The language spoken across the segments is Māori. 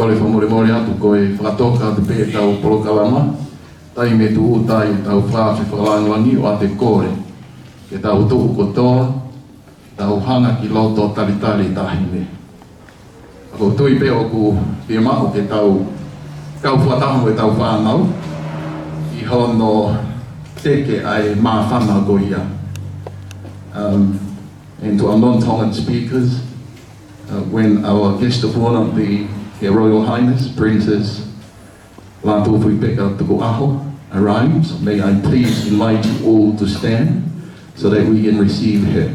Kole whamore atu koe whakatoka te pē tau polokalama, tai me tu utai tau whaafi whakalangangi o ate kore, ke tau tuku kotoa, tau hanga ki loto talitali tahine. Ako tui pe oku pia mao ke tau kau whatamu e tau whanau, I hono teke ai mā whanau ko ia. And to our non-Tongan speakers, when our guest of honor, Her Royal Highness, Princess Latu Tuku Aho, arrives, may I please invite you all to stand so that we can receive her.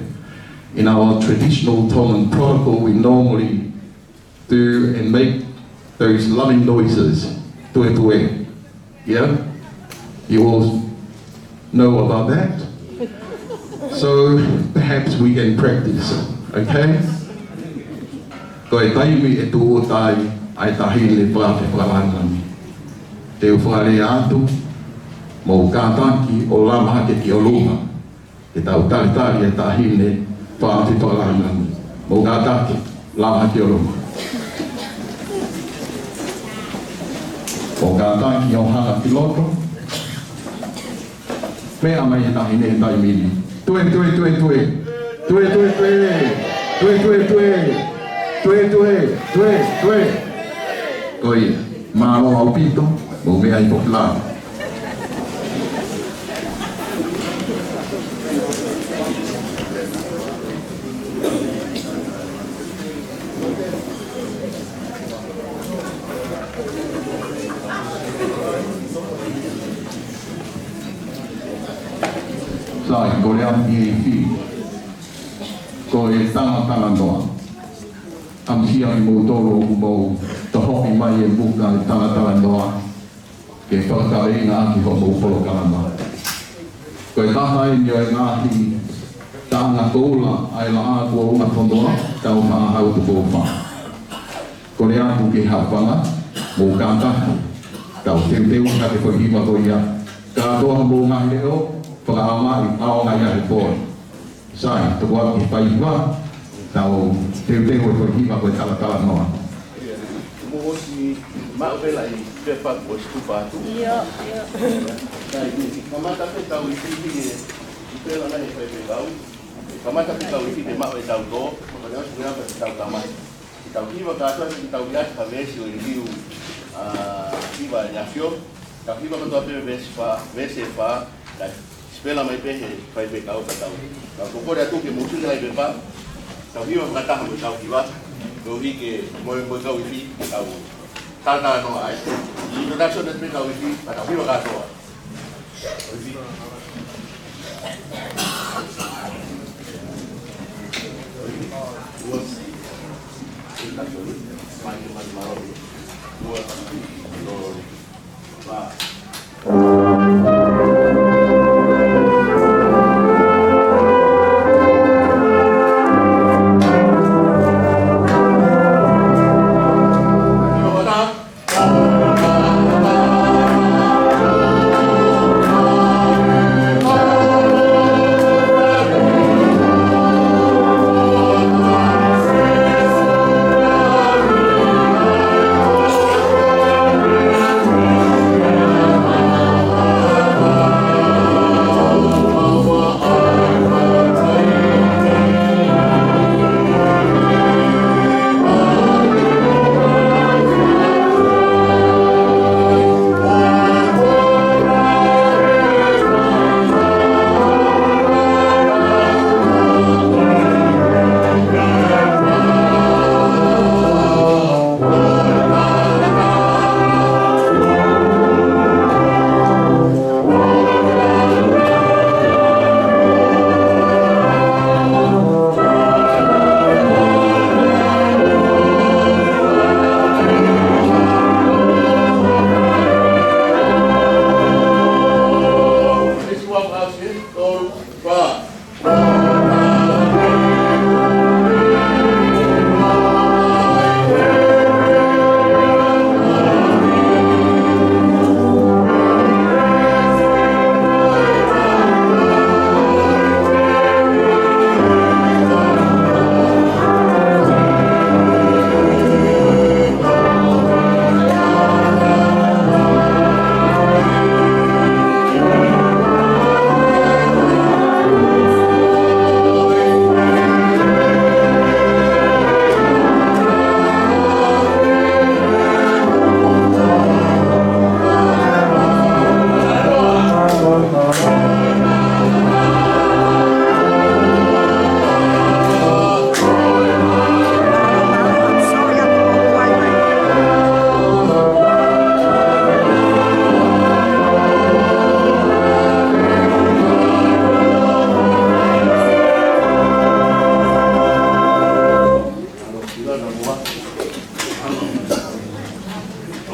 In our traditional Tongan protocol, we normally do and make those loving noises, tue tue. Yeah? You all know about that? So perhaps we can practice, okay? Koe taimi e tu o tai ai tahine whaafi whakalangani. Te whare atu, mō kātaki o lama hake ki o luma. Te tau taritari e tahine whaafi whakalangani. Mō kātaki, lama hake o luma. Mō kātaki o hanga ki loto. Mea mai e tahine e taimini. Tue, tue, tue, tue. Tue, tue, tue. Tue, tue, tue. Tue, tue, tue, tue. Koe, mālo au pito, mō mea I poplāna. Sai, ko lea I fi. Koe Talatalanoa. Amsia I mō toro o mō te hoki mai e muka I Talatalanoa ke whakakareinga aki ho mō polokalama. Koe taha e nio e ngāhi tāanga koula ai la ākua unga tondoa tau whaahau tu kōwha. Ko le āku ke hapanga mō kātaki tau teuteu ka te whahiwa ko ia kātoa mō ngahi leo whakaamai aonga ia he pōi. Sai, tuku aki whaiwa tau teuteu e whahiwa ko e Talatalanoa. Mo si maupela I pepa ko stupa atu. Ia. Kamata pe tau I fiti I pela na e pepe tau. Kamata pe tau I fiti mau e tau do, ko le asu ngapa tau tamai. I tau hiwa katoa I tau iat ka vesi o I riu hiwa e nyafio. Tau hiwa katoa pepe vesi e wha, spela mai pehe pepe kau ka tau. Tau kokore atu ke mutu ngai pepa. Tau hiwa kataha mo tau hiwa. Kau hike Moimoi kau iwi kau Talatalanoa ai. Introduction dat me kau iwi kau hiwa katoa. Iwi. Duas. Mais marrom. Duas. Va. Thank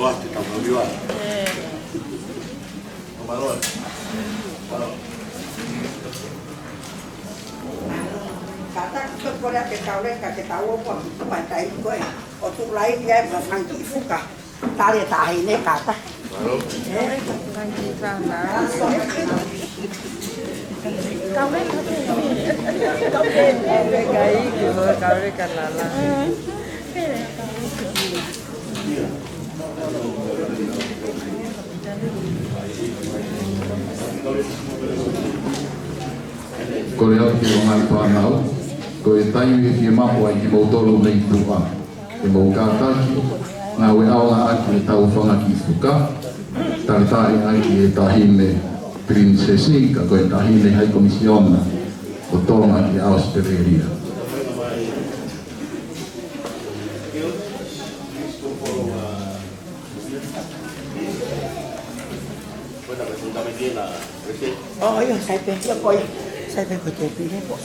ate tamawiwa. Kamaroa. Kata kita boleh kita tahu pun cuma tay gue. Untuk lain dia bukan kifuka. Tali tahi ni kata. Baru. Ko le au ki o ngai whanau, ko e taiu e ki e mapo ai ki mautoro nei tua. E mau kātaki, ngā we aonga aki e tau whanga ki whuka, taritai ai ki e tahine prinsesi, ka koe tahine hai komisiona o Tonga ki Australia. Oh iya, saya pergi apa ya? Saya pergi ke TV ni bos.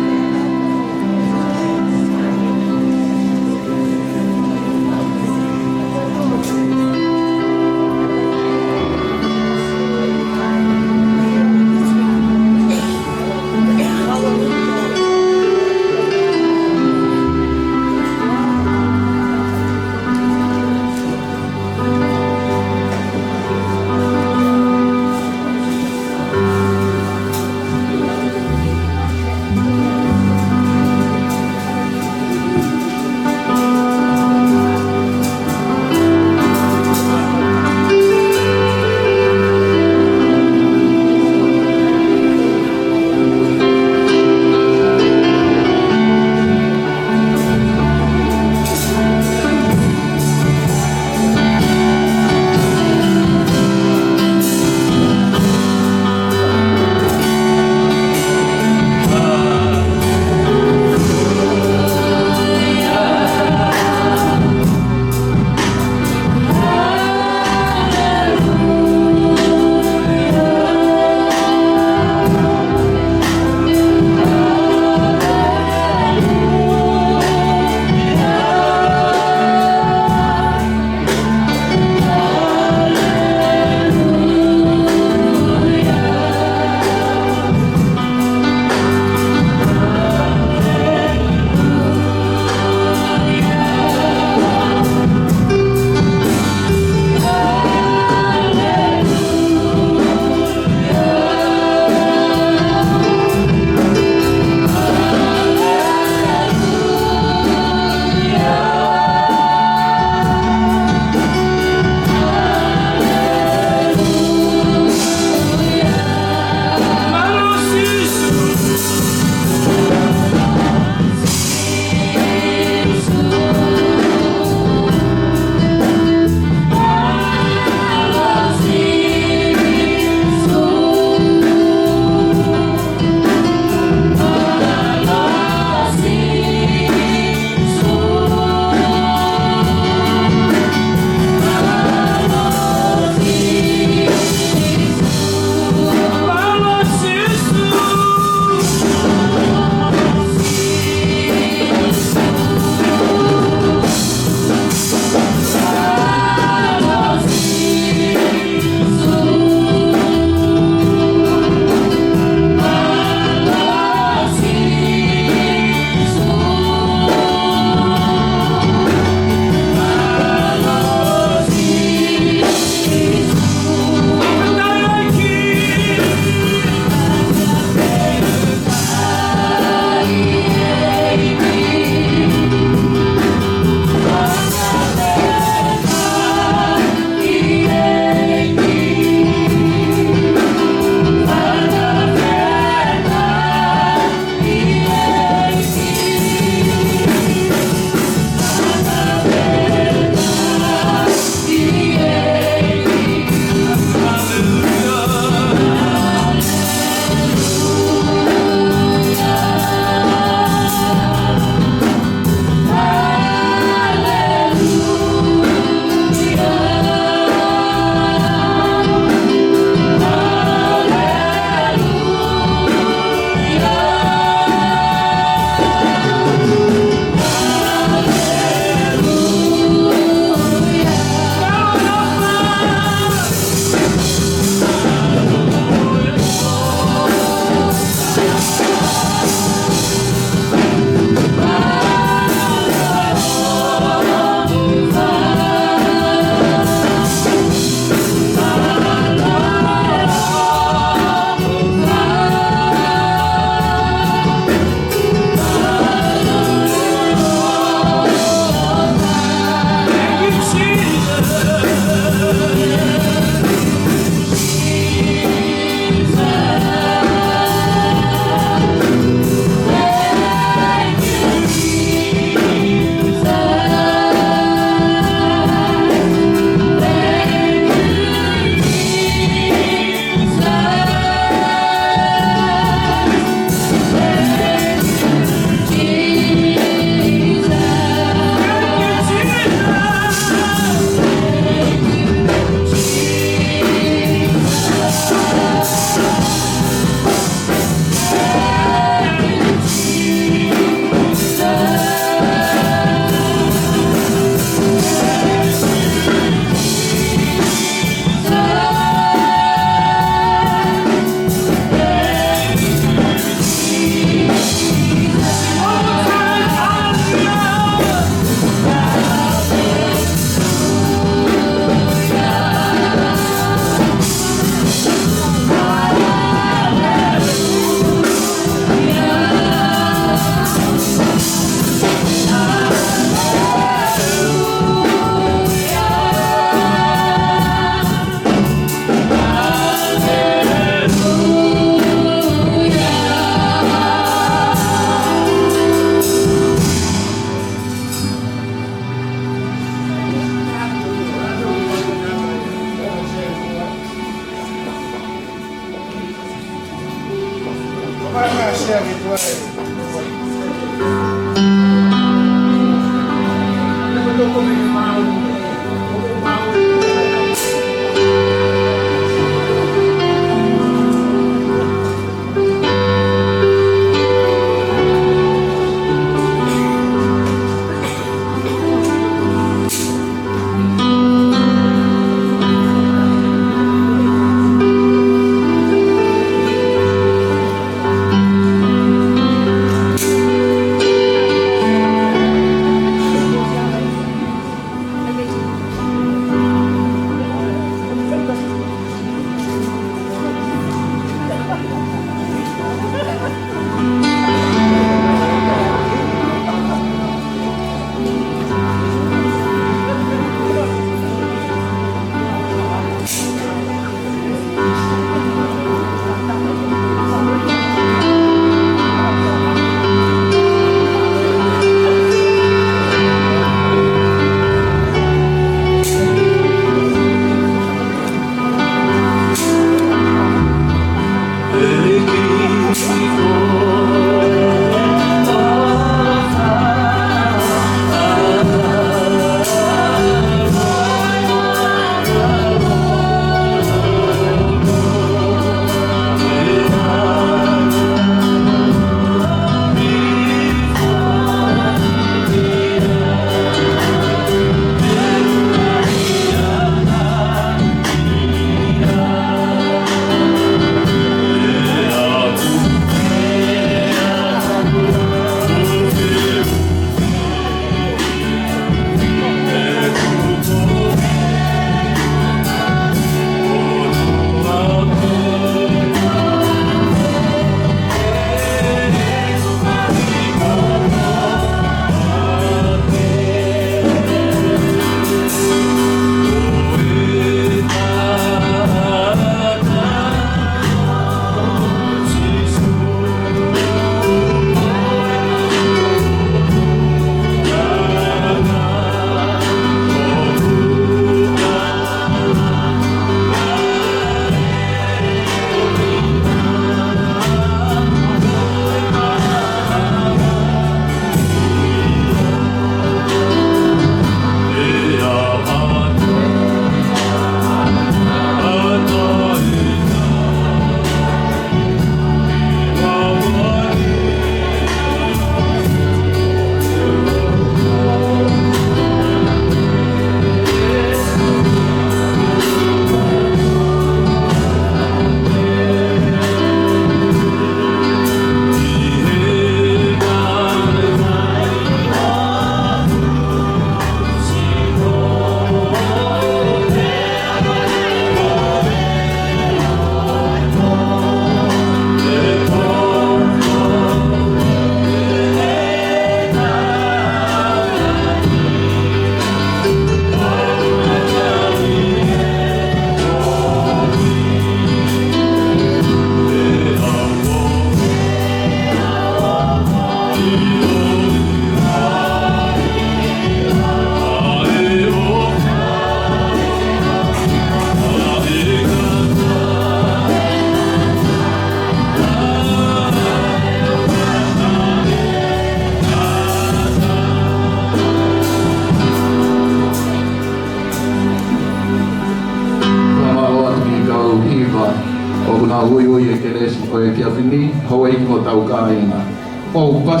O pas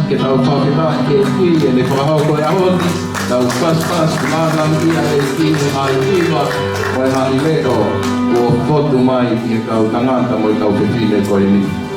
ke tau whaketa ke ki e ne whahau koe ahon, tau pas mānam ia e ki e mai iwa, moe hali leo, o whotu mai i e kau tangata mo i kau pepine koe ni.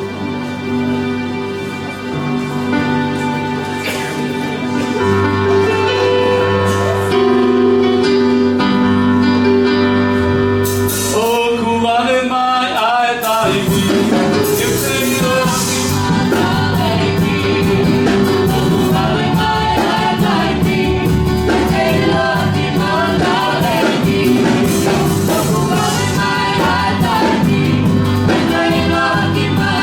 Bye.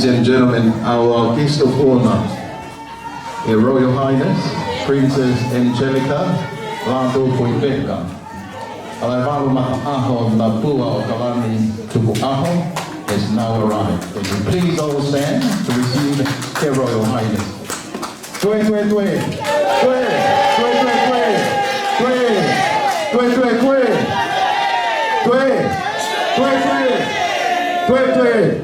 Ladies and gentlemen, our guest of honor, Her Royal Highness, Princess Angelica, Latu Puibeka. Alaivalu Ma'aho na Pua o Kalani Tuku'aho has now arrived. Would you please all stand to receive Her Royal Highness. Tue, tue, tue. Tue, tue, tue, tue. Tue, tue, tue, tue. Tue, tue, tue. Tue, tue.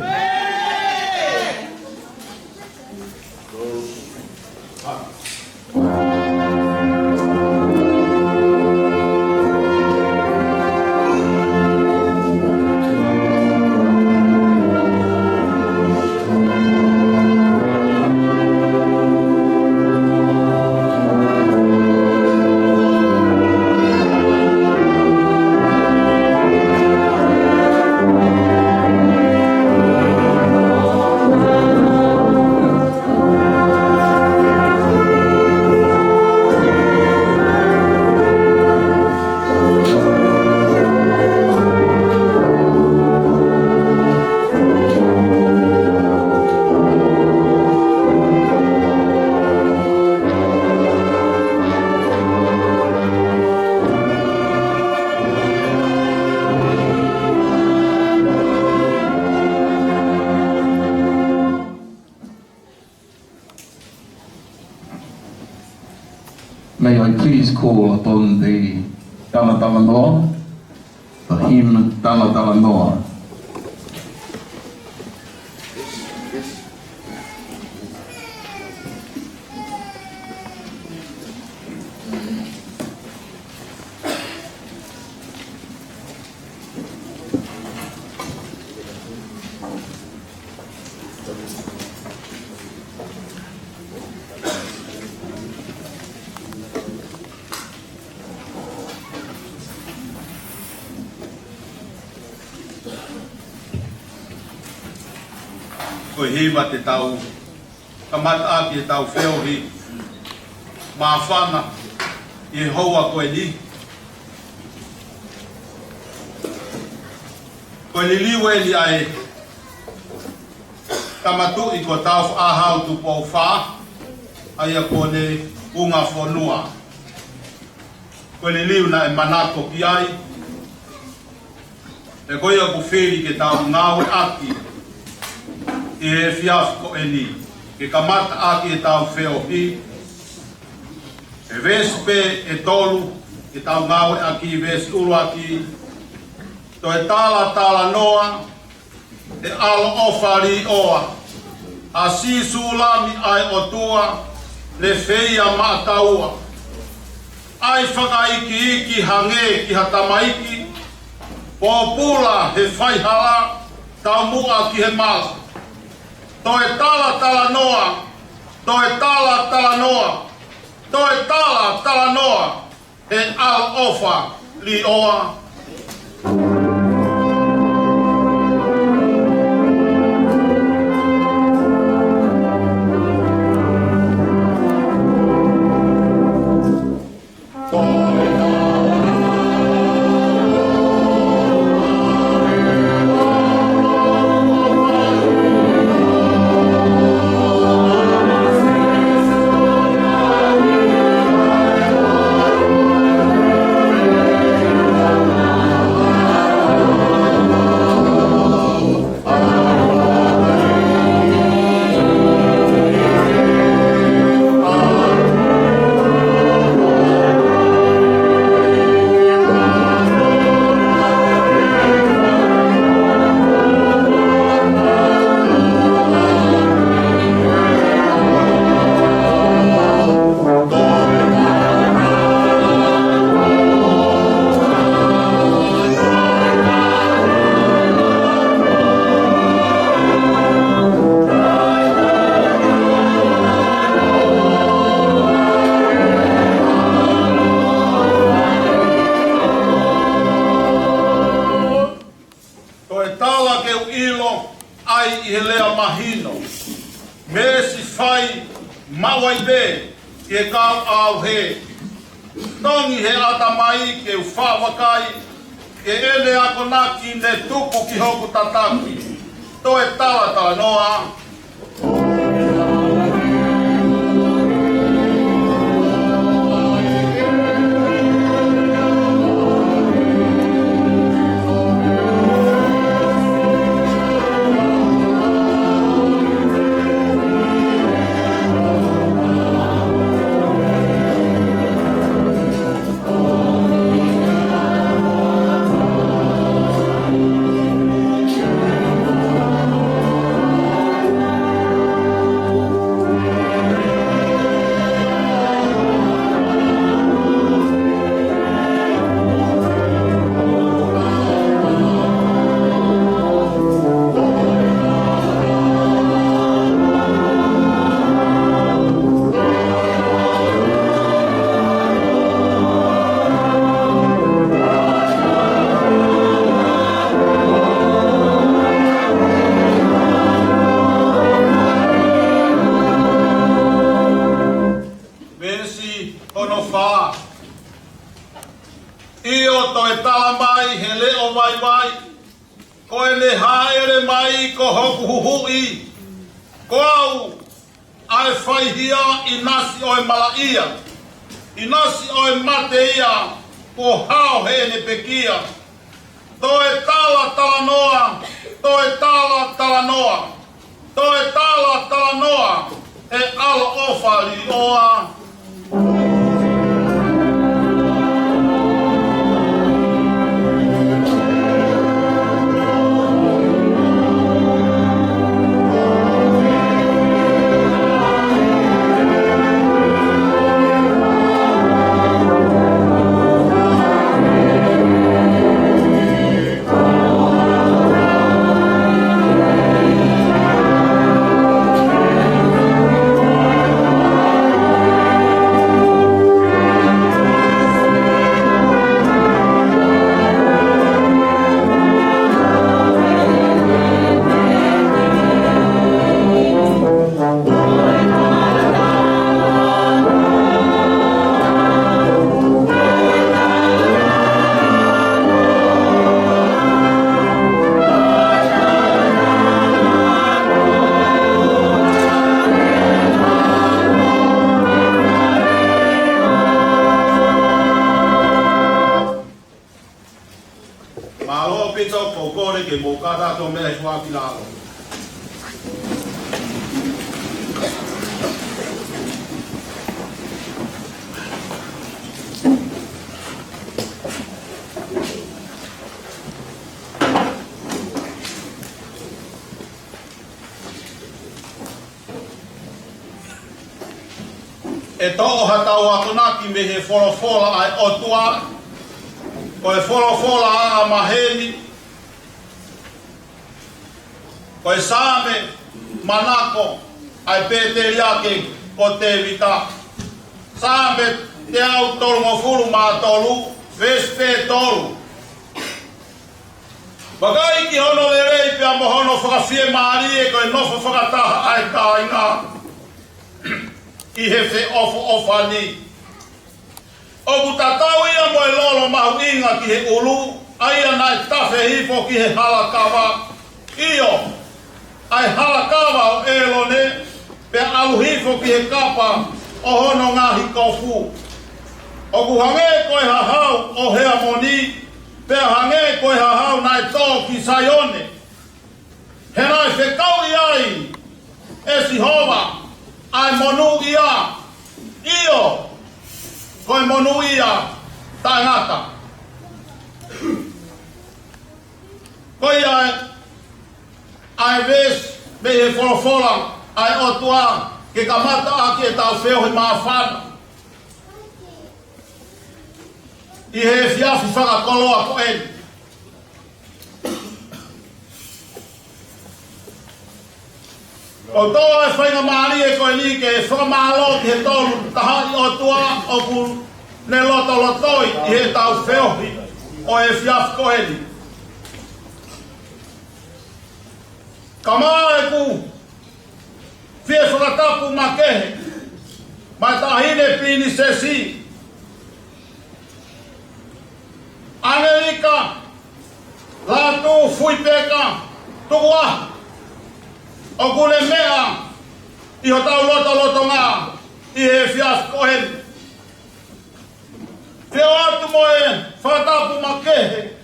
May I please call upon the Talatalanoa, the hymn Talatalanoa. Koe hiwa te tau, kamata ki e tau whiohi, mā whana, i hoa koe ni. Koe ni liwe ni ai, kamatu i ko tau whaahau tu pou wha, ai a kone unga whanua. Koe ni liu na e manako ki ai, e koe a kufiri ke tau ngāwe aki, i he fiaf ko e ni, ke kamata aki e tau whiohi, e vespe e tolu, e tau ngawe aki, ves uru aki, to e Talatalanoa, e alo ofari oa, a si sulami ai o tua, le feia mataua, ai whakaiki iki hange ki hatamaiki, pōpula he whaihala, tau mua ki he mala. To e Talatalanoa, to e Talatalanoa, to e Talatalanoa, e al ofa li oa. Ke kau au he, tongi he atamai ke uwhawakai, ke ele ako naki ne tupu ki hoku tataki. To e Talatalanoa, vai. Ko ele haere mai ko hoku huhui. Ko au ai whaihia I nasi o e malaia. I nasi o e mate ia ko hao he ne pekia. To e Talatalanoa, to e Talatalanoa, to e Talatalanoa e ala ofali oa. Ke mo kata to mele fua kilalo. E tau hatau atunaki me he folofola ai otua. Ko e folofola a maheni. Ko e same manako ai peteriake ko te vita. Same te au tolu mo furu ma tolu, vespe tolu. Bagai ki hono le rei pia mo hono whakawhie maari e ko e nofo whakataha ai ka inga. I he whe ofa ni. O kutatau ia mo e lolo mahu inga ki he ulu, aia nai tawhe hifo ki he halakawa. Iyo, ai halakawa o elone, pe alu hifo ki he kapa o hono ngahi kofu. O kuhange koe hahau o hea moni, pe hange koe hahau nai tō ki sayone. He nai whekau iai, e si hova, ai monu ia, iyo, koe monu ia, taingata. Koe ai ves, me he wholofola, ai otua, ke kamata aki e tau wheo he maafana. I he fiafi whakakoloa ko eni. O toa e whainga maari e koe ni ke whakamalo ki he tolu tahari o tua o ku ne loto lotoi i he tau wheohi o e fiaf ko eni. Kamaa e ku fie whakatapu ma kehe mai tahine pini se si. Amerika, Latu, fui peka, tukua. O kule mea, iho tau loto ngā, i he fias kohen. Whio atu moe, whakatapu ma kehe.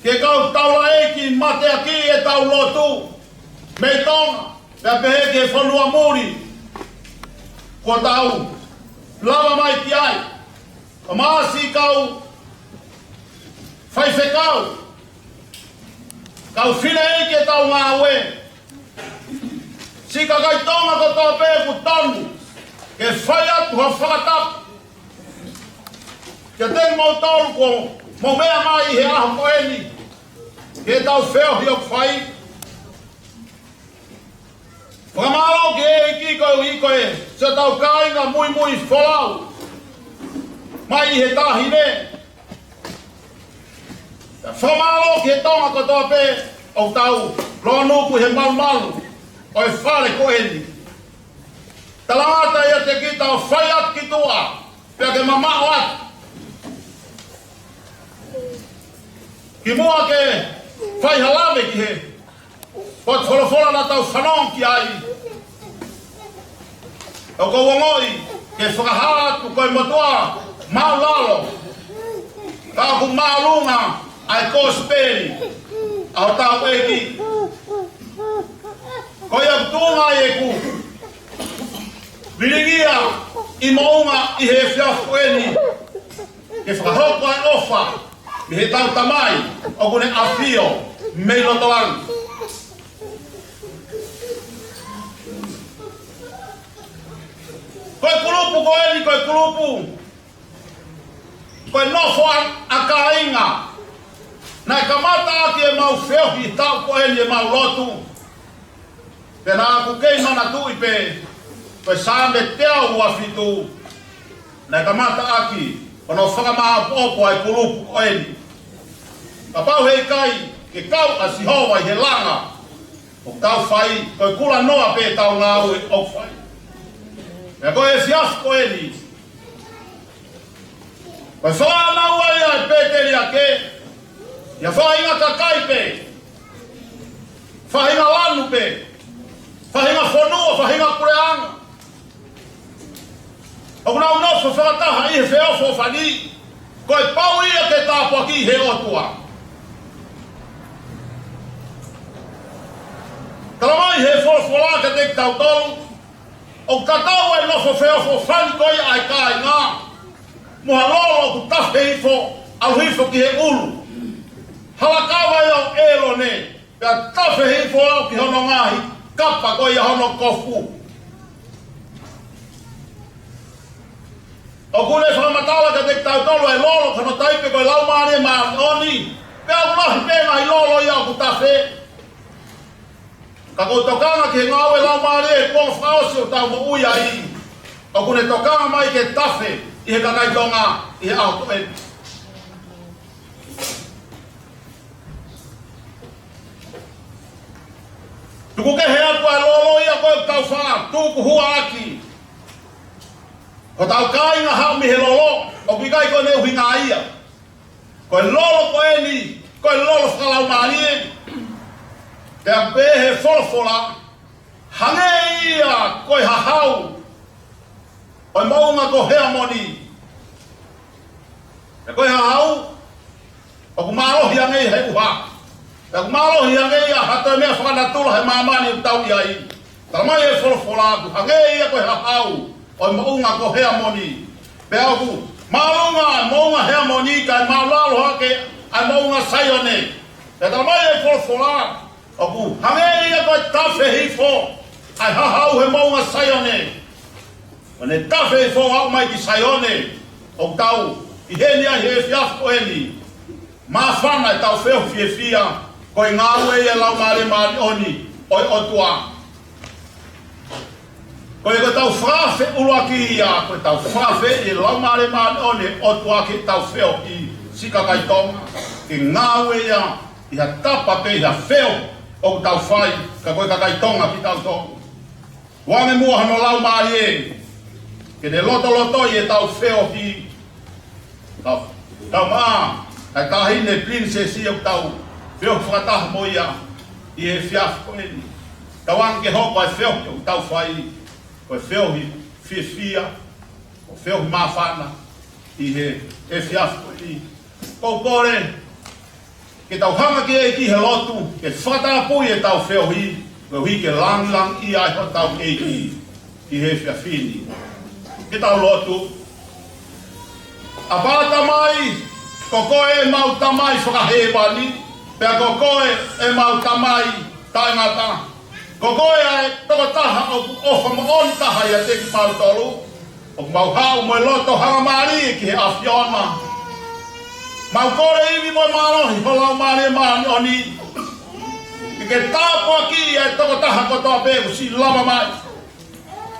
Ke kau taula eki, matea ki e tau lotu. Me Tonga, pia pehe ke whanua muri. Ko tau, lava mai ki ai. O maasi kau, whai whekau. Kau whina eke tau ngā ue. Sika kai tonga ko tō pēku tonu. Ke whai atu ha whakatapu. Ke ten mau tolu ko mo mea mai he aho ko eni. Ke tau wheo hi o whai. Whakamalo ke eki koe i koe. Se tau kāinga mui wholau. Mai he tahine. Whamalo ki he tonga ko tō pē o tau lonuku he malu o e whare ko eni. Talangata ia te kita o whai at ki tua, pia ke mamao at. Ki mua ke whai halame ki he. Ko te wholawhola na tau whanong ki ai. O ko wangoi ke whakahatu koe motua mau lalo. Ka ku maulunga ai ko speri. Au tau eki. Ko ia tunga e ku. Viringia I maunga I he whiawhu eni. Ke whakahoko ai ofa. Mi he tau tamai. O kune awhio. Mei lotoang. Koe kulupu ko eni, koe kulupu. Koe nofo a ka inga. Nai kamata aki e mau whiawhi tau ko eni e mau lotu. Pena aku kei mana tu I pe. Koe sāme teo ua whitu. Nai kamata aki. Kono whakamaa opo ai kulupu ko eni. Ka pau hei kai. Ke kau a sihowa I he langa. O tau whai. Koe kula noa pe tau ngā ue o whai. Mea koe e siafu ko eni. Koe whanau ai ai pēteri a ke. Ia whainga kakai pe. Whainga lanu pe. Whainga whanua, whainga kureanga. O kuna unofo whakataha I he whiawho whani. Koe pau ia ke tāpua ki he otua. Talamai he wholawhola ka te tau tolu. O katau e nofo whiawho whani koe ai kai ngā. Mua lolo ku tawhe hifo, au hifo ki he ulu. Halakawa i au elo ne. Pea tawhe hifo au ki hono ngahi. Kapa koe I hono kofu. O kune whakamatawa ka te tau tolu e lolo kano taipe koe lau maare maa oni. Pea ulahi pēna I lolo I au ku tawhe. Ka ko tokanga ki ngā ue lau maare e kua whaosi o tau mo uia I. O kune tokanga mai ke tawhe I he kakai tonga I he auto e. Tuku ke hea koe lolo ia koe tau wha, tuku hua aki. Ko tau kāinga hau mi he lolo, o ki kai koe neu hinga ia. Koe lolo koe ni, koe lolo whakalau maari e. Te a pehe wholofola, hange ia koe hahau. Oi maunga ko hea moni. E koe hahau, o ku mārohi angei he uha. E ku mārohi angei a hato e mea whakanatula he mamani u tau iai. Taramai e wholofola aku, angei ia koe hahau. Oi maunga ko hea moni. Pe au ku, maunga hea moni kai maulalo hake, ai maunga saione. E taramai e wholofola o ku, angei ia koe tawhe hifo, ai hahau he maunga saione. O ne tawhe hifo au mai ki saione, o tau, I heni ai he whiawhu ko eni. Mā whana I tau whehu fie fia, koe ngā ue ia lau maare maari oni, oi otua. Koe koe tau whawhe ulua ki ia, koe tau whawhe I lau maare maari oni, otua ki tau whehu I sikakai tonga. Ki ngā ue ia, I ha tapa pe I ha whehu, o tau whai, ka koe kakai tonga ki tau tonga. Wange mua hano lau maari e, ke ne loto I tau whehu ki Tau maa, ai tahi ne princess I au tau, whio whakataha mo ia, I he whiawhu ko eni. Tau anke hoko ai whio ki au tau whai, koe whio hi fia, o whio hi mawhana, I he whiawhu ko eni. Kou kore, ke tau hanga ki e ki he lotu, ke whakataha pui e tau whio hi, koe hui ke lang I ai ho tau e ki he whiawhini. Ke tau lotu, a pata mai, ko koe e mau tamai whakahewani, pea ko koe e mau tamai taingata. Ko koe e toko taha o ofa maoni taha ia te ki mau tolu, o mau hau moe loto hanga maari ki he awhiona. Mau kore iwi moe marohi, holau maari e maani oni. I ke tāpua ki e toko taha kotoa peku si lama mai.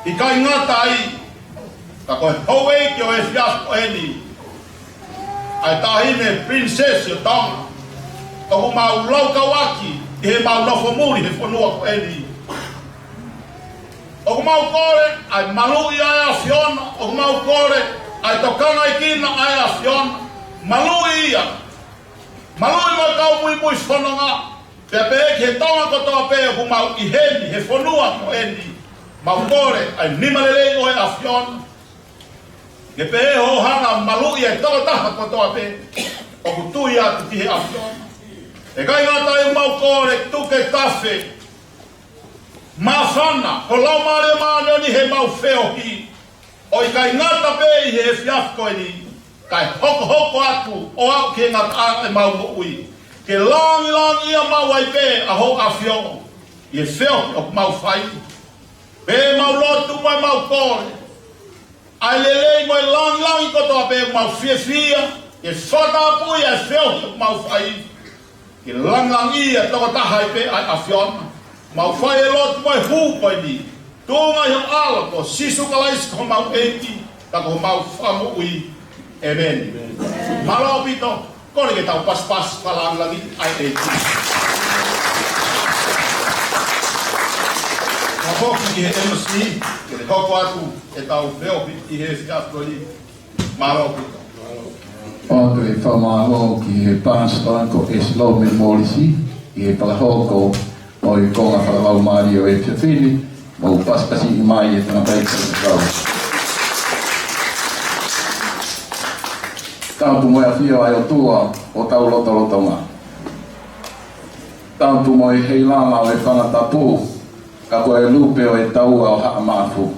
I kai ngata I, ka koe hou eiki o e whiawhu eni. Ai tahine princess o Tonga. O ku mau lau kawaki, I he mau nofo muri he whanua ko eni. O ku mau kore, ai malui ai a whiona, o ku mau kore, ai tokanga I kina ai a whiona, malui ia. Maloi mai kau mui whanonga. Pea pe he tonga kotoa pe hu mau I heni, he whanua ko eni. Mau kore, ai nimalele o e awhion. Ke pe e ho hanga malui e toko taha kotoa pe. O kutui atu ki he awhion. E kai ngata e mau kore tuke tafe. Mawhana, ko lau maare maane ni he mau wheo hi. O I kai ngata pe I he fiafko ni. Kai hoko atu o au ke ngata e mau mo ui. Ke langi ia mau ai pe a ho a fio. I e wheo o mau whai. Pe mau lotu mai mau kore. Ai lelei mai langi kotoa pe mau fia. E whata apui e wheo o mau whai. Ke langi ia toko tahai pe ai a fio. Mau whai e lotu mai hupai ni. Tunga hiong ala ko sisu kalais ko mau eti. Ta ko mau whamu ui. Amen. Malo pito. Kore ke tau pas falang lagi ai eti. Ako ki he MC. Ke hoko atu e tau veo I he fiasko ni. Malo pito. O te whamaho ki he pāspa ko e slow me molisi. I he palahoko o I konga whakawau maari o e whiawhini. Mau paspasi I mai e tana peika I kau. Tautu moe a whio ai o tua o tau lotolotonga. Tautu moe hei lama o e whangata pū. Ka koe lupe o e taua o haa mafu.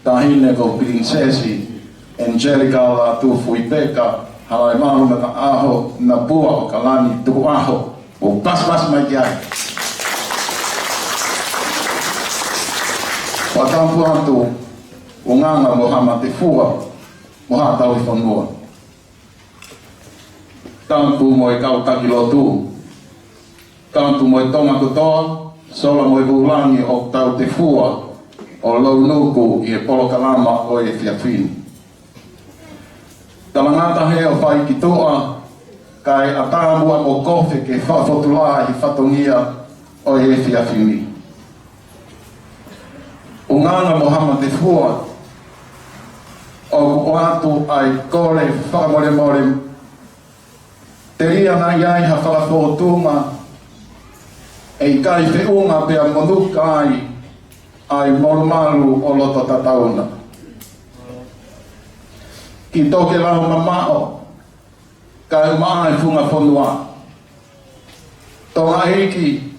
Tahine ko prinsesi Angelica Latu fui peka. Halai mahu na aho na pua o kalani tuku aho. O pas mai ki ai. Watampu atu o nganga mo hama te fua. Mo haa tau I whanua. Tantu mo e kau taki lotu. Tantu mo e tonga kutoa. Sola mo e vulangi o tau te fua. O lau nuku I e polo kalama o e whiawhini. Talangata he o whai ki toa. Kai a tāmua o kofe ke whawhotulā I whatongia o e whiawhini. O nganga mo hama te fua. O atu ai kore whamore Te ria na iai ha whalafotunga e kai whiunga pia monuka ai morumalu o loto tatauna. Ki toke lau mamao, kai umaa funga whonua. Tonga hiki,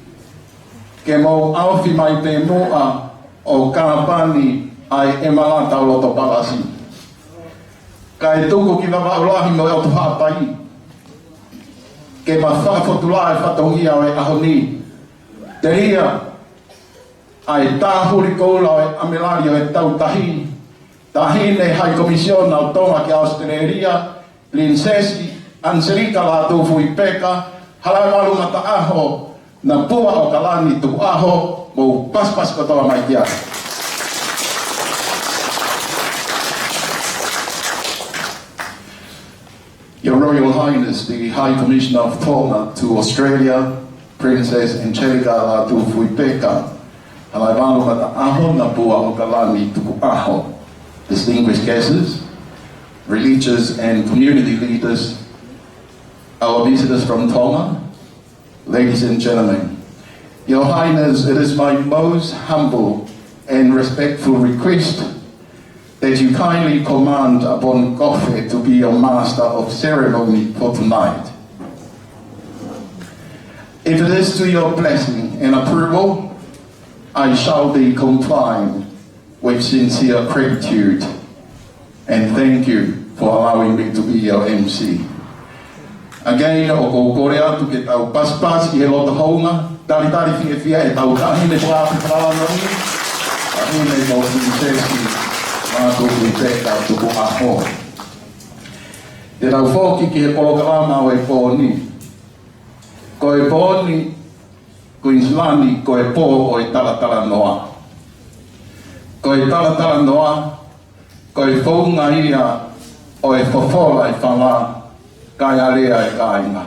ke mau awhi mai te mua o kāpani ai e malata o loto palasi. Kai tuku ki wawaulahi mo e o tuhapai. Ke ma whakafotula e whatongia o e ahoni. Te ria, ai tāhuri koula o e amelari o e tau tahi. Tahine hai komisiona o Tonga ki Australia, Linsesi, Angelica Latu fui peka, halai malumata aho, na pua o kalani tu aho, mo paspas kotoa mai kia. Your Royal Highness, the High Commissioner of Tonga to Australia, Princess Angelica Latu fui peka, halai malumata aho, na pua o kalani tu aho. Distinguished guests, religious and community leaders, our visitors from Tonga, ladies and gentlemen, Your Highness, it is my most humble and respectful request that you kindly command upon Kofe to be your master of ceremony for tonight. If it is to your blessing and approval, I shall be complying with sincere gratitude, and thank you for allowing me to be your MC. Again, o ko kore atu ke tau paspas I he lota haunga, tari whia e tau tahine prapi pralanoni, tahine mo prinsesi mātou kui peka tuku aho. Te rau whoki ki he polokalama o e pōni. Ko e pōni, Queenslandi, ko e pō o e Talatalanoa. Ko e Talatalanoa, ko e whaunga ia o e whawhola e whanga, kai area e kāinga.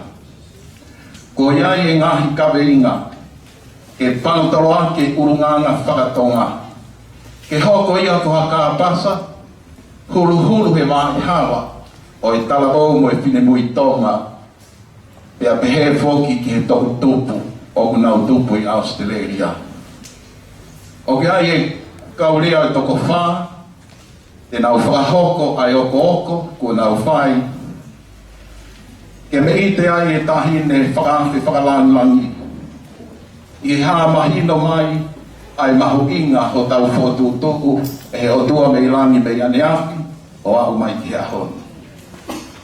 Ko iai e ngahi kawe inga, e panutaro ake urunganga whakatonga. Ke hoko ia ko haka pasa, huru he mahi hawa, o e talabou mo e whine mui Tonga. Pea pehe foki ki he tohu tupu o unau tupu i Australia. O ke ai e kaurea i toko whā, te nau whakahoko ai oko oko, ko nau whai. Ke me i te ai e tahine whakalangi. I hā mahino mai, ai mahu inga o tau whotu tuku, e he o tua mei langi mei ane api, o au mai ki ahon.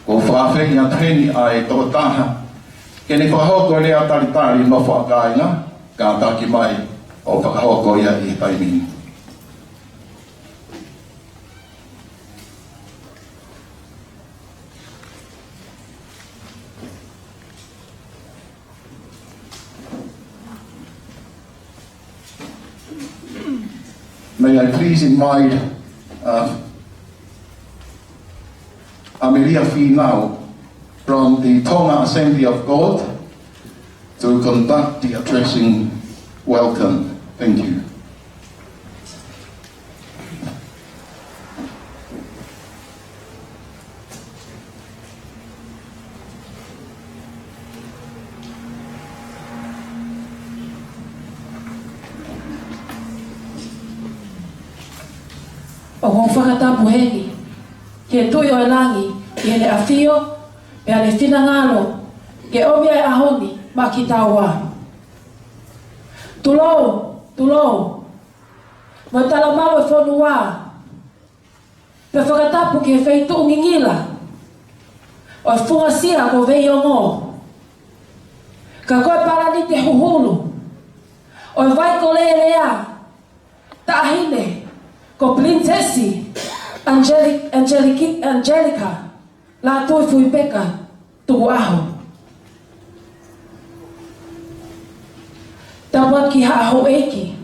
Ko whawhengi a tweni ai toko taha, ke ne whakahoko lea taritari no whakainga, ka taki mai o whakahoko ia i taimini. May I please invite Amelia Finau from the Tonga Assembly of God to conduct the addressing welcome. Thank you. O kong whakatapu heni, ke tui o e langi, ke le awhio, pe ale whina ngalo, ke omia e ahoni, ma ki taua. Tulou, tulou, mo tala mau e whonua, pe whakatapu ke wheitu ngingila, o e whungasia ko vei o ngō. Ka koe parani te huhulu, o e vai ko lea, ta ahine, ko Princesi Angelica Latu fui peka tuku aho. Tawa ki haaho eki,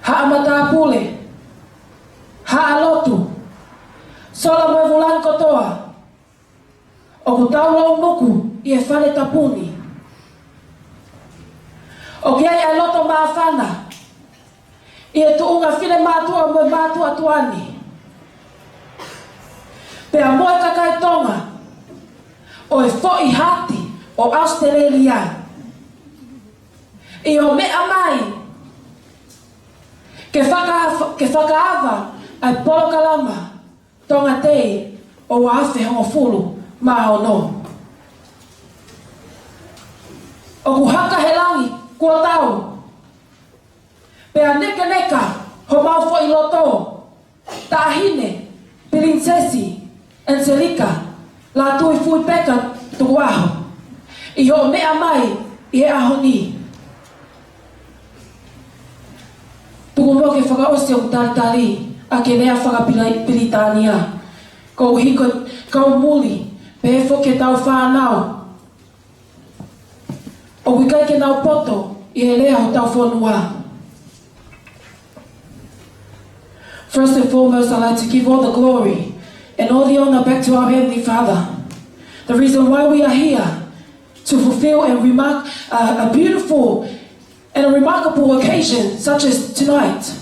haamata pule, haalotu, sola mo vulan kotoa, o kutaula umuku i e whane tapuni. O kiai a loto maafana, i e tuunga whine mātua mo mātua tuani. Pea moe kakai Tonga, o e fōi hati o Australia. I o mea mai, ke whakaava ai polokalama Tonga tei o awhi hongo fulu mā o no. O ku haka he langi kua tau, pea neka neka ho mau fo i loto, tahine, Princesi Angelica Latu i fui peka tuku aho. I ho mea mai i e aho ni. Tuku mo ke whakaosi o taritari a ke lea whakapilitania. Kou hiko, kou muli, pe e fo ke tau whanau. O wikai ke nau poto i e lea ho tau whanua. First and foremost, I'd like to give all the glory and all the honor back to our Heavenly Father. The reason why we are here, to fulfill and remark a beautiful and a remarkable occasion such as tonight,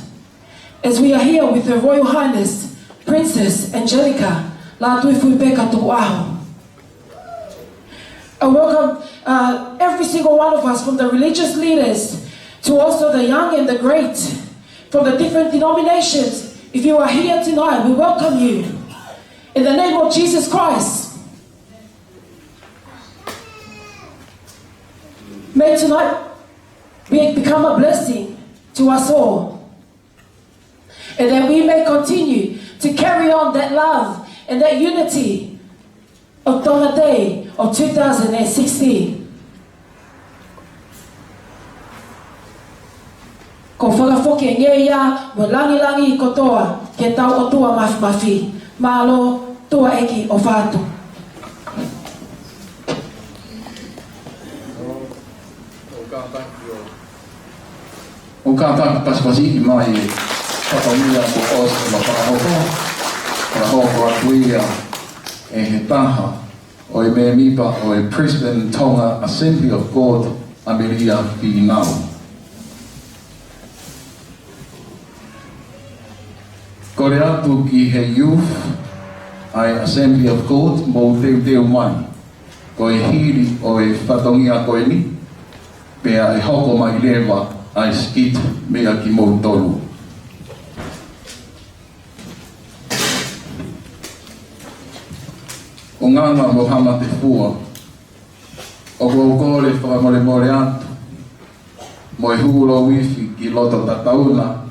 as we are here with Her Royal Highness, Princess Angelica Latu Fuipeka Tuaho. I welcome every single one of us, from the religious leaders to also the young and the great, from the different denominations. If you are here tonight, we welcome you. In the name of Jesus Christ. May tonight become a blessing to us all. And that we may continue to carry on that love and that unity of Tonga Day of 2016. Ko whakafoke nge ia mo langi i kotoa ke tau o tua mafi, malo tua eki o whātu. O kātaki pasipasi i mai e whakaunga ko os ma whakahoko atuia e he taha o e mea mipa o e President Tonga Assembly of God Amelia Finau. Kore atu ki he youth ai Assembly of God mō teu mai. ko e hiri o e whatongia koe ni, pea e hoko mai lewa ai skit mea ki mou tolu. O nganga mo hama te fua, o kōkore whakamore atu, mo e hulo wifi ki loto tatauna,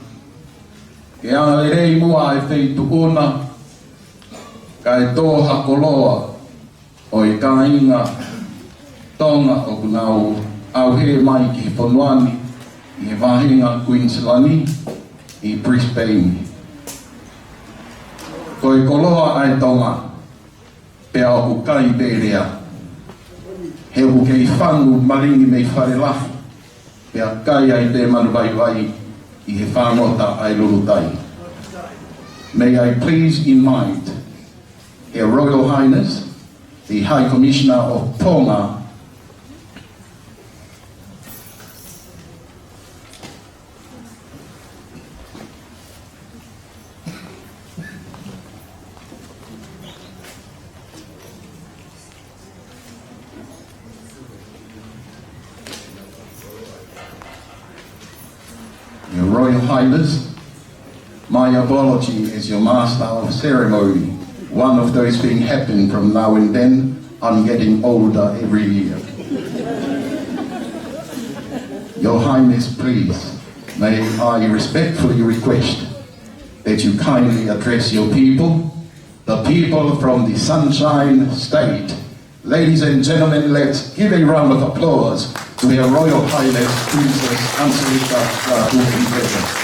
ke anga le rei mua e wheitu una, ka e tōha koloa o i kāinga Tonga o kunau au he mai ki he Ponuani, i he wāhinga Queenslandi, i Brisbane. Ko e koloa ai Tonga, pea o kai berea, he o kei whangu maringi mei whare lahi, pea kai ai te manu vai i he whangota ai lulutai. May I please in mind Her Royal Highness, the High Commissioner of Tonga, Your Royal Highness, my apology as your Master of Ceremony, one of those being happen from now and then. I'm getting older every year. Your Highness, please, may I respectfully request that you kindly address your people, the people from the Sunshine State. Ladies and gentlemen, let's give a round of applause to Her Royal Highness Princess Latu.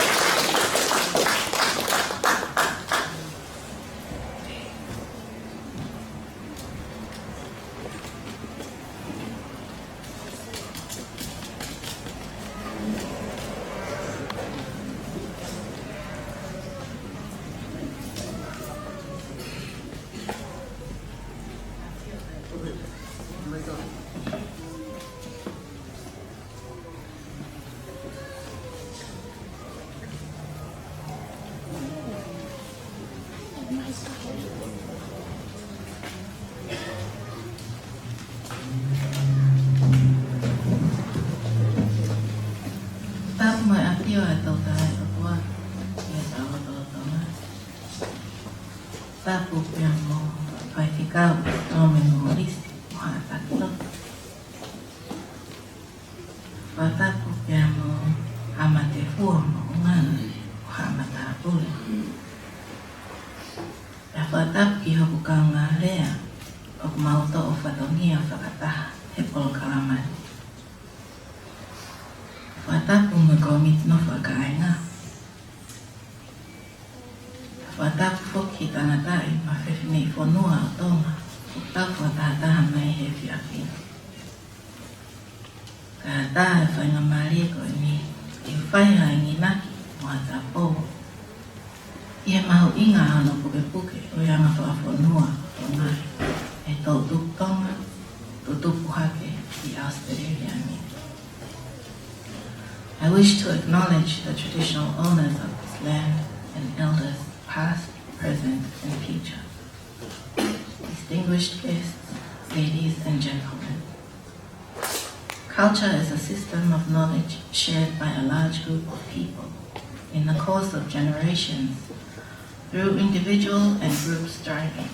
I wish to acknowledge the traditional owners of this land and elders, past, present, and future. Distinguished guests, ladies and gentlemen. Culture is a system of knowledge shared by a large group of people in the course of generations through individual and group striving,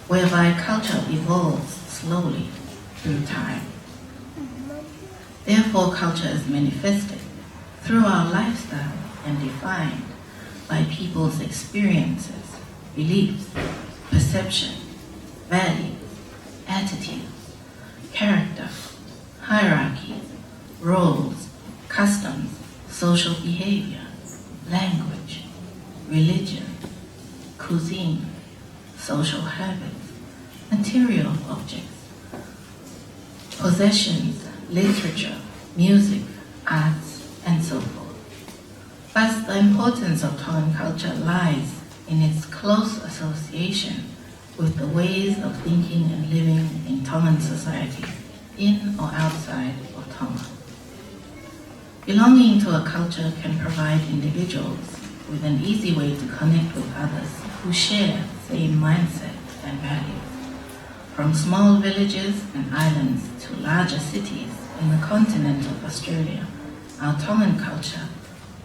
whereby culture evolves slowly through time. Therefore, culture is manifested through our lifestyle and defined by people's experiences, beliefs, perception, values, attitudes, character, hierarchies, roles, customs, social behavior, language, religion, cuisine, social habits, material objects, possessions, literature, music, arts, and so forth. But the importance of Tongan culture lies in its close association with the ways of thinking and living in Tongan society, in or outside of Tonga. Belonging to a culture can provide individuals with an easy way to connect with others who share the same mindset and values, From small villages and islands to larger cities in the continent of Australia, our Tongan culture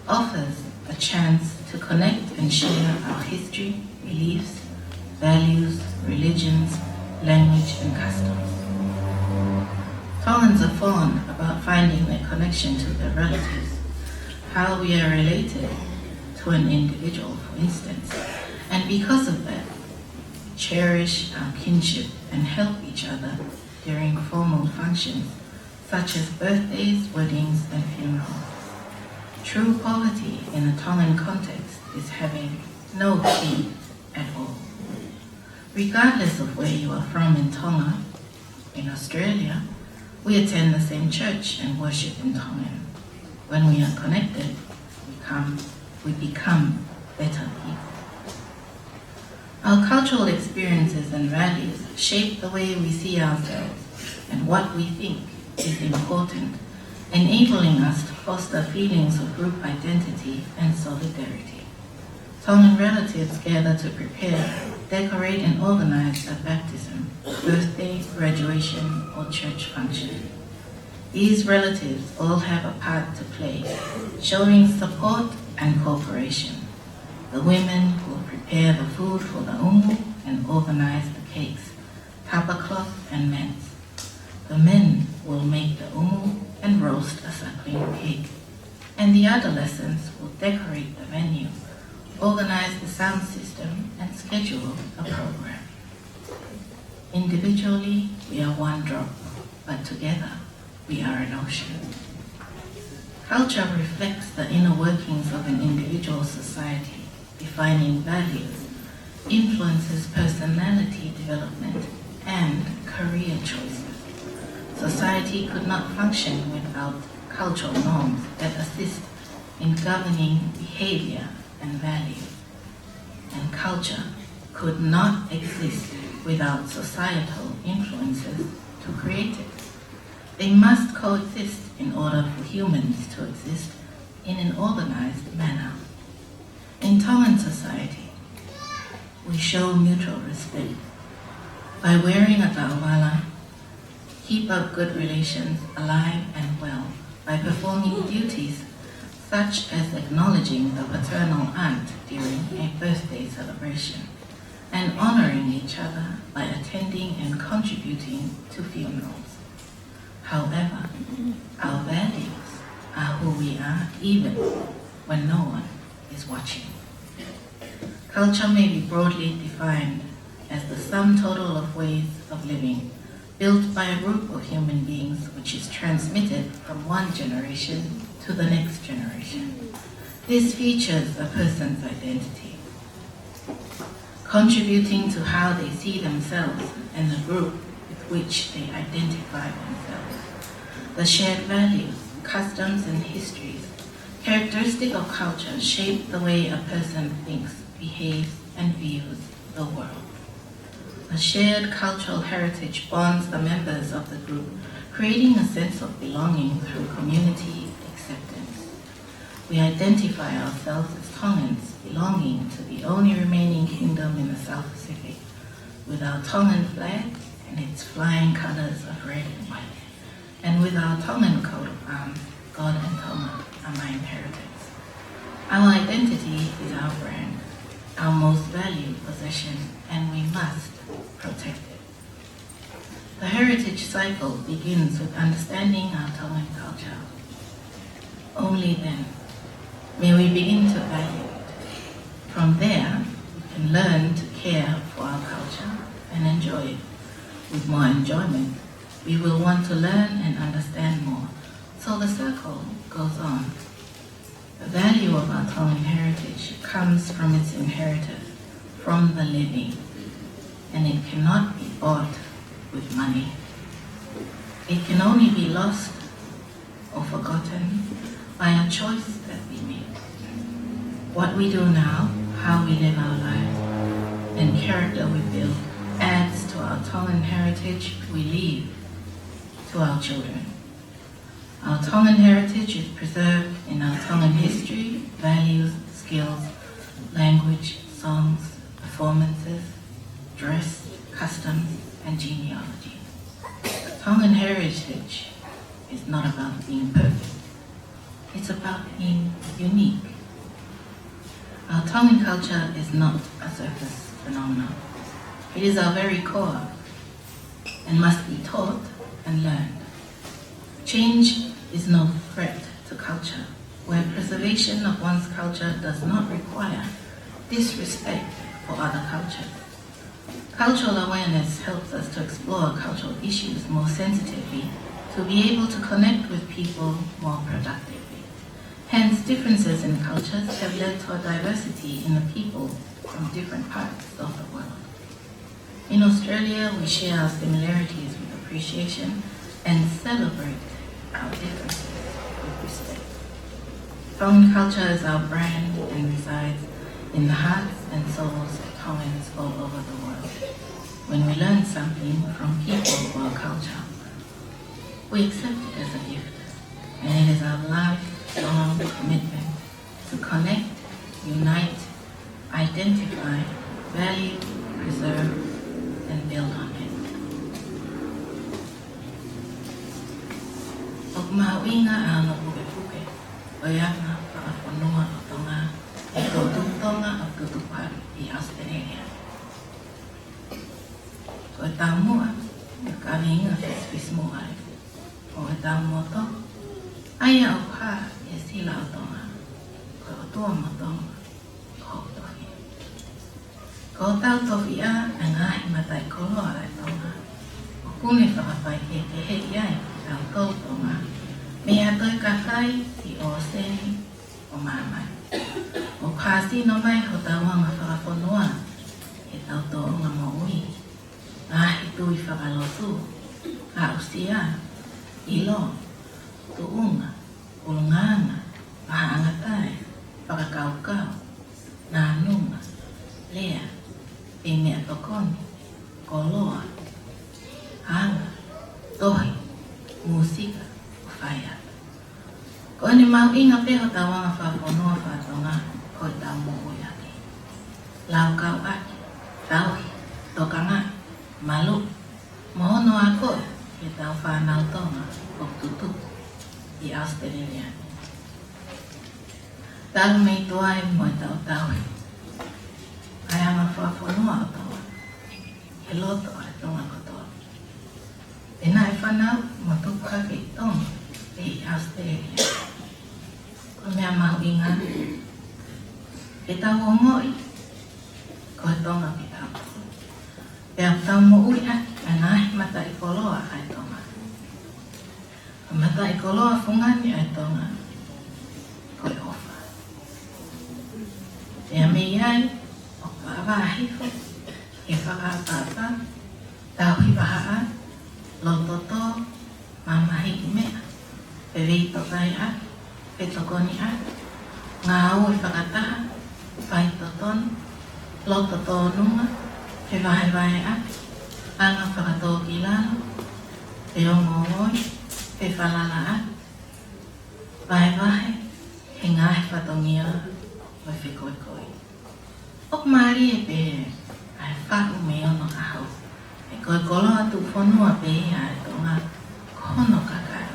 offers a chance to connect and share our history, beliefs, values, religions, language, and customs. Tongans are fond about finding their connection to their relatives, how we are related to an individual, for instance, and because of that, cherish our kinship and help each other during formal functions such as birthdays, weddings, and funerals. True poverty in a Tongan context is having no key at all. Regardless of where you are from in Tonga, in Australia, we attend the same church and worship in Tongan. When we are connected, we become better people. Our cultural experiences and values shape the way we see ourselves and what we think is important, enabling us to foster feelings of group identity and solidarity. Tongan relatives gather to prepare, decorate, and organize a baptism, birthday, graduation, or church function. These relatives all have a part to play, showing support and cooperation. The women will prepare the food for the umu and organize the cakes, tapa cloth, and mats. The men will make the umu and roast a suckling pig, and the adolescents will decorate the venue, organize the sound system, and schedule a program. Individually, we are one drop, but together, we are an ocean. Culture reflects the inner workings of an individual society, defining values, influences personality development, and career choices. Society could not function without cultural norms that assist in governing behavior and values. And culture could not exist without societal influences to create it. They must coexist in order for humans to exist in an organized manner. In Tongan society, we show mutual respect by wearing a tauwala, keep up good relations alive and well by performing duties such as acknowledging the paternal aunt during a birthday celebration and honoring each other by attending and contributing to funerals. However, our values are who we are even when no one is watching. Culture may be broadly defined as the sum total of ways of living built by a group of human beings which is transmitted from one generation to the next generation. This features a person's identity, contributing to how they see themselves and the group with which they identify themselves. The shared values, customs, and histories characteristic of culture shape the way a person thinks, behaves, and views the world. A shared cultural heritage bonds the members of the group, creating a sense of belonging through community acceptance. We identify ourselves as Tongans belonging to the only remaining kingdom in the South Pacific, with our Tongan flag and its flying colors of red and white, and with our Tongan coat of arms, God and Tonga are my inheritance. Our identity is our brand, our most valued possession, and we must protect it. The heritage cycle begins with understanding our Tongan culture. Only then may we begin to value it. From there, we can learn to care for our culture and enjoy it. With more enjoyment, we will want to learn and understand more. So the circle goes on. The value of our Tongan heritage comes from its inheritors, from the living, and it cannot be bought with money. It can only be lost or forgotten by a choice that we make. What we do now, how we live our lives, and character we build adds to our Tongan heritage we leave to our children. Our Tongan heritage is preserved in our Tongan history, values, skills, language, songs, performances, dress, customs, and genealogy. about being perfect. It's about being unique. Our Tongan culture is not a surface phenomenon. It is our very core and must be taught and learned. Change is no threat to culture, where preservation of one's culture does not require disrespect for other cultures. Cultural awareness helps us to explore cultural issues more sensitively, to be able to connect with people more productively. Hence, differences in cultures have led to a diversity in the people from different parts of the world. In Australia, we share our similarities with appreciation and celebrate our differences with respect. Tongan culture is our brand and resides in the hearts and souls of Tongans all over the world. When we learn something from people or culture, we accept it as a gift, and it is our lifelong commitment to connect, unite, identify, value, preserve, and build on it. Og mauinga ano puke o yanga whakaponua o Tonga e tō Tonga o tutuparu I Australia. Ko e tā mua, e ka winga fes mua ai. O e tā mua tō, aia o pā e sila o Tonga, ko o tua mo Tonga, ko o tohi. Ko o tau tohi a ngahi matai koloa ai Tonga, o kune whakapai ke te hei ai tau tō Tonga, mea toi ka whai I o seni o mamai. O pāsi no mai ho tau anga whakaponua, e tau tō onga Moimoi. Ngahi tui whakalotu, a usia, ilo, tuunga, ulunganga, pahaangatai, whakakaukau, nānunga, lea, e mea tokoni, koloa, hanga, tohi, musika, o whaiata. Ko ane mau inga peho tawanga whaponua whatonga, ko tau mo'oi ake. Lau kau ake, tauhi, tokanga, malu, mohono a koe, e tau whanau tonga, o tutu, I Australia. Tau mei toa e moe tau tauhi. Ai anga whaponua o tonga, he loto a tonga kotoa. E nai whanau, mo tuka ke tonga, I Australia. Ko mea mahu inga, e tau o moi, ko e tonga ki tau. E au tau mo ui aki, a ngahi mata I koloa ai tonga. Mata I koloa fungani ai tonga, ko e ofa. E a mei ai, o ka awahifo, e whakaapapa, tau hiwahaa, lototo, mamahi I mea, pe vei tokai a, pe tokoni a, ngā au e whakataha, whai totonu, lototo nunga, he wahe a, anga whakatō ki lalo, he ongoi, he whalala a, wahe, he ngahe whatongia, wai whikoikoi. Ok maari e pe, ai whaku me ono ahau, e koe koloa tu whanua pe ia e tonga, kono kakai.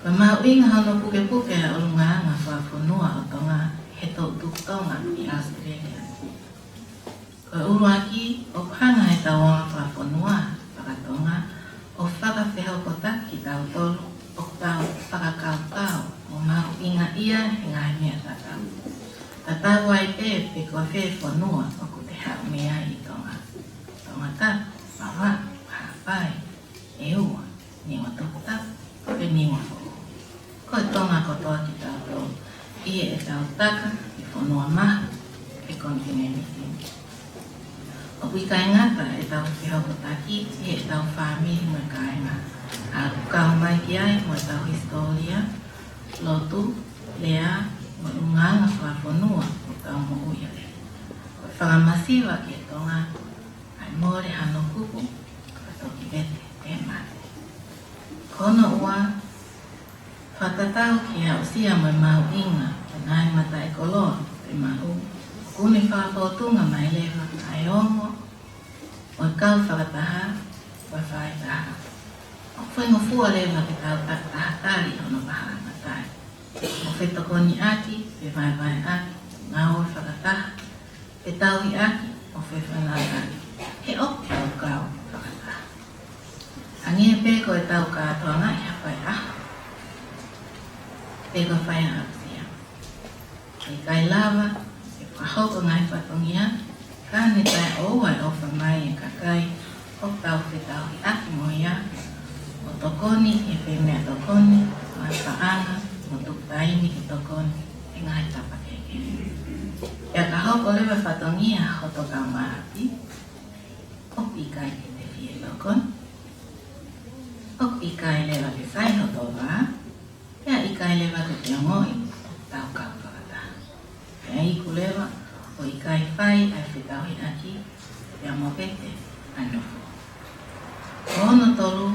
Koe mau inga hono puke puke o lunga anga whanua o tonga, he tō tuk tonga I Australia. Koe uruaki o hanga he tau anga whaponua, whakatonga, o whakawheho kota ki tau tolu, o tau whakakaukau, o mau inga ia he ngai mea tatau. Tatau ai pe koe whe whanua, o ku te hau mea I tonga. Tonga ta, wawa, hapai, e ua, niwa tuku tau, koe niwa whoo. Koe tonga kotoa ki tau tolu, ie e tau taka, I whanua mahu, e kontineniti. O kui kai ngata e tau whihokotaki, e tau whāmihi mo kai ngā. A kau mai ki ai mo tau historia, lotu, lea, mo unganga whaponua o tau mo uiare. Ko whakamasiwa ki e tonga, ai mōre hano kupu, ko toki vete e mate. Kono ua, whatatau ki au sia mo mau inga, e nai mata e koloa, e mau. Kune whakapotunga mai lewa, ai ongo, o kau whakataha, wa whaitaha. Foi no fua leva ke tau tahatari ono paha matai. O fe tokoni aki, pe vai aki, ngau e whakataha, pe tau hi aki, o fe whanakari. He oki au kau whakataha. Angi e peko e tau katoa ngai hapai aha. Peko whai hapsia. E kai lava, e whahoko ngai whatongia, kane tai oa e ofa mai e kakai, o tau fe tau hi aki moia, o tokoni e pe mea tokoni, o e paanga, o tuktaini e tokoni, e ngai tapakeke. Ia ka hoko lewe whatongia ho tokau mahati, o pikai ke te fie tokoni, o pikai lewa ke sai ho towa, ia ikai lewa ke te ngoi, tau kau whakata. Ia iku lewa, o ikai whai ai whitau hi aki, ia mopete, anofo. O ono tolu,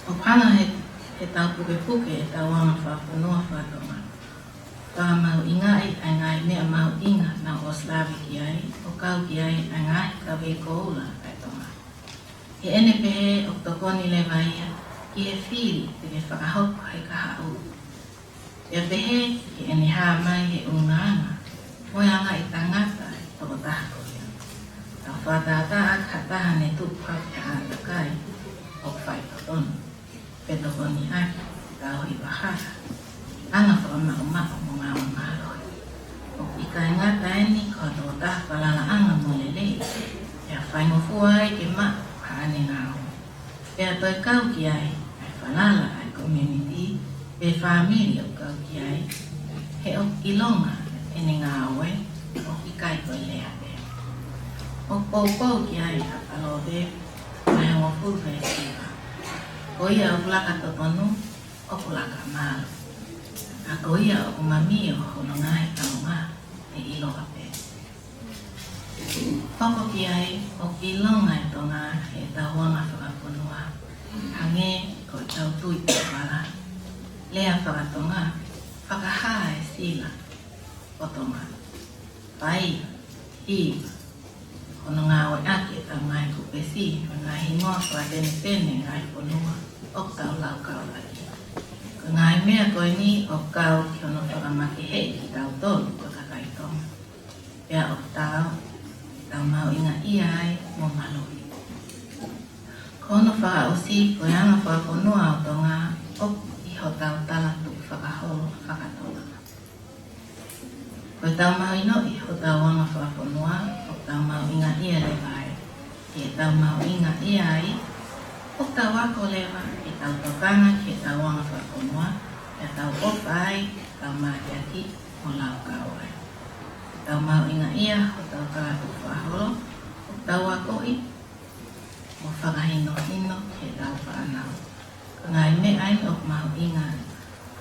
o pana he tau puke e tau anga whapunua whatonga. Ka mau ingai ai ngai mea mau inga na o slavi ki ai, o kau ki ai ai ngai ka wei koula ai tonga. He ene pehe o tokoni le vaia, ki he whiri te me whakahoko hei ka hau. Ia pehe ki ene haa mai he ungaanga, moe anga i tangata i toko tahako ia. Tau whatata ak hataha ne tupu hau te hatakai, o whai tokoni. Petokoni aki, tau hi wahara. Anga whakamau mo ngā o ngā roi. O ikai ngata eni ko tō taha palala anga mo lele. Ia whaingofua ai ke ma haane ngāo. Pea toi kau ki ai, ai whalala ai community, pe whamiri o kau ki ai. He o ilonga ene ngā oe, o ikai toi lea pe. O pou ki ai hapalo de, mai o fuwe siwa. Ko ia o kulaka totonu, o kulaka malu. A ko ia o mamio hono ngai taunga e iloka pe. Poko ki ai o ilonga e tonga e tauanga whakapunua. Hange ko tau tui te wala. Lea whakatonga, whakahaa e sila o tonga. Pai, iwa. Hono ngā oe ake e tau ngai kupesi, o ngā hingoa wha tene ngai ponua, o tau lau kau laki. Ko ngai mea koe ni o kau ki hono whakamaki hei ki tau tolu ko kakai tonga. Pea o tau mau inga ia ai mo malui. Ko hono whaka osi ko anga whakaponua o tonga, o iho tau talatu whakaholo whakatola. Ko tau mau ino iho tau anga whakaponua, tau mau inga ia le vai, e tau mau inga ia ai, o tau ako lewa, e tau tokanga ki e tau anga whakonua, e tau opai, tau maki aki, o lau kau ai. Tau mau inga ia, o tau karatu whaholo, o tau ako i, o whakahino ki e tau whanau. Ka ngai me ai o mau inga,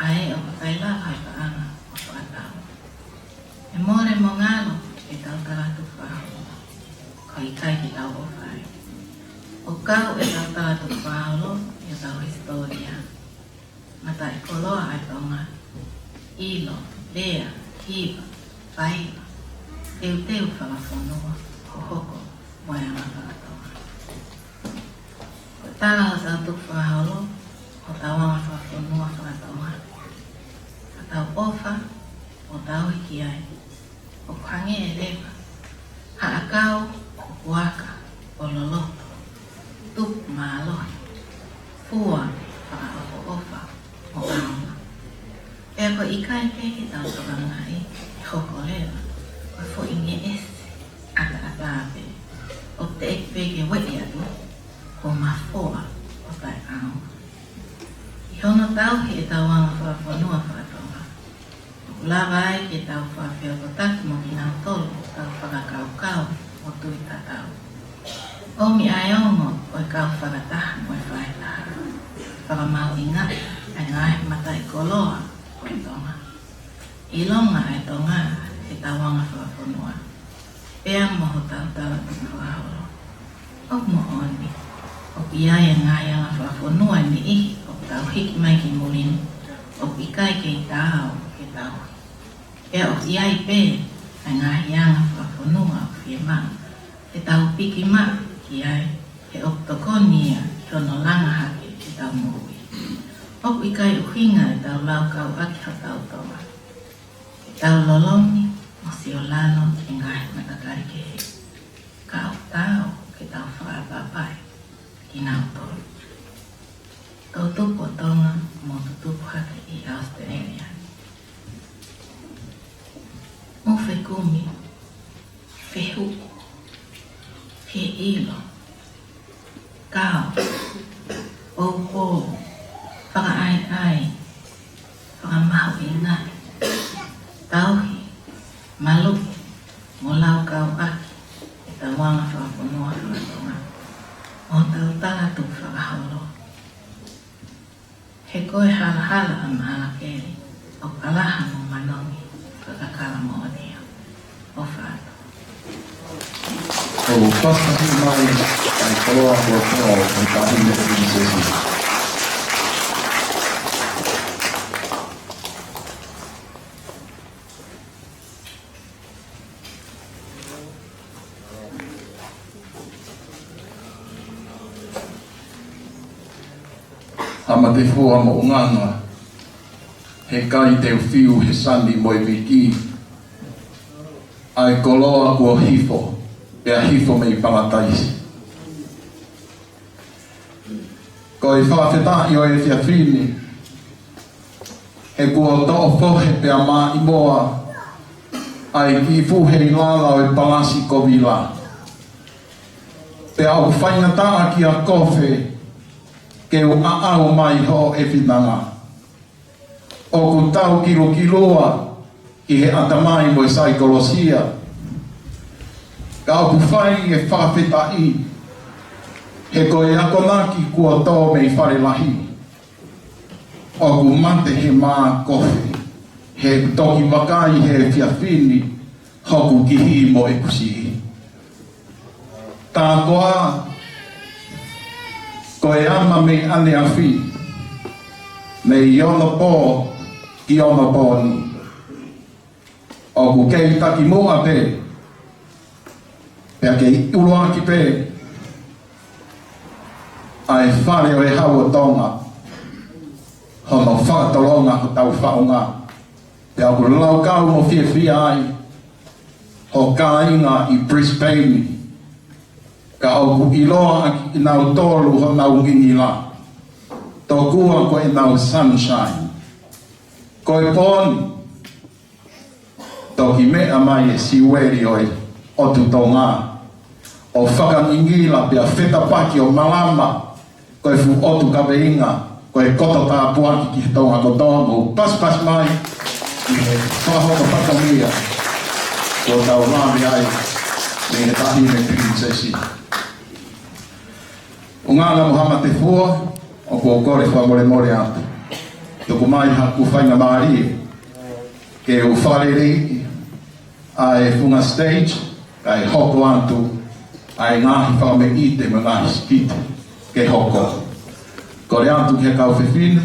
ai o kaila hai paanga, o whakatau. E more mo ngalo, e tau karatu whaholo. Ko ikai ki tau o whai. O kau e tau tātu whālo, e tau historia. Mata e koloa ai tonga. Ilo, lea, hiva, whaiva. Teu whakafonua, hohoko, moeanga whakatonga. Ko tāra o tātu whālo, o tau anga whakafonua whakatonga. Ka tau ofa, o tau hiki ai. O khange e lewa. Haakau, waka, o loloto, tup maaloi, fua, whakaoko ofa, o auma. Pea ko ikai peke tau tokangai, hoko lewa, ko fo inge ese, ata ape, o te ek peke weki atu, o mafoa, o tai auma. I hono tau he e tau anga whakafonua whakatonga. Lava ai ke tau whawhia ko taki mo ki nau tolu, tau whakakau o tui tatau. O mi ai ongo o kau whakataha mo e whaitaha. Whakamau inga, ai ngai mata i koloa o i tonga. I longa e tonga e tawanga whakaponua. Pea moho tau tawa tu whahoro. O mo oni, o piai e ngai anga whakaponua ni ihi o tau hiki mai ki mulini. O ikai ke i tāo ke tau. Pea o iai pē, ai ngahi anga whakaponua o whia maa. E tau piki maa ki ai, he oktokoni ia, ki ono langa hake, tau mui. Oku i kai uhinga e tau lau kau aki ha tau tonga. E tau lolongi mo si o lalo e ngai makakari ke he. Kau tau ke tau whakapapai ki nau tolu. Tau tupu o tonga mo tupu hake i Australia. Mo whekumi, whehuku, he ilo, kau, pōpō, whakaai, whakamahu i ngai, tauhi, maluki, mo lau kau aki, e ta wanga whakaponoa whakatonga, o tau talatu whakaholo. He koe hala a mahala keri, o kalaha mo manongi, whakakala mo o nia, o whātu. O whakahi mai ai koloa kua tō o tahine prinsesi. Ama te fua mo nganga, he kai te whiu he sani Moimoi ki, ai koloa kua hifo, pea hifo mei pangataisi. Ko i whawhetai o e whiawhini, he kua to'o whohe pea mā i moa, ai ki fuhei lala o e palasi kovila. Pea o whaingataa ki a kofe, ke o aao mai ho e whinanga. O ku tau kiloa ki he atamai mo e saikolosia. Ka o ku whai e whawhetai, he koe akonaki kua tō mei wharelahi. O ku mate he mā kofi, he toki wakai he whiawhini, hoku kihi mo e kusihi. Tā koa, koe ama me ane a whi, me i ono pō, i ono pō ni. O ku kei taki mua pe, pea kei uloa ki pe, ai whare o e hau o Tonga, hono whakatolonga ho tau whaonga, pea ku lau kau mo whiawhia ai, ho ka inga i Brisbane, ka au ku iloa i nau tolu ho nau ngingi la. Tō kua ko i nau sunshine. Ko e pōni, tō ki mea mai e siweri oi o tu tō ngā. O whakangingi la pia wheta paki o malama, ko e fu otu ka veinga, ko e koto tā puaki ki he tonga ko tōngu. Pas mai, i he whahoko whakamia, ko tau rāmi ai, me he tahine prinsesi. O ngāna Muhammad te fua, o kua kore whamore atu. Tuku mai haku whainga maari, ke u whareri, ai funga stage, kai hoko atu, ai ngāhi whame ite me ngāhi skite, ke hoko. Kore atu ke kau whiwhine,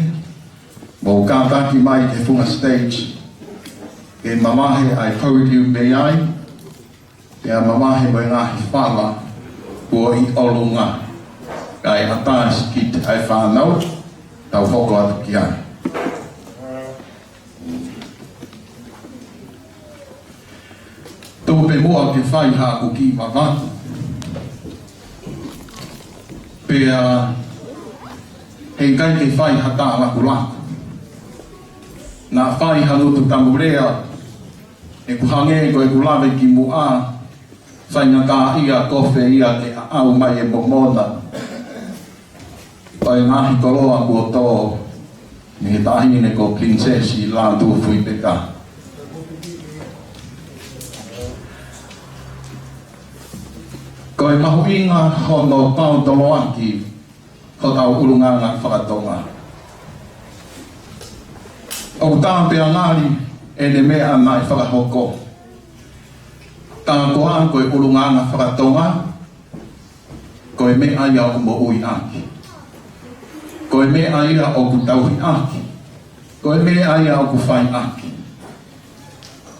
mo kātaki mai ke funga stage, ke mamahe ai podium me ai, ke a mamahe mo ngāhi whala, kua i olunga. Kai atas kit ai whanau, tau hoko atu ki ai. Tōpe mua ke whai haku ki wawatu. Pea, hei kai ke whai hata laku laku. Nā whai halutu tamurea, e kuhange ko e kulawe ki mua, whai ngata ia kofe ia ke au mai e momona. Pai ngahi koloa kua tō, me he tahine ko prinsesi Latu fui peka. Ko e mahu inga hono pau tolo aki, ko tau urunganga whakatonga. O tāpea ngāri, e ne mea mai whakahoko. Tā koa ko e urunganga whakatonga, ko e mea ia o mo ui aki. Ko e mea ia o ku tauhi aki. Ko e mea ia o ku whai aki.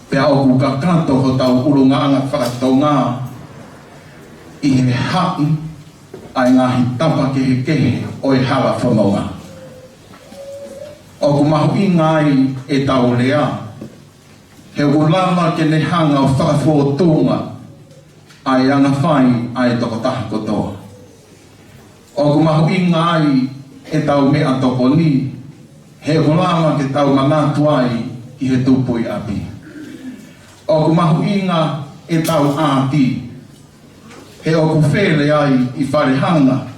Pea o ku kakato ho tau urunganga whakatonga i he ha'i ai ngahi tapa kehe o e hala whanonga. O ku mahu i ngai e tau lea, he ulama ke ne hanga o whakawhotunga ai anga whai ai toko taha kotoa. O ku mahu i ngai e tau mea toko ni, he ulama ke tau manatu ai i he tupui api. O ku mahu inga e tau āti, he o ku whele ai i wharehanga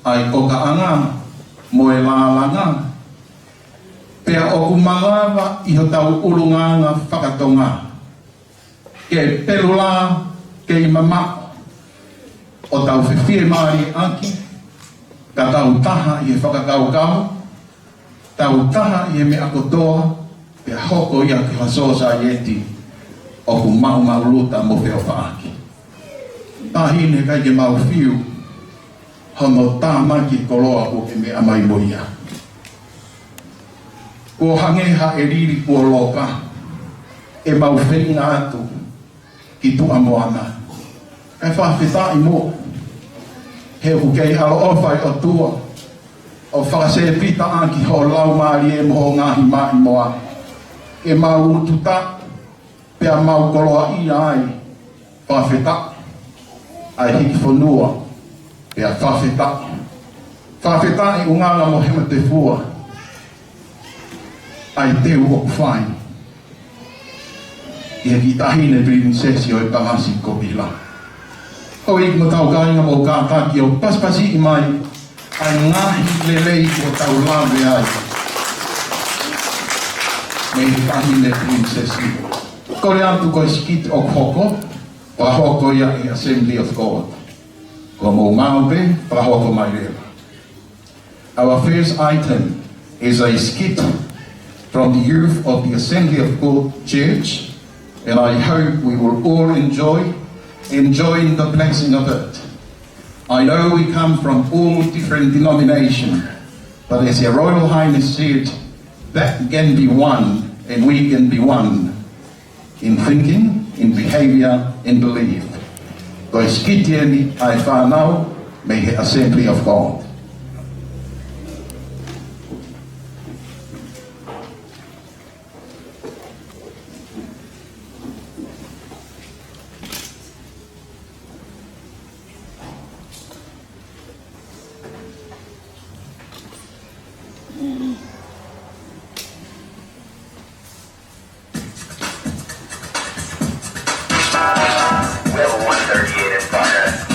ai o ka anga mo e lālanga. Pea o ku malawa i ho tau urunganga whakatonga. Ke pelula, ke i mama, o tau whiwhie maari aki, ka tau taha i he whakakaukau, tau taha i he mea kotoa, pea hoko ia ki hasosa ieti, o ku mau mauluta mo wheo whaaki. Tahine kai ke mau whiu, hono tāmaki koloa o ke mea mai moia. Ko hangeha e riri kua loka, e mau whenga atu ki tua moana. E whawhita i mo, he ukei alo ofai o tua, o whakase pita anki ho lau maari e moho ngahi mai moa. E mau ututa, pea mau koloa i ai, whawhita, ai hiki whanua, pea whawhita. Whawhita i unganga mo hema te fua, ai teu o whai. Ia ki tahine prinsesi o e pangasi kopila. O i mo tau kāinga mo kātaki o paspasi i mai, ai ngahi lelei o tau lawe ai. Mei tahine prinsesi. Kore atu ko skit o hoko, pa hoko ia i Assembly of God. Ko mo maupe, pa hoko mai rewa. Our first item is a skit from the youth of the Assembly of God Church, and I hope we will all enjoying the blessing of it. I know we come from all different denominations, but as Your Royal Highness said, that can be one, and we can be one in thinking, in behavior, in belief. Ko skitieni ai whanau me he Assembly of God. Level 138 in progress.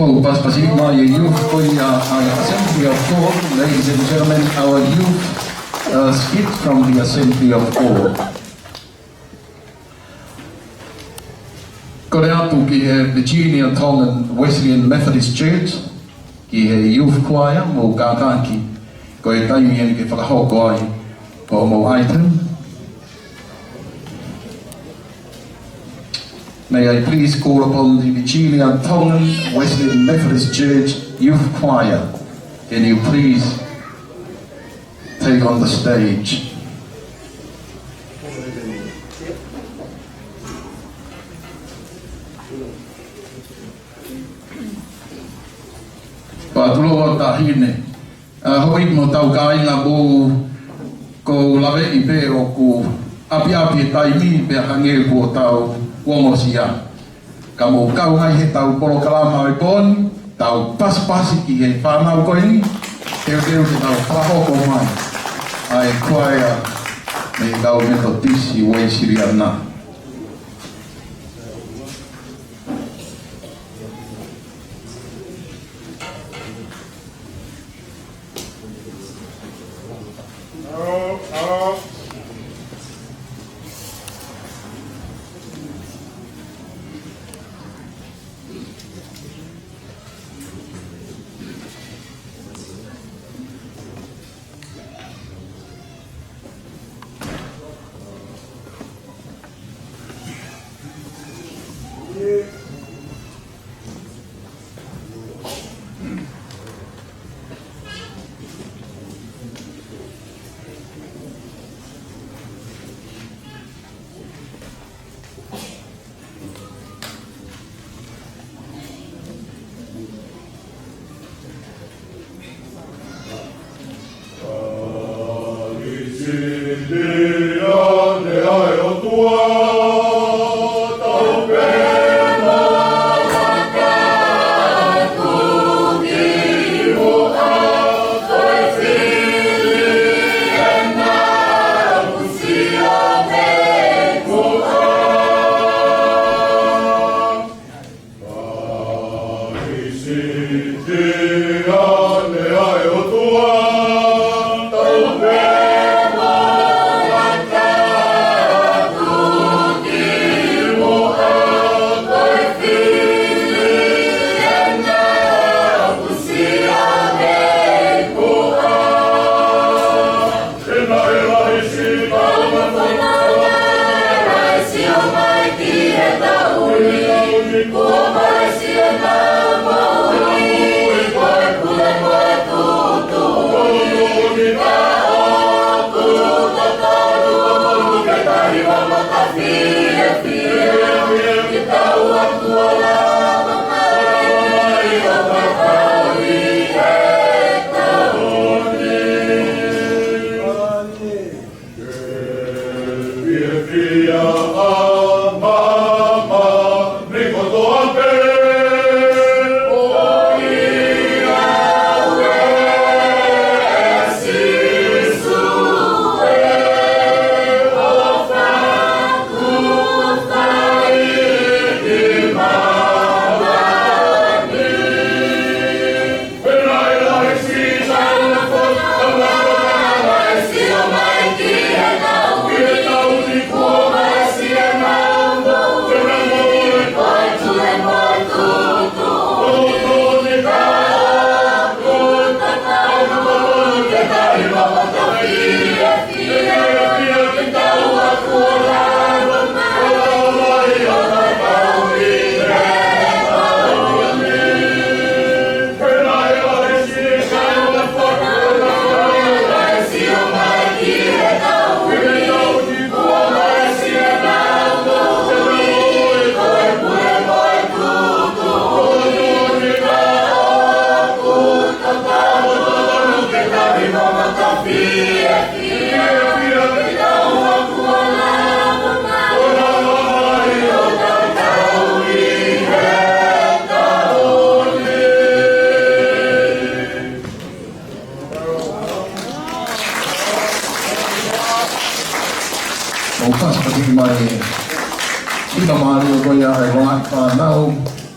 Mo Paspasima, your youth Assembly of God, ladies and gentlemen, our youth skit from the Assembly of God. Ko re atu ki he Virginia Tongan Wesleyan Methodist Church, ki he youth choir mo kākāki, ko e taimi ene ke whakahoko ai ko mo item. May I please call upon the Virginia Tongan Wesleyan Methodist Church Youth Choir. Can you please take on the stage? Patuloa tahine. Hoi mo tau kainga ko lawe I pe o ku api taimi pe hange ko tau Womosia. Kamu kau ngai he tau polo kalama o poni, tau paspasi ki he whanau koe ni, teo te tau whahoko mai. Ai choir me kau metodisi wei siri ana.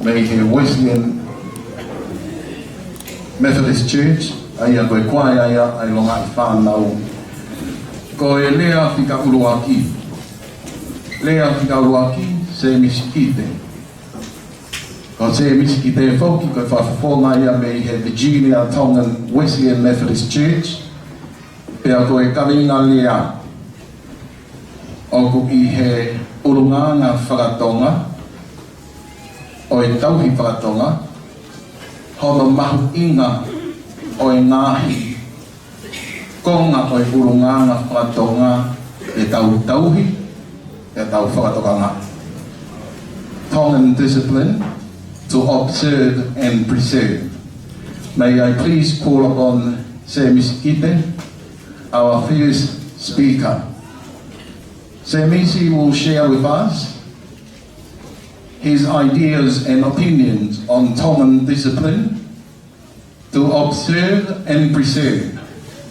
May the Wesleyan Methodist Church, ai a koe koe ai longa I whanau. Ko e lea whika uruaki. Lea whika uruaki, se misikite. Ko se misikite e whauki, koe whawhawhonga ia me he Virginia Tongan Wesleyan Methodist Church. Pea koe karinga lea. O ko I he urunga ngā whakatonga. O e tauhi whakatonga. Hono mahu inga o e ngāhi. Konga o e urunga ngā whakatonga e tau tauhi, e tau whakatokanga. Tongan discipline to observe and preserve. May I please call upon Se Misikite, our first speaker. Se Misi will share with us his ideas and opinions on Tongan discipline to observe and preserve.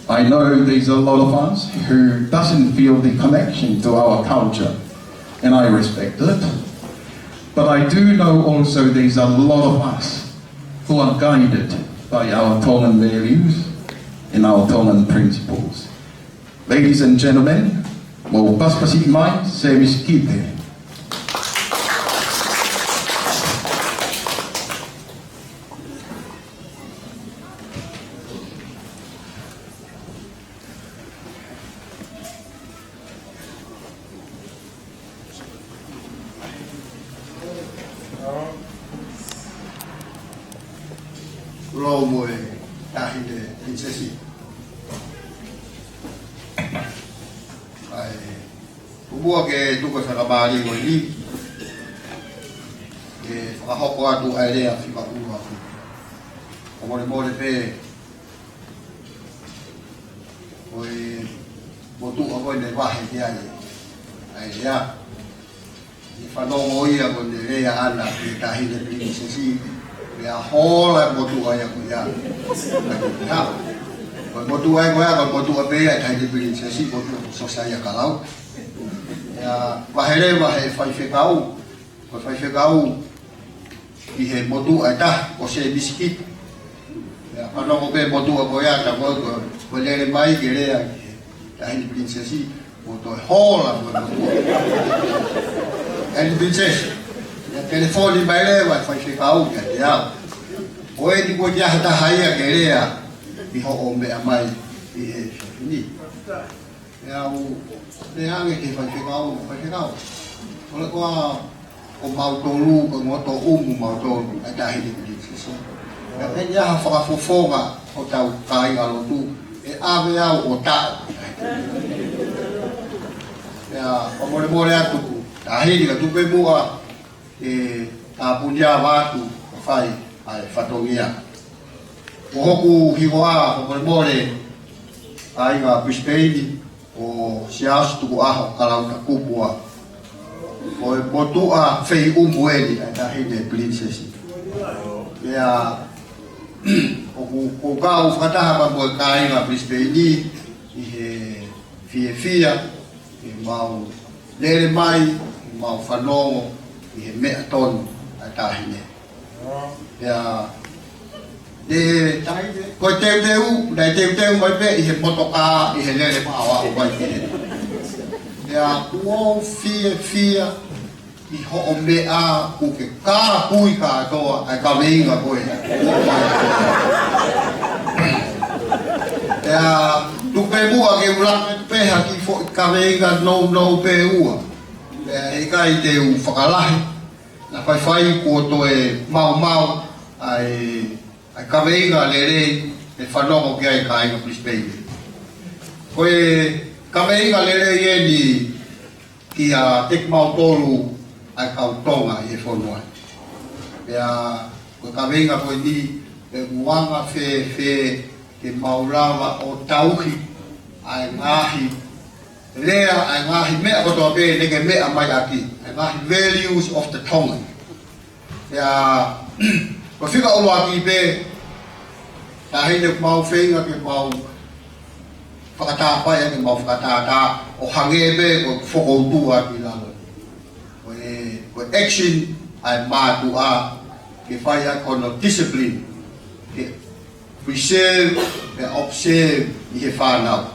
I know there's a lot of us who doesn't feel the connection to our culture, and I respect it. But I do know also there's a lot of us who are guided by our Tongan values and our Tongan principles. Ladies and gentlemen, mo paspasik mai Se Misikite. Lo moe tahide prinsesi. Ai ubua ke tuka sakabali mo ni. Ke whakahoko atu ai rea whika ua aku. Omore more pe oi motu ako ne wahe te ai. Ai rea. I whanongo ia ko ne rea ana ke tahide prinsesi. Ya hola motu ai aku ya. Ya. Motu ai ko ya ko motu ape ai thai de prinsesi motu so saya kalau. Ya wahere wahe fai fekau. Ko fai fekau I he motu ai ta ko se biskit. Ya ano ko pe motu ko ya ta ko le mai ke le ai thai de prinsesi motu hola motu. Ai prinsesi ya telefoni mai le wa fai fekau ya. Oe di ko dia hata haya kerea I ho ombe amai I he ni. Ya u le ange ke fai fekau. Ole ko o mau tolu ko moto mau tolu ai ta hidi ni so. Ya pe ya fa fofonga o tau kai alo tu e ave au o ta. Ya o more atu ta hidi ka tu pe mua e ta punya watu fai ai whatongia. O hoku hihoa o more ai ngā Brisbane o siasu tuku aho kalauta kupua. O e motua whei umueli ai ta hine prinsesi. Ea o kau whakataha pa moe kai ngā Brisbane I he fia I mau lere mai I mau whanongo I he mea tonu ai ta hine. Ya de ko teu dai teu mai pe I he motoka I he lele pa wa o mai pe ya o fia I ho o mea ku ke ka kui ka toa ai ka veinga ko ya tu pe mua ke ula pe ha ki fo ka veinga no pe ua e kai teu whakalahi na fai ko to e mau ai ka veinga lere e whanongo ki ai ka inga Brisbane. Koe ka veinga lere I ni ki a tek mau tolu ai kau Tonga I e whonoa. Pea koe ka veinga koe ni e uanga fe ke maurawa o tauhi ai ngahi lea ai ngahi mea kotoa pe neke mea mai aki ai ngahi values of the Tongan. Ya, ko fika o aki pe ta hine mau whenga ke mau whakata pai ke mau whakata o hange pe ko whakoutua ki lalo. Ko action ai mātua ke whai a kono discipline ke preserve pe observe I he whanau.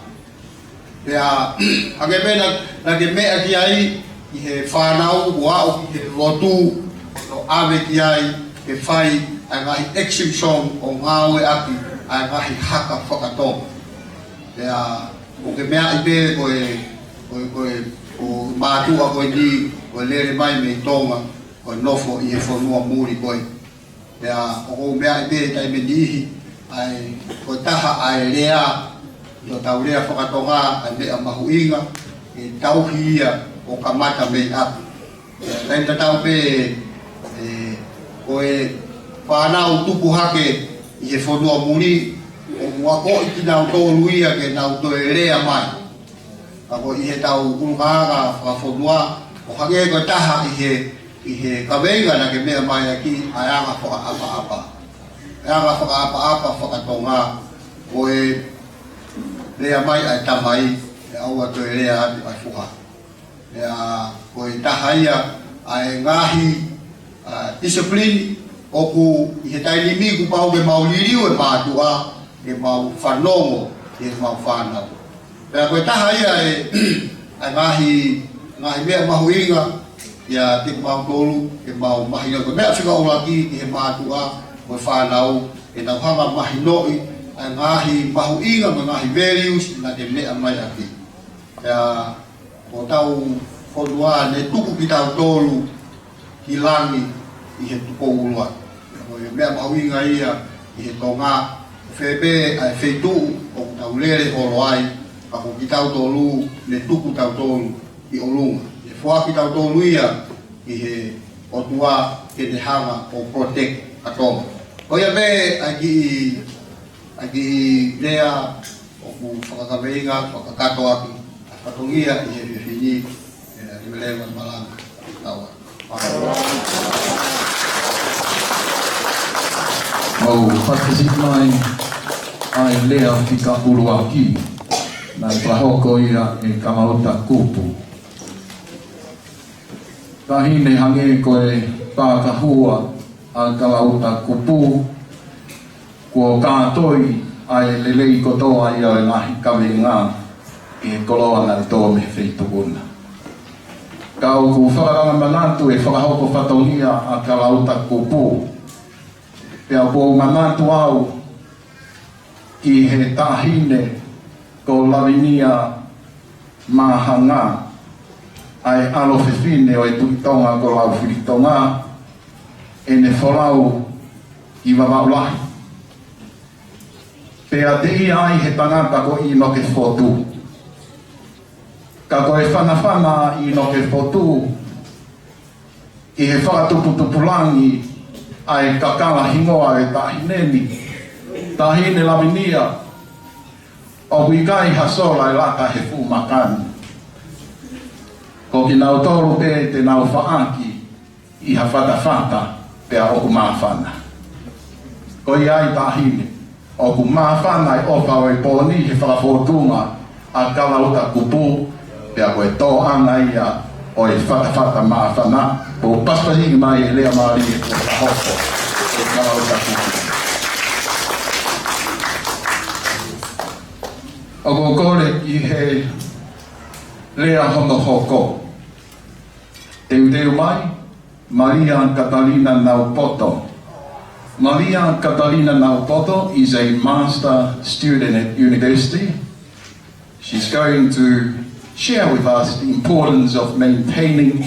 Pea ake mena na ke mea ki ai I he whanau wao ki he rotu no ave ki ai ke whai a ngahi action song o ngawe aki a ngahi haka whakatonga. Pea o ke mea I pe o mātua koe ni o lere mai me Tonga o nofo I he whanua muri koe. Pea o mea I pe tai me nihi ai ko taha ai lea no tau lea whakatonga ai mea mahuinga e tauhia o kamata mei api. Lai ta tau pe koe whanau tupu hake I he whanua muri o mua ko I ki nau tōru ia ke nau toe lea mai. Ako I he tau urukanga whanua o hake ko taha I he kawenga na ke mea mai aki ai anga whakaapa-apa. Anga whakaapa-apa whakatonga koe lea mai ai tamai e aua toe lea ati ai fuha. Lea koe taha ia ai ngahi discipline oku I he tai limiku pau ke mau liriu e mātua ke mau whanongo ke mau whanau. Lea koe taha ia ai ngahi mea mahuinga ia te mau tolu ke mau mahinga koe mea whika uraki ke he mātua koe whanau e tau hanga mahinoi ai ngahi mahuinga me ngahi values na ke mea mai aki. Lea o tau whanua ne tuku ki tau tolu ki langi I he tuko ulua. Mea mahuinga ia I he tonga whebe ai wheitu o tau lere oro ai ako ki tau tolu ne tuku tau tolu I olunga. E whua ki tau tolu ia I he otua ke te hanga o protect a tonga. Koia me aki lea o ku whakakaweinga, whakakato aki a whatongia I he whiwhini I me lewa malanga taua. Mau whakasik mai ai lea whika urua ki nai pahoko ia e kamauta kupu. Tahine hange koe pākahua a kamauta kupu kua kātoi ai lelei kotoa ia e ngahi kawenga e koloa nai tō me wheitukuna. Kau ku whakaranga manatu e whakahoko whatongia a kamauta kupu. Pea ko manatu au ki he tahine ko lawinia mahanga ai alo whiwhine o e tuitonga ko lau whiritonga e ne wholau I wawaulahi. Pea te ia ai he tangata ko I no ke whotu. Ka koe whanawhana I no ke whotu I he whakatuputupulangi ai kakala hingoa e tahineni. Tahine lawinia o wikai hasola e lata he fu makani. Ko ki nau tolu pe te nau whaaki I ha whatawhata pea oku mawhana. Ko I ai tahine oku mawhana e opa o e pōni he whakafotunga a kalauta kupu pea koe tō anga ia o e whatawhata mawhana po paspahigi mai e lea maari e kua hoko e kalauta kupu. O ko kore I he lea hono hoko. Teu mai, Maria Catalina Naupoto. Maria Catalina Naupoto is a master student at university. She's going to share with us the importance of maintaining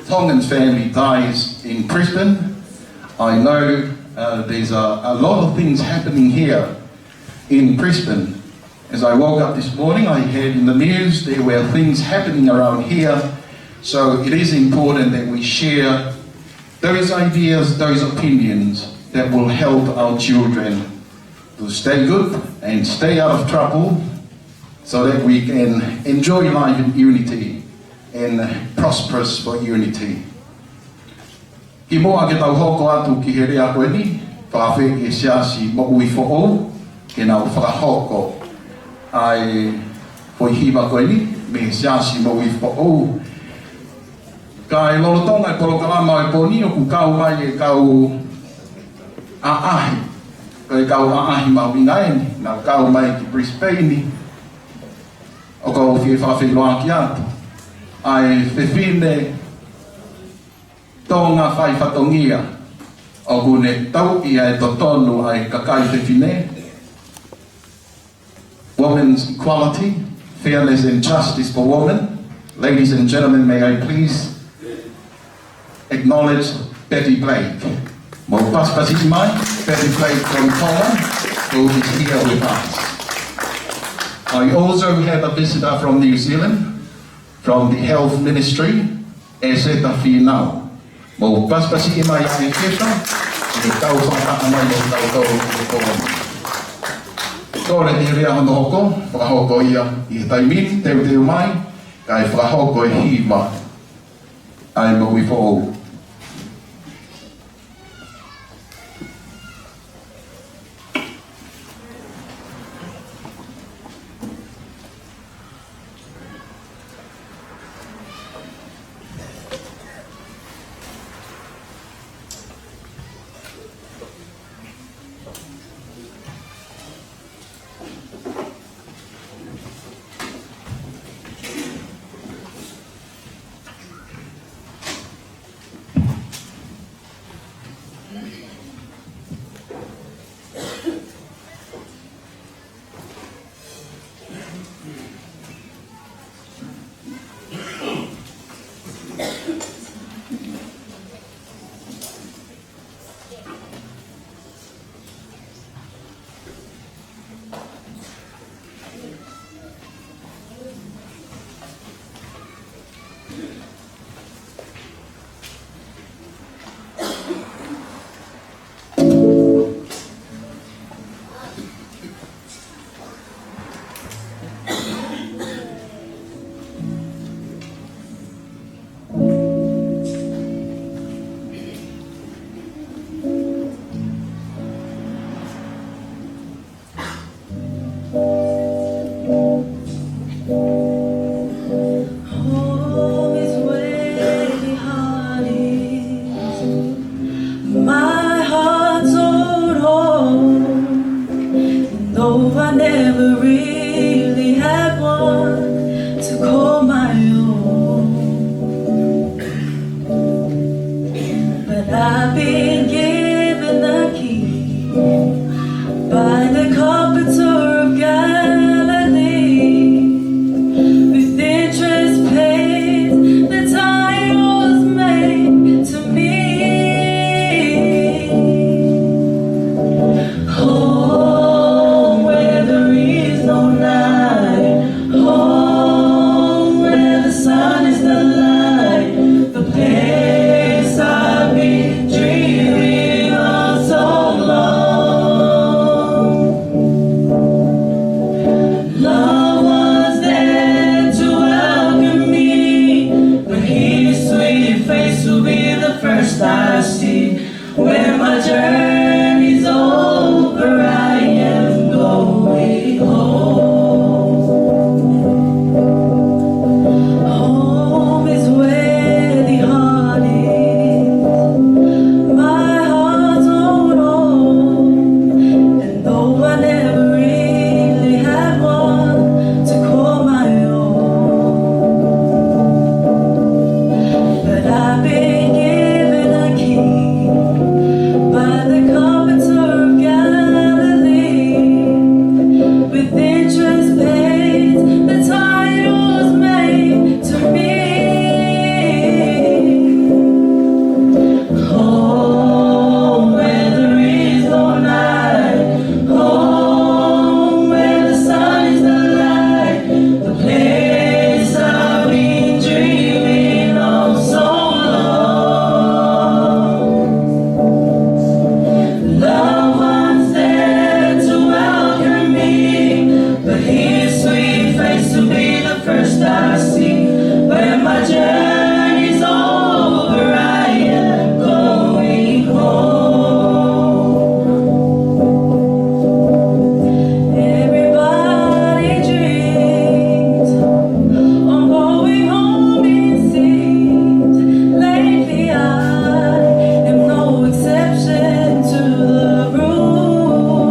Tongan family ties in Brisbane. I know there's a lot of things happening here in Brisbane. As I woke up this morning, I heard in the news there were things happening around here. So it is important that we share those ideas, those opinions that will help our children to stay good and stay out of trouble so that we can enjoy life in unity and prosperous for unity. Ki moa ke tau hoko atu ki he rea koe ni, whawhi e siasi mo ui fo'o, ke nau whakahoko ai hoi hiwa koe ni, me siasi mo ui fo'o. Ka e lolotonga e porokalama e pōni o ku kau mai e kau aahi Koe kau aahi mau ingaini, nau kau mai ki Brisbane, o kau fie whawhiloa ki atu. Ai whiwhine Tonga whai whatongia, o kune tau i ai totonu ai kakai whiwhine. Women's equality, fairness and justice for women. Ladies and gentlemen, may I please acknowledge Betty Blake. Mo paspasi mai, Betty Blake from Tonga, who is here with us. I also have a visitor from New Zealand, from the Health Ministry, Eseta Finau. Mo paspasi mai ai whiwha, i tau whaka mai o tau tau o Tonga. Kore ni rea hono hoko, whakahoko ia i taimini, teu mai, kai whakahoko e hima, ai mo i fōu. Exception to the rule.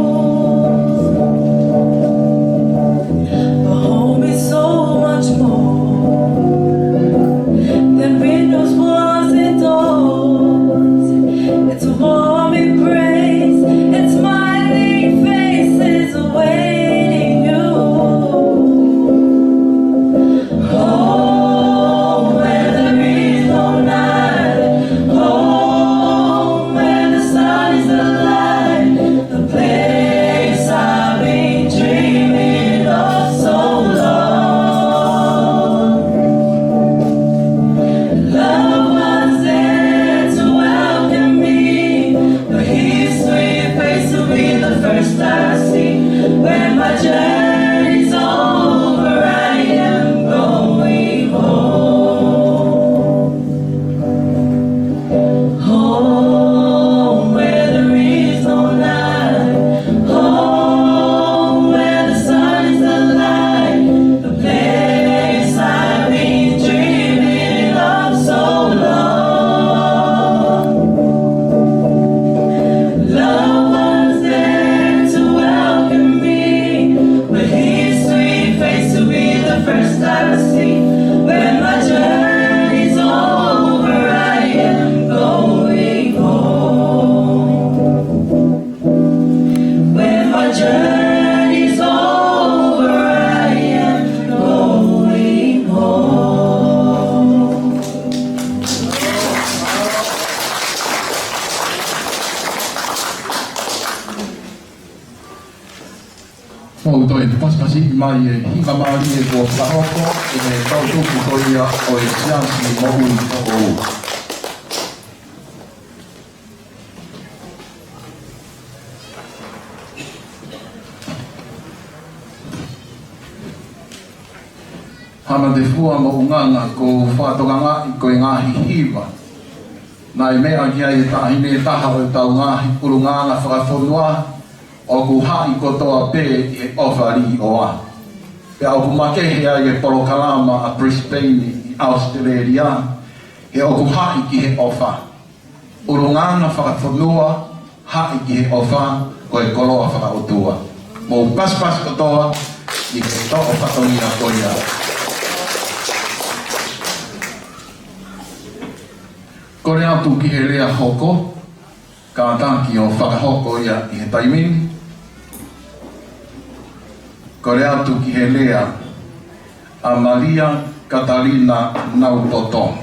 to e paspasi mai e hika maari e ko whahoko e me tautuku ko ia o e siasi mohu o u. Hama te fua mo unganga ko whaatokanga i koe ngahi hiwa. Nā i mea kia i tahine e taha o tau ngahi urunganga whakawhonua o ku hai kotoa pē e ofari o a. Pea o ku makehea i e Porokalama a Brisbane i Australia e o ku hai ki he ofa. Urunganga whakawhonua hai ki he ofa ko e koloa whakaotua. Mō paspas kotoa i ke toa whatongia koia. Kore atu ki he lea hoko, ka tāki o whakahoko ia i he taimini. Kore atu ki he lea a Maria Catalina Naupoto.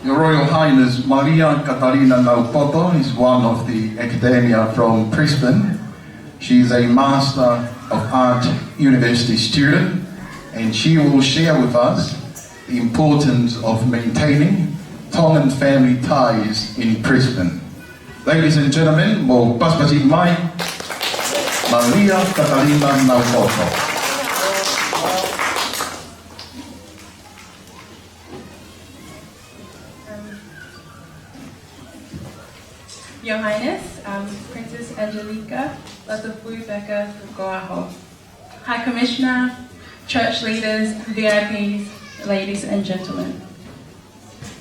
Your Royal Highness, Maria Catalina Naupoto is one of the academia from Brisbane. She is a Master of Art University student, and she will share with us the importance of maintaining Tongan family ties in Brisbane. Ladies and gentlemen, mo paspasi mai, Maria Catalina Naupoto. Your Highness, Princess Angelica Latu Goaho, High Commissioner, church leaders, VIPs, ladies and gentlemen.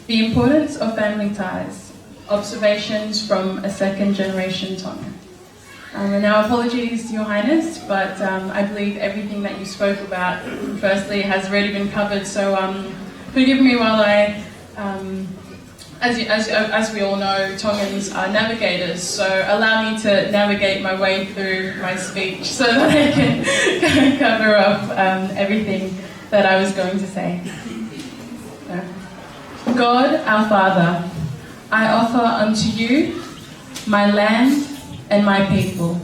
The importance of family ties, observations from a second generation Tongan. And now apologies, Your Highness, but I believe everything that you spoke about, firstly, has already been covered, so forgive me while I, as we all know, Tongans are navigators, so allow me to navigate my way through my speech so that I can cover up everything that I was going to say. God, our Father, I offer unto you my land and my people,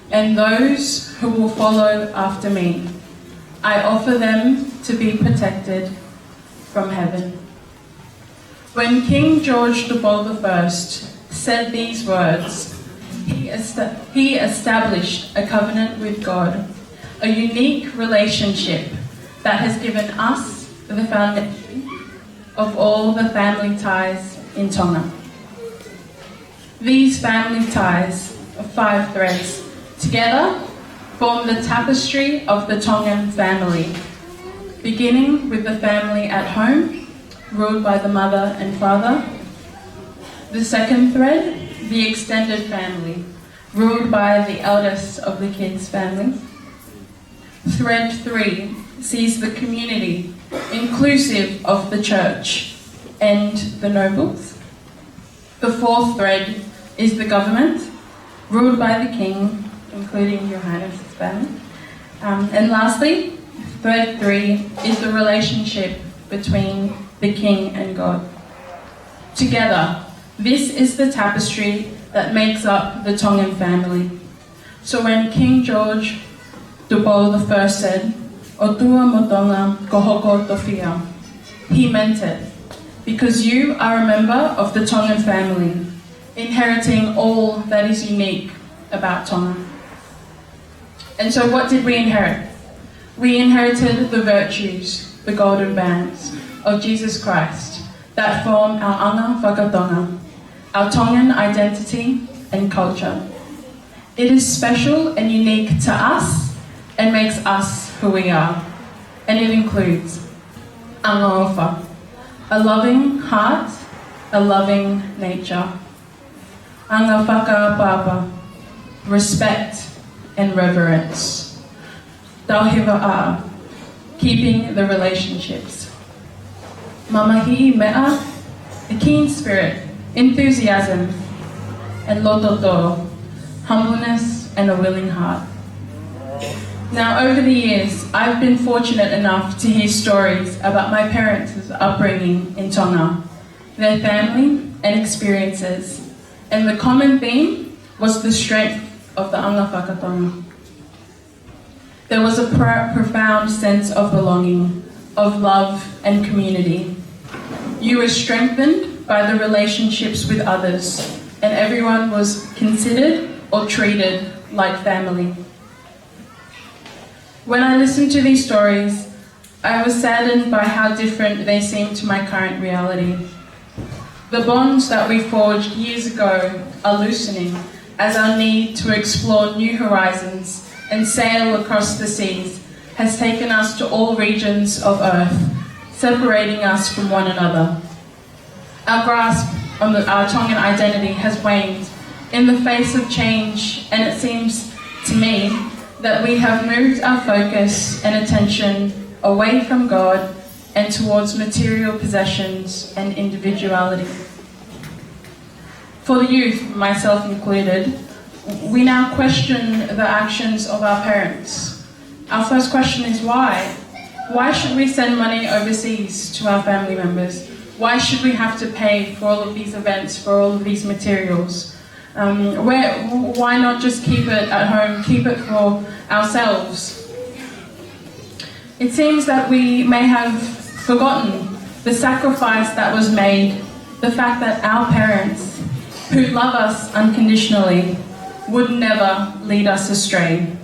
and those who will follow after me. I offer them to be protected from heaven. When King George I said these words, he established a covenant with God, a unique relationship that has given us the foundation of all the family ties in Tonga. These family ties of 5 threads together form the tapestry of the Tongan family, beginning with the family at home, ruled by the mother and father. The second thread, the extended family, ruled by the eldest of the kids' families. Thread 3 sees the community, inclusive of the church and the nobles. The fourth thread is the government, ruled by the king, including Your Highness's family. And lastly, thread 3 is the relationship between the king and God. Together, this is the tapestry that makes up the Tongan family. So when King George I said, "O tua mo Tonga ko hoko tofia," he meant it, because you are a member of the Tongan family, inheriting all that is unique about Tonga. And so what did we inherit? We inherited the virtues, the golden bands of Jesus Christ that form our anga whakatonga, our Tongan identity and culture. It is special and unique to us and makes us who we are. And it includes anga ofa, a loving heart, a loving nature. Anga whakaapapa, respect and reverence. Tauhiva'a, keeping the relationships. Mamahi mea, a keen spirit, enthusiasm, and lototo, humbleness and a willing heart. Now, over the years, I've been fortunate enough to hear stories about my parents' upbringing in Tonga, their family and experiences, and the common theme was the strength of the anga whakatonga. There was a profound sense of belonging, of love and community. You were strengthened by the relationships with others, and everyone was considered or treated like family. When I listened to these stories, I was saddened by how different they seemed to my current reality. The bonds that we forged years ago are loosening as our need to explore new horizons and sail across the seas has taken us to all regions of Earth, separating us from one another. Our grasp on our Tongan identity has waned in the face of change, and it seems to me that we have moved our focus and attention away from God and towards material possessions and individuality. For the youth, myself included, we now question the actions of our parents. Our first question is why? Why should we send money overseas to our family members? Why should we have to pay for all of these events, for all of these materials? Why not just keep it at home, keep it for ourselves? It seems that we may have forgotten the sacrifice that was made, the fact that our parents, who love us unconditionally, would never lead us astray.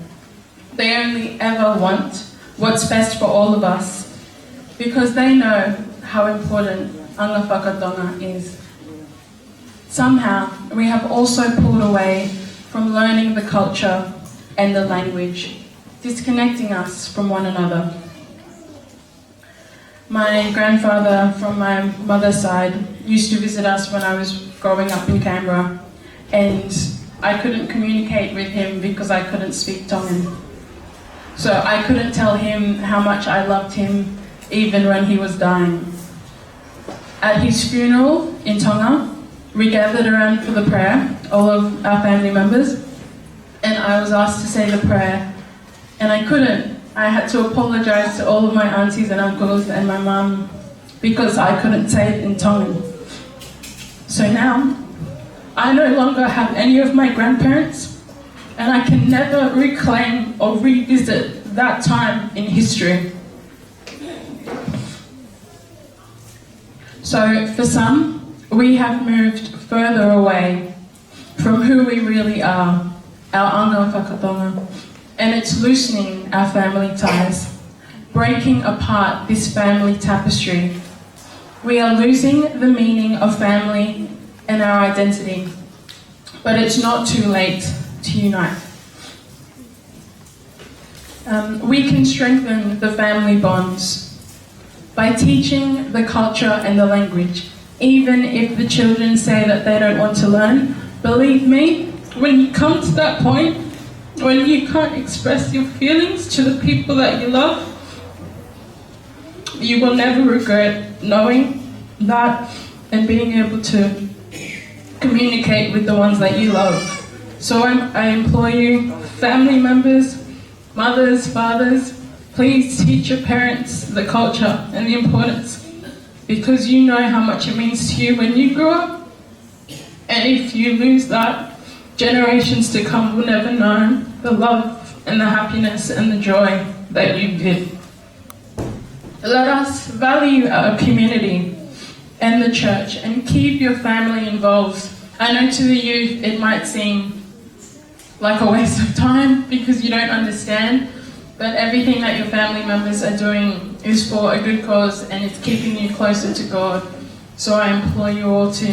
They only ever want what's best for all of us, because they know how important anga whakatonga is. Somehow, we have also pulled away from learning the culture and the language, disconnecting us from one another. My grandfather from my mother's side used to visit us when I was growing up in Canberra, and I couldn't communicate with him because I couldn't speak Tongan. So I couldn't tell him how much I loved him even when he was dying. At his funeral in Tonga, we gathered around for the prayer, all of our family members, and I was asked to say the prayer, and I couldn't. I had to apologize to all of my aunties and uncles and my mum because I couldn't say it in Tongan. So now, I no longer have any of my grandparents, and I can never reclaim or revisit that time in history. So for some, we have moved further away from who we really are, our anga whakatonga, and it's loosening our family ties, breaking apart this family tapestry. We are losing the meaning of family and our identity, but it's not too late to unite. We can strengthen the family bonds by teaching the culture and the language. Even if the children say that they don't want to learn, believe me, when you come to that point, when you can't express your feelings to the people that you love, you will never regret knowing that and being able to communicate with the ones that you love. So I implore you, family members, mothers, fathers, please teach your parents the culture and the importance, because you know how much it means to you when you grow up, and if you lose that, generations to come will never know the love and the happiness and the joy that you did. Let us value our community and the church and keep your family involved. I know to the youth it might seem like a waste of time because you don't understand, but everything that your family members are doing is for a good cause and it's keeping you closer to God. So I implore you all to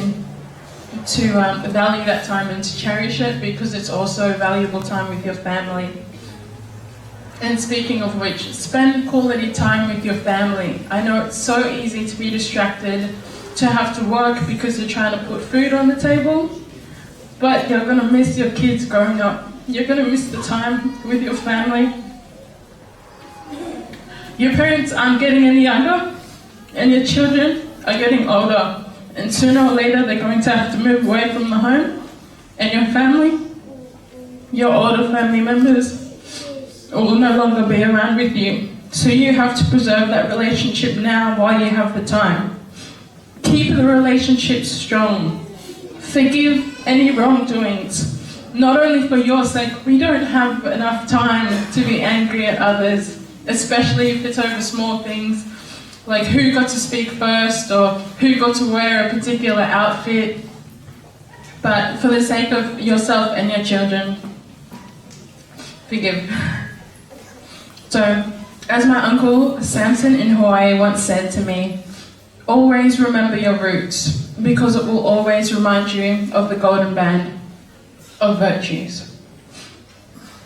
value that time and to cherish it, because it's also valuable time with your family. And speaking of which, spend quality time with your family. I know it's so easy to be distracted, to have to work because you're trying to put food on the table, but you're going to miss your kids growing up. You're going to miss the time with your family. Your parents aren't getting any younger, and your children are getting older. And sooner or later, they're going to have to move away from the home. And your family, your older family members, will no longer be around with you. So you have to preserve that relationship now while you have the time. Keep the relationship strong. Forgive any wrongdoings. not only for your sake, we don't have enough time to be angry at others, especially if it's over small things, like who got to speak first or who got to wear a particular outfit. But for the sake of yourself and your children, forgive. So, as my uncle Samson in Hawaii once said to me, always remember your roots, because it will always remind you of the golden band of virtues.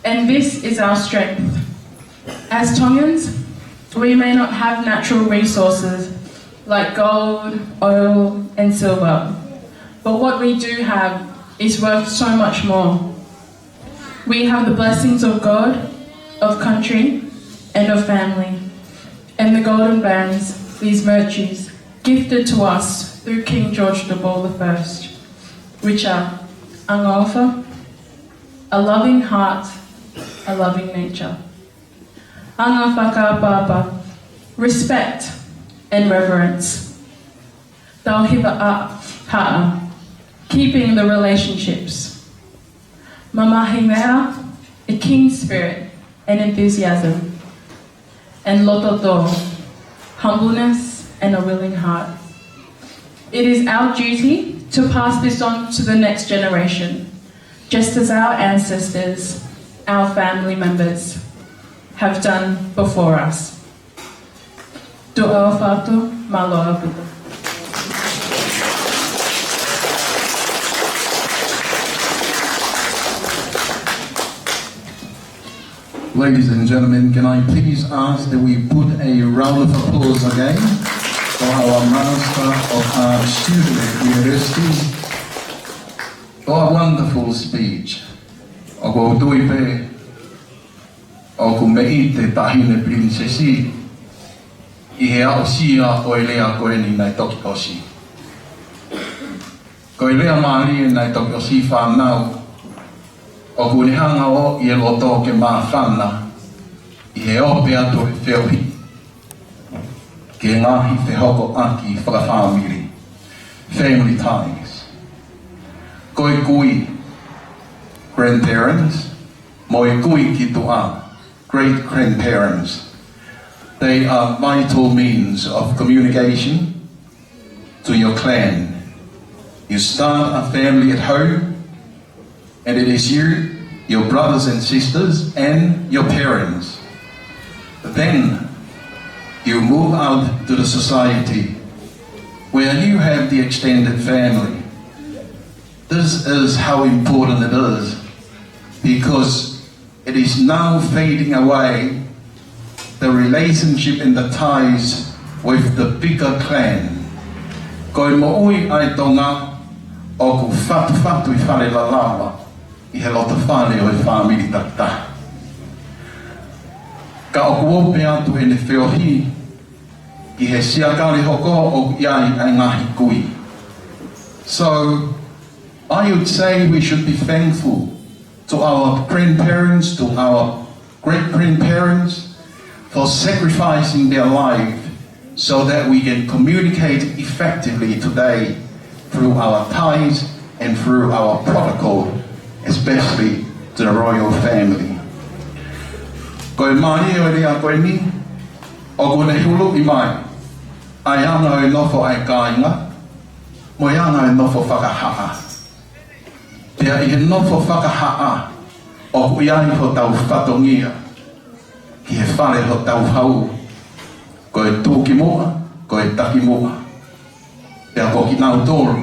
And this is our strength. As Tongans, we may not have natural resources like gold, oil, and silver, but what we do have is worth so much more. We have the blessings of God, of country, and of family, and the golden bands, these virtues, gifted to us through King George the Ball I, which are angaofa, a loving heart, a loving nature. Angawhakaapapa, respect and reverence. Tauhiva ha'a, keeping the relationships. Mamahimea, a king spirit and enthusiasm. And lototo, humbleness and a willing heart. It is our duty to pass this on to the next generation, just as our ancestors, our family members, have done before us. Do'a whātu, maloa Buddha. Ladies and gentlemen, can I please ask that we put a round of applause again for our Master of Arts student at university for a wonderful speech. Ako tuipe, ako mei te tahine prinsesi, I he ao sia o elea koe ni nai toki osi. Ko elea maari nai toki osi whanau, o kuni hanga o I e loto ke maa whana, I he ope atu e whiohi. Ke ngahi te hoko aki whakawhamiri, family ties. Koe kui, grandparents, moi kui ki tua, great grandparents. They are vital means of communication to your clan. You start a family at home, and it is you, your brothers and sisters, and your parents. Then you move out to the society where you have the extended family. This is how important it is, because it is now fading away, the relationship and the ties with the bigger clan. Koe mo'ui ai Tonga o ku whatu I whare la lava, I he loto whane o e whamiri takta. Ka o ku ope atu e ne whiohi, I he siakari hoko o iai ai ngahi kui. So, I would say we should be thankful to our grandparents, to our great-grandparents, for sacrificing their life so that we can communicate effectively today through our ties and through our protocol, especially to the royal family. Koe mahi o rea koe ni, o kone hulu I mai, ai ana e nofo ai kāinga, mo i ana e nofo whakahaa. Pea I he nofo whakahaa, o kui ai ho tau whatongia, ki he whare ho tau hau, koe tūki mua, koe taki mua. Pea ko ki nau tōru,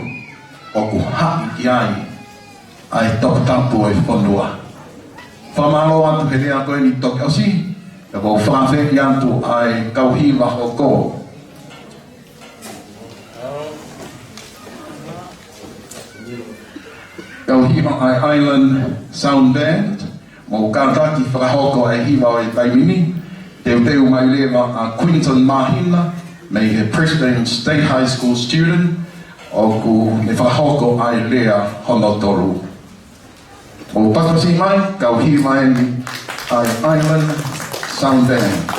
o ku hapi ki ai tokatapu e whanua. Whamalo atu he rea koe ni toki osi, e ko whawhi atu ai kauhiwa ho ko. Kauhiwa ai Island Sound Band, mo kātaki whakahoko e hiwa o e taimini, teu mai lewa a Quinton Mahina, me he President State High School student, o ku me whakahoko ai lea honotoru. O patasi mai, kauhiwa ai Island Sound Band.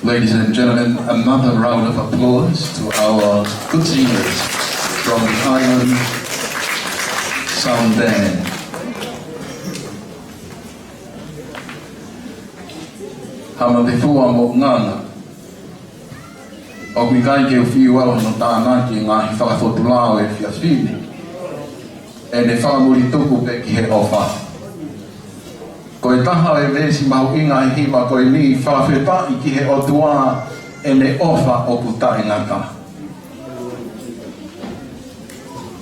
Ladies and gentlemen, another round of applause to our good singers from the Island Sound Band. Hama te fua mo ngana. O kui kai ke uwhiu au no tāna ki ngāhi whakafotu lao e whia whini. E ne whakamuri tuku pe ki he ofa. Ko e taha e vesi mahu inga i hiwa ko e ni whawheta i ki he otua e ne ofa o puta e ngata.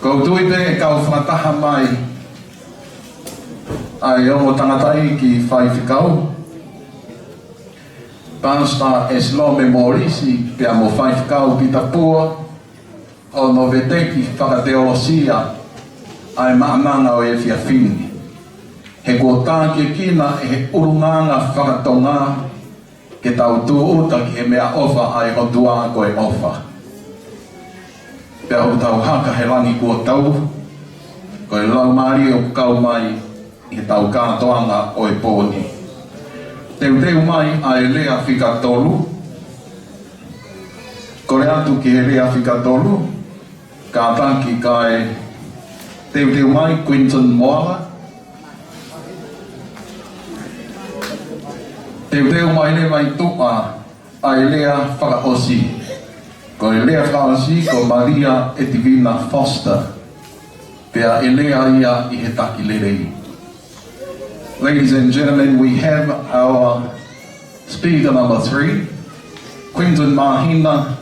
Ko tui pe e kau whataha mai ai ongo tangatai ki whai whikau. Pastor Eslo Memorisi pe mo whai whikau ki tapua o no veteki whakateolosia ai maamanga o e whia whini. He kōtā ki kina e he urunganga whakatonga ke tau tūuta ki he mea ofa ai hotua koe ofa. Pea o tau haka he rangi kua tau, koe lau maari o kau mai i he tau kātoanga o e pōni. Teu mai ai lea whikatolu, kore atu ki he lea whikatolu, kātaki kai teu mai Quinton Moala, Teu mai le mai tuka ai lea whakaosi. Ko e lea whakaosi ko Maria e Divina Foster. Pea e lea ia I he taki lerei. Ladies and gentlemen, we have our speaker number 3, Quinton Mahina,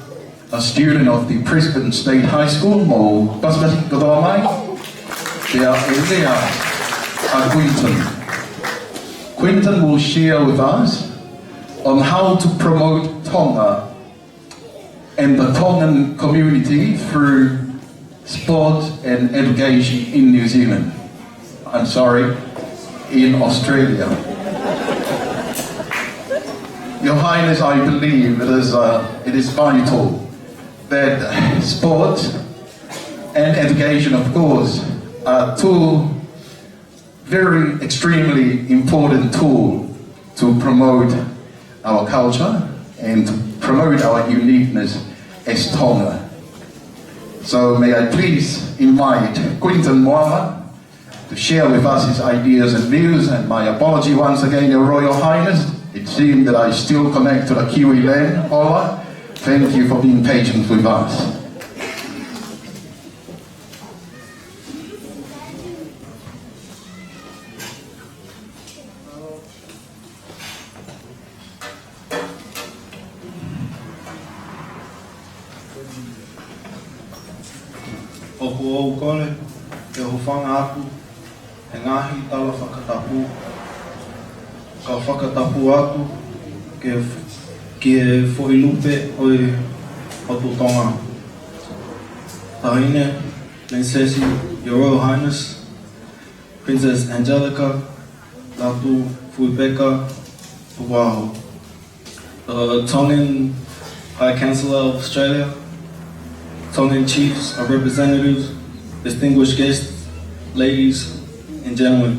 a student of the Brisbane State High School, mo pasmati katoa mai. Pea e lea a Quinton. Quinton will share with us on how to promote Tonga and the Tongan community through sport and education in New Zealand. I'm sorry, in Australia. Your Highness, I believe it is vital that sport and education, of course, are two very extremely important tool to promote our culture and to promote our uniqueness as Tonga. So may I please invite Quinton Moala to share with us his ideas and views, and my apology once again, Your Royal Highness. It seemed that I still connect to the Kiwi land, Paula. Thank you for being patient with us. O ko au kore, e ho whanga atu, e ngahi tala whakatapu. Ka whakatapu atu, ke whoilupe o tu Tonga. Tahine, Princessi, Your Royal Highness, Princess Angelica, Latu, Fuibeka, Puwaho. The Tongan High Councillor of Australia, Tongan Chiefs, our representatives, distinguished guests, ladies and gentlemen.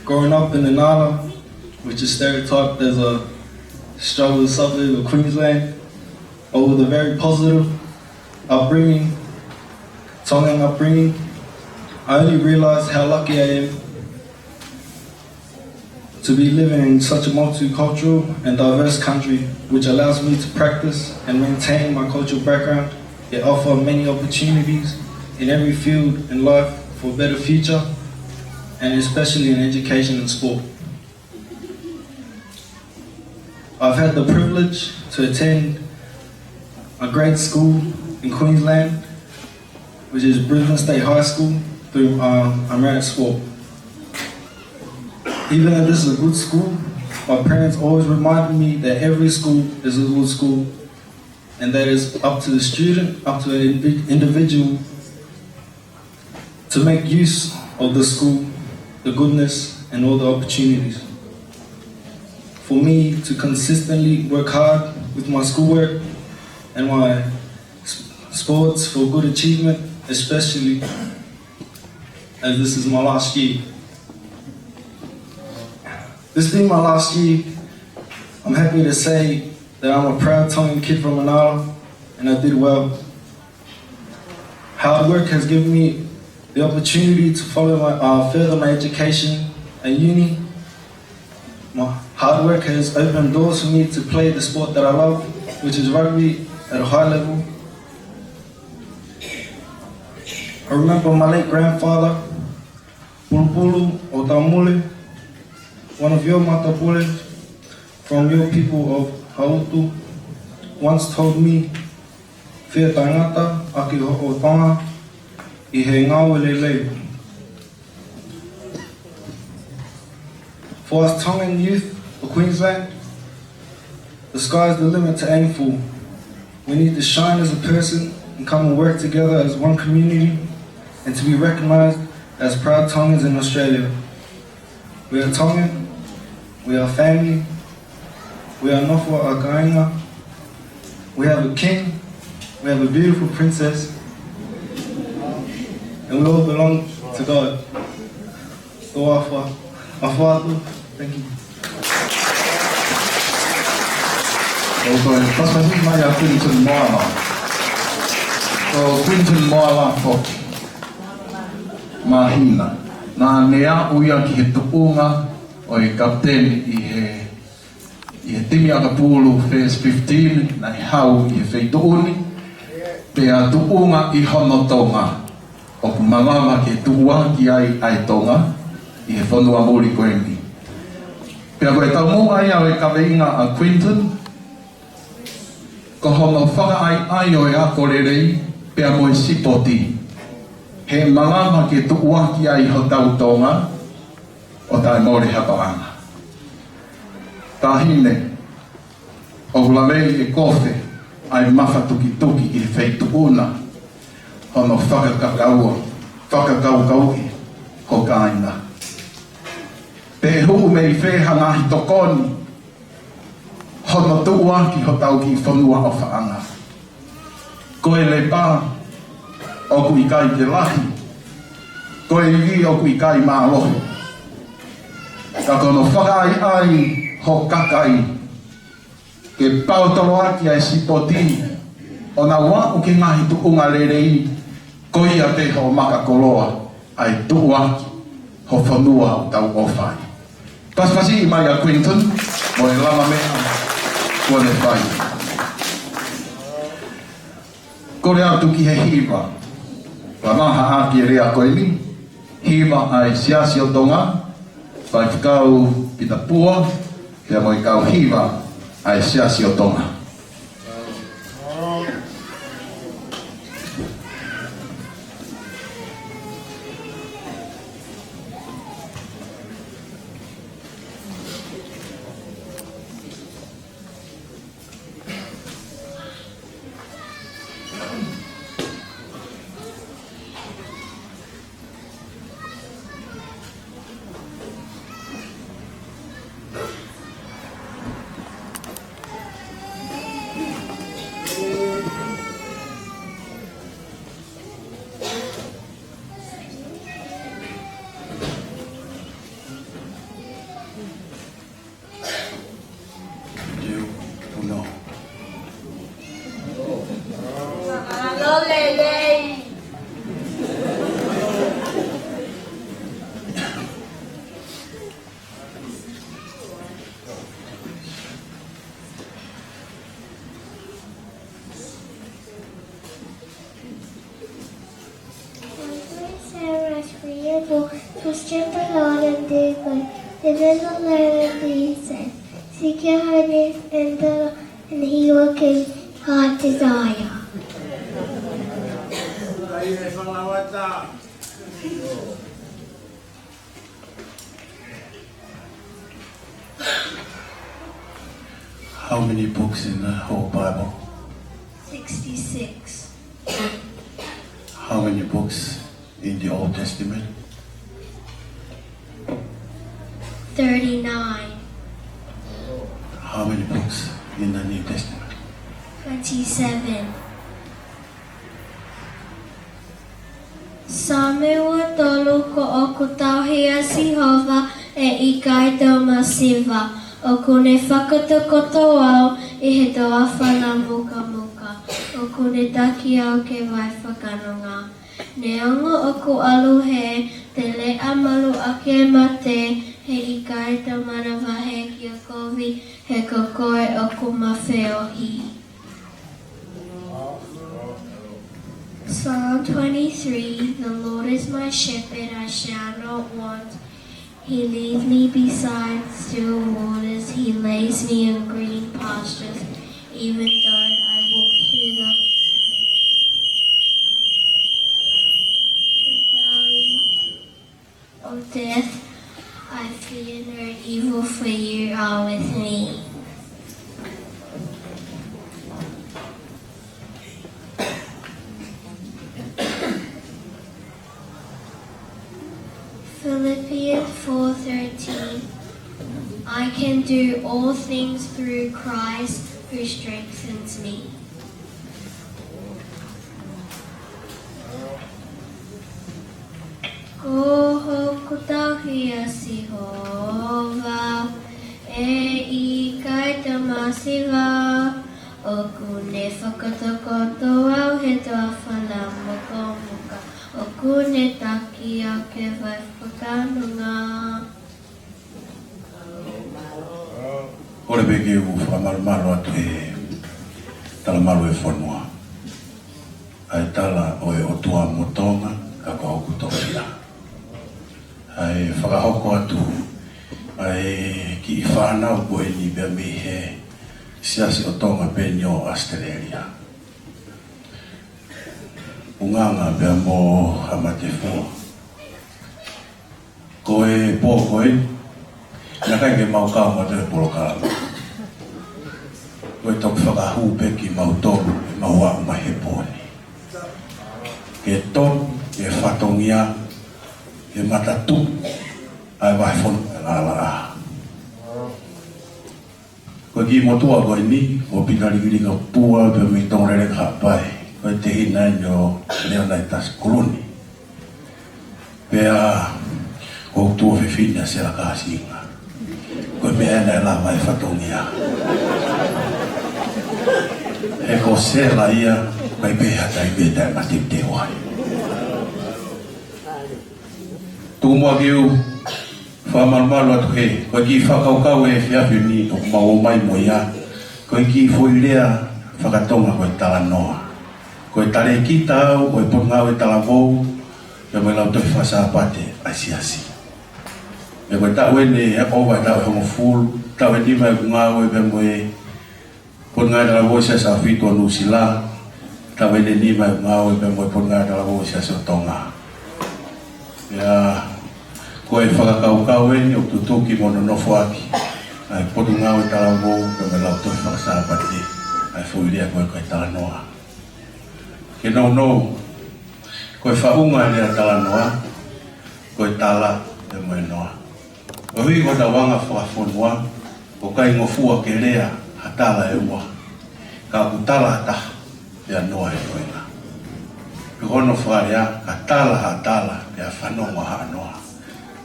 Growing up in the Nala, which is stereotyped as a struggle suburb of Queensland, but with a very positive upbringing, Tongan upbringing, I only realized how lucky I am to be living in such a multicultural and diverse country, which allows me to practice and maintain my cultural background, yet offer many opportunities in every field in life for a better future, and especially in education and sport. I've had the privilege to attend a great school in Queensland, which is Brisbane State High School, through American Sport. Even though this is a good school, my parents always reminded me that every school is a good school, and that it's up to the student, up to an individual to make use of the school, the goodness, and all the opportunities. For me to consistently work hard with my schoolwork and my sports for good achievement, especially as this is my last year. This being my last year, I'm happy to say that I'm a proud Tongan kid from Manala, and I did well. Hard work has given me the opportunity to further my education at uni. My hard work has opened doors for me to play the sport that I love, which is rugby at a high level. I remember my late grandfather, Pulupulu o Tamule, one of your matapule from your people of Hautu, once told me, "Whia tangata aki o Tonga, I he ngāwe lelei." For us Tongan youth of Queensland, the sky is the limit to aim for. We need to shine as a person and come and work together as one community and to be recognised as proud Tongans in Australia. We are Tongan, we are family, we are Nofua Againga, we have a king, we have a beautiful princess, and we all belong to God. So Afuatu, thank you. So pasasi mai a Quinton Moala. So Quinton Moala fo mahina. Na nea uia ki he tupunga o i kapteni i he timi aka pulu phase 15 na i hau i he feituuni. Pe a tupunga i hono Tonga. O ku mangama ke tuua ki ai Tonga i he whanua muri koengi. Pea koe tau mua ia o e kaweinga a Quinton. Ko hono whaka ai o e ako rerei, pea mo e sipoti. He mangama ke tuuaki ai ho tau Tonga, o tai mori hapaanga. Tahine, o ulalei e kofe, ai mafa tuki tuki i feituuna, hono whakakaukauki, ho kaina. Pe huu me I wheha ngahi tokoni, hono tuuaki ho tau ki whanua o whaanga. Koe le pā, o kui kai te lahi, koe iwi o kui kai mālohi. Ka kono whakai ai ho kakai, ke pautolo aki ai sipoti, o na waku ke ngahi tuunga lerei, koi a te ho makakoloa, ai tuuaki ho whanua o tau ofai. Paspasi I mai a Quinton, mo e lama mea, kua le whai. Kore atu ki he hiwa, wanaha aki e rea koe ni, hiwa ai siasi o Tonga, whai whikau pita pua, kia mo I kau hiwa ai siasi o Tonga. And he will give heart desire. How many books in the whole Bible? 66. How many books in the Old Testament? 39. How many books in the New Testament? 27. Sameua tolu ko o ku tauhia Sihova e I kai tau masiva. O kune whakatakoto au I he tau awhana muka muka. O kune taki au ke vai whakanonga. Ne ongo oku alu he te lea malu ake mate he I kai tau manawahe ki o kovi he kokoe oku mawheo hi. Psalm 23, the Lord is my shepherd, I shall not want. He leads me beside still waters, He lays me in green pastures. Even though I walk through the valley of death, I fear no evil, for You are with me. Philippians 4:13. I can do all things through Christ who strengthens me. Ko hoku tauhia Sihova, I kai tamasiva, o kune whakatakoto au he toa whala moko muka, o kune taki au ke vai whakanunga. Ore peke u whamarumaru atu e talamaru e whanua. Ai tala o e otua mo Tonga, ka hoku tohia. Ai whakahoko atu, ai ki I whanau koe ni bea mi he siasi o Tonga peni o Australia. Unganga bea mo hamatefua. Koe po koe, na kai ke mau kao ma te polo kalama. Koe tok whakahu peki mau tolu e mau au mai he poni. Ke ton, ke whatongia, ke matatu, ai vai whonu e ngala a. Koe ki motua koe ni, o pinarigiri ka pua pe mi tongere ka pai. Koe te hina ino leo nai tas koloni. Pea o tua whiwhinia se la kāsinga. Koe mea ena e la vai whatongia. E ko se la ia, koe peha tai peta e mati te wai. Tu mua kiu, whamarumaru atu he, koe ki whakaukau e whiawhi ni o Moimoi ia. Koe ki whoirea whakatonga koe Talatalanoa. Koe tare kita au, koe pongau e Talavou, e mai lau toi whasapate asiasi. E koe tau ene e owa e tau e hongo fulu, tau e nima e kungau e bemo e pongau e Talavou se sa whitu o Nusila, tau ene nima e kungau e bemo e pongau e Talavou se sa Tonga. Ia koe whakakaukau ene o tutuki mono nofo aki, ai pongau e Talavou, e mai lau toi whasapate, ai whuirea koe koe Talanoa. Ke no, koe whaunga e Talanoa, koe tala e moe noa. O hui ko da wanga whakafonua, o kai ngofua ke rea hatala e ua. Ka utala hata, e noa e noenga. Ke hono wharea, ka tala hatala, e a whanonga ha noa.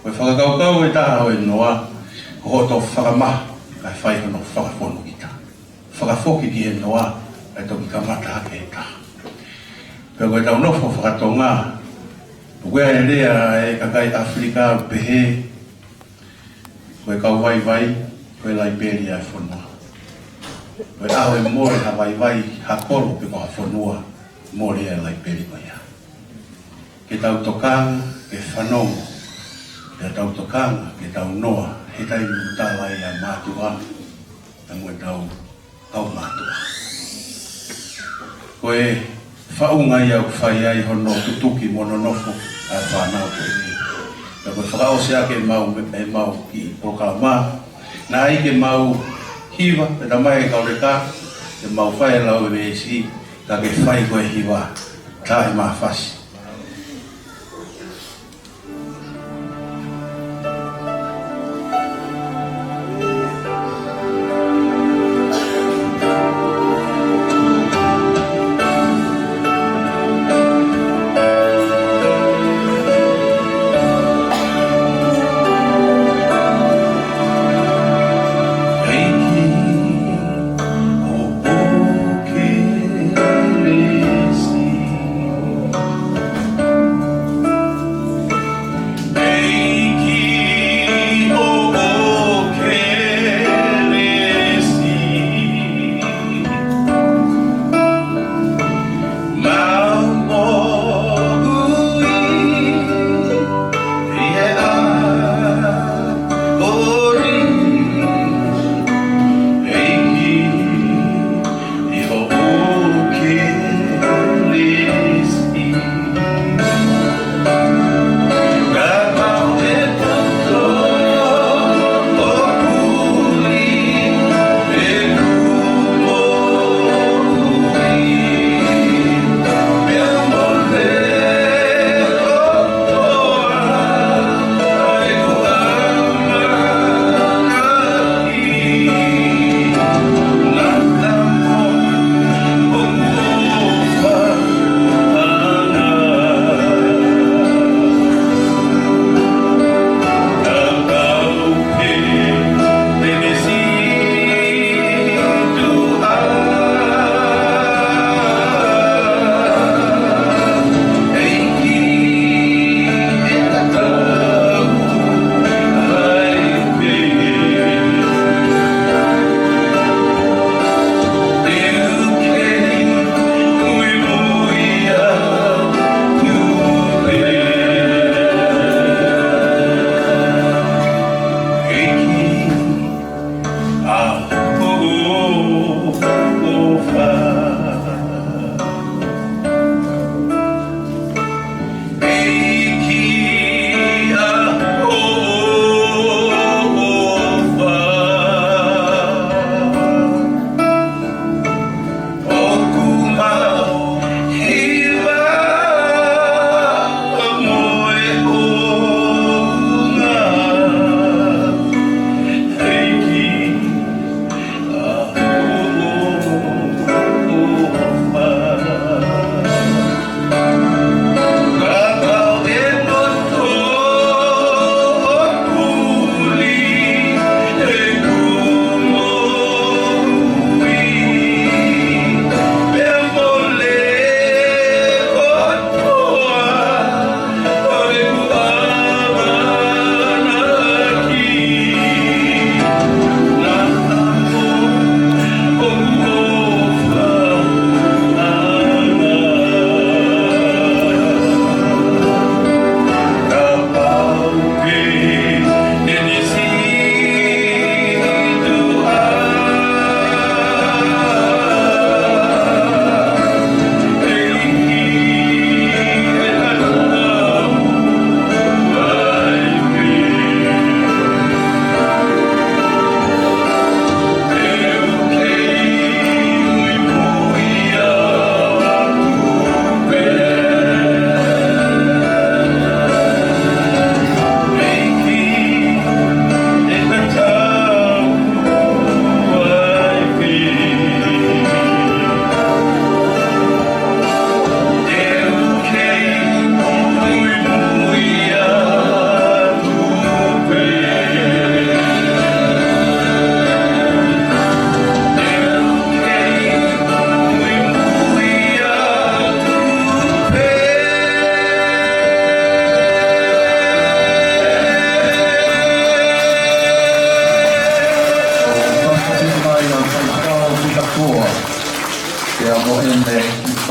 Koe whakakaukau e taha o e noa, ko hoto whakamaha, kai whai hono whakafonu kita. Whakafoki ki e noa, e toki ka mata hake e taha. Pea koe tau nofo whakatonga, koe e rea e kakai Afrika pehe, koe kau vai vai, koe Liberia e whanua. Koe aho e more ha vai vai, ha koro pe koha whanua, more e Liberia koe ia. Ke tau tokanga, ke whanongo, ke tau tokanga, ke tau noa, he tai mutala i a mātua, e moe tau kau mātua. Koe whaunga i au whai ai hono tutuki mono nofo a whanau koe ni. Ka koe whakao se ake e mau ki Prokalama, na ai ke mau hiwa, e tamai e kaureka, e mau whai lau e esi, ka ke whai koe hiwa, ka e maa whasi.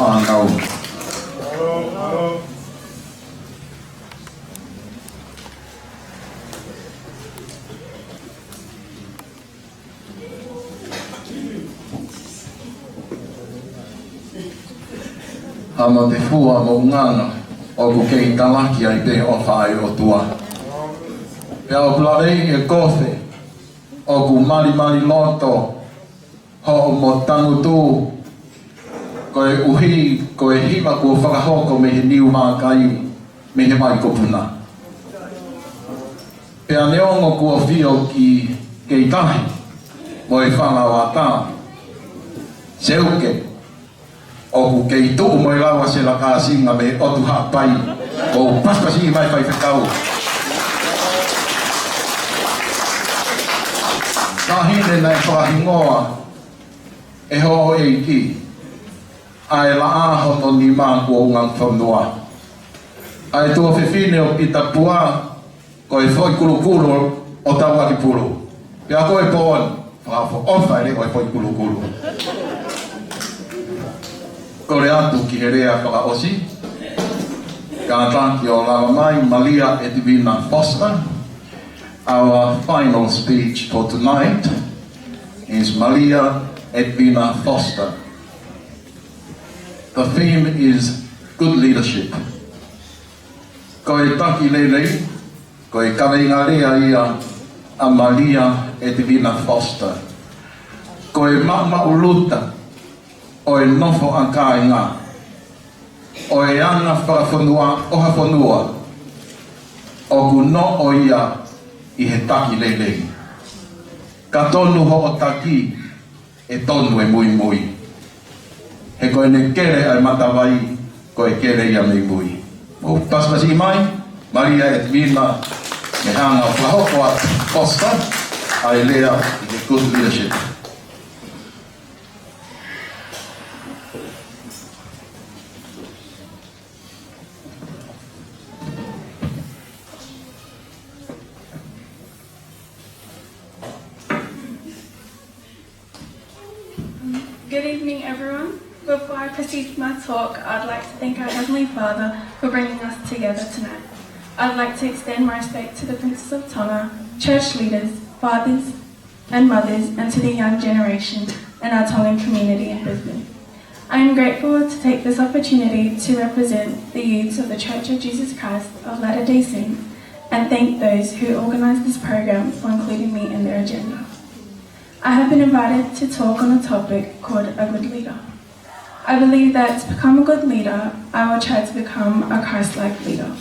whāngau. Hama te fua mo nganga o ku kei kalaki ai pe o whae o tua. Pea o plarei e kothe o ku mali loto ho o mo tangutu koe uhi koe hiwa kua whakahoko me he niu mākai me he mai kopuna. Pea neongo kua whio ki kei tahi mo e whanau a tā. Seuke o ku kei tuu mo e lawa se la kāsinga me otu hapai o paspasi mai whai whakau. Ka hine nei whahingoa e ho e ki ai la ahoto ni mā kua ungang whanua. Ai tua whiwhine o pita pua ko e whoi kuru o tawaki puru. Pea koe pōn whakafo onwhaere o e whoi kuru. Kore atu ki he rea whakaosi. Ka tanki o lawa mai, Malia Edwina Foster. Our final speech for tonight is Malia Edwina Foster. The theme is good leadership. Ko e taki lelei, ko e kaweinga rea ia a Malia Edwina Foster. Ko e mama uluta o e nofo a kāinga, o e ana whakawhanua oha whanua, o ku no o ia i he taki lelei. Ka tonu ho o taki e tonu e Moimoi. He koe ne kere ai matawai, koe kere ia mei mui. O paspasi mai, Maria Edwina me hanga o whahoko a Foster, ai lea i he good leadership. Good evening, everyone. Before I proceed with my talk, I'd like to thank our Heavenly Father for bringing us together tonight. I'd like to extend my respect to the Princes of Tonga, church leaders, fathers and mothers, and to the young generation in our Tongan community in Brisbane. I am grateful to take this opportunity to represent the youths of the Church of Jesus Christ of Latter-day Saints and thank those who organised this program for including me in their agenda. I have been invited to talk on a topic called a good leader. I believe that to become a good leader, I will try to become a Christ-like leader.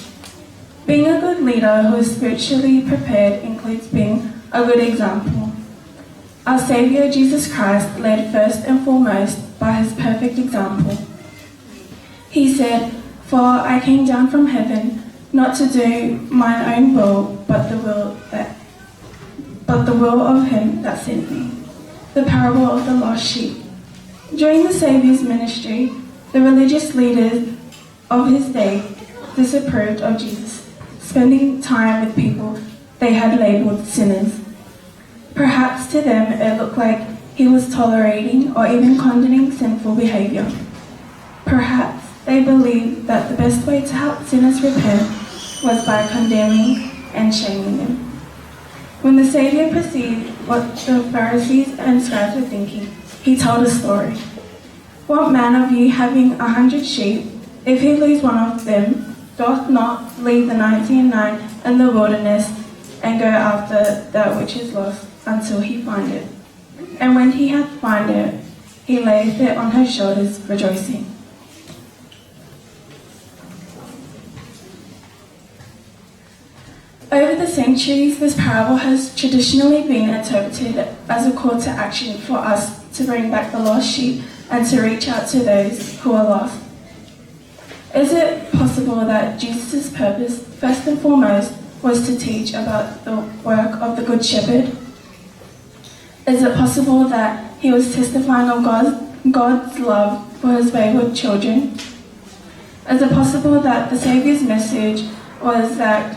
Being a good leader who is spiritually prepared includes being a good example. Our Saviour Jesus Christ led first and foremost by his perfect example. He said, "For I came down from heaven not to do mine own will, but the will of him that sent me." The parable of the lost sheep. During the Saviour's ministry, the religious leaders of his day disapproved of Jesus, spending time with people they had labelled sinners. Perhaps to them it looked like he was tolerating or even condoning sinful behaviour. Perhaps they believed that the best way to help sinners repent was by condemning and shaming them. When the Saviour perceived what the Pharisees and scribes were thinking, he told a story. "What man of you having 100 sheep, if he lose one of them, doth not leave the 99 in the wilderness and go after that which is lost until he find it? And when he hath found it, he layeth it on his shoulders, rejoicing." Over the centuries, this parable has traditionally been interpreted as a call to action for us to bring back the lost sheep and to reach out to those who are lost. Is it possible that Jesus' purpose, first and foremost, was to teach about the work of the Good Shepherd? Is it possible that he was testifying of God's love for his wayward children? Is it possible that the Saviour's message was that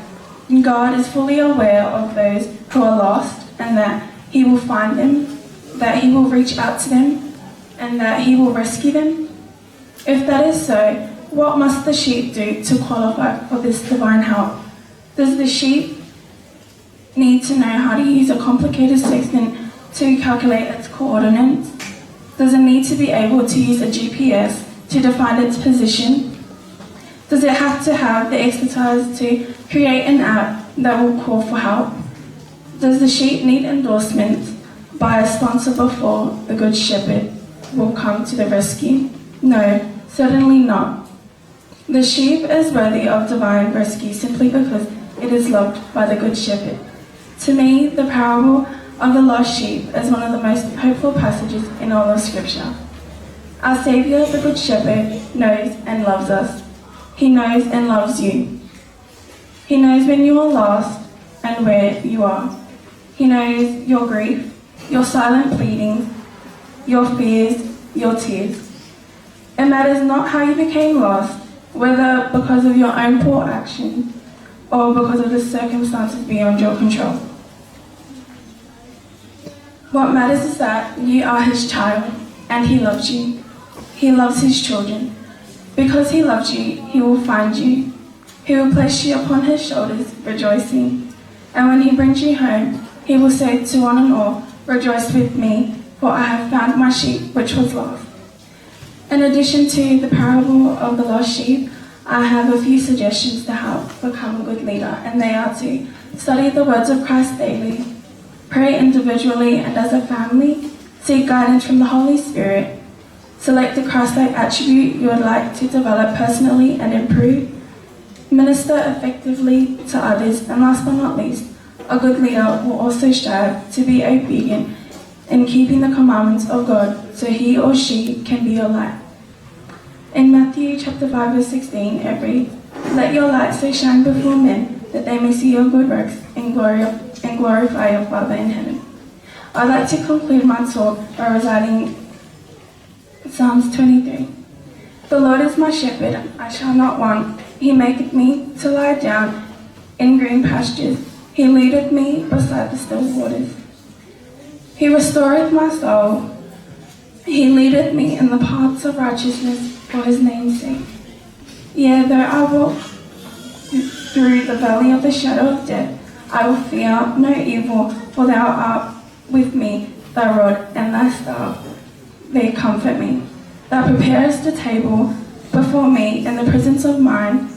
God is fully aware of those who are lost and that he will find them, that he will reach out to them, and that he will rescue them? If that is so, what must the sheep do to qualify for this divine help? Does the sheep need to know how to use a complicated sextant to calculate its coordinates? Does it need to be able to use a GPS to define its position? Does it have to have the expertise to create an app that will call for help? Does the sheep need endorsement by a sponsor before the Good Shepherd will come to the rescue? No, certainly not. The sheep is worthy of divine rescue simply because it is loved by the Good Shepherd. To me, the parable of the lost sheep is one of the most hopeful passages in all of Scripture. Our Saviour, the Good Shepherd, knows and loves us. He knows and loves you. He knows when you are lost and where you are. He knows your grief, your silent pleadings, your fears, your tears. It matters not how you became lost, whether because of your own poor action or because of the circumstances beyond your control. What matters is that you are his child and he loves you. He loves his children. Because he loves you, he will find you. He will place you upon his shoulders, rejoicing. And when he brings you home, he will say to one and all, "Rejoice with me, for I have found my sheep which was lost." In addition to the parable of the lost sheep, I have a few suggestions to help become a good leader, and they are to study the words of Christ daily, pray individually and as a family, seek guidance from the Holy Spirit, select a Christ-like attribute you would like to develop personally and improve, minister effectively to others, and last but not least, a good leader will also strive to be obedient in keeping the commandments of God so he or she can be your light. In Matthew chapter 5 verse 16 it reads, "Let your light so shine before men that they may see your good works and glorify your Father in heaven." I'd like to conclude my talk by reciting Psalms 23. "The Lord is my shepherd, I shall not want. He maketh me to lie down in green pastures. He leadeth me beside the still waters. He restoreth my soul. He leadeth me in the paths of righteousness for his name's sake. Yea, though I walk through the valley of the shadow of death, I will fear no evil, for thou art with me, thy rod and thy staff, they comfort me. Thou preparest a table before me in the presence of mine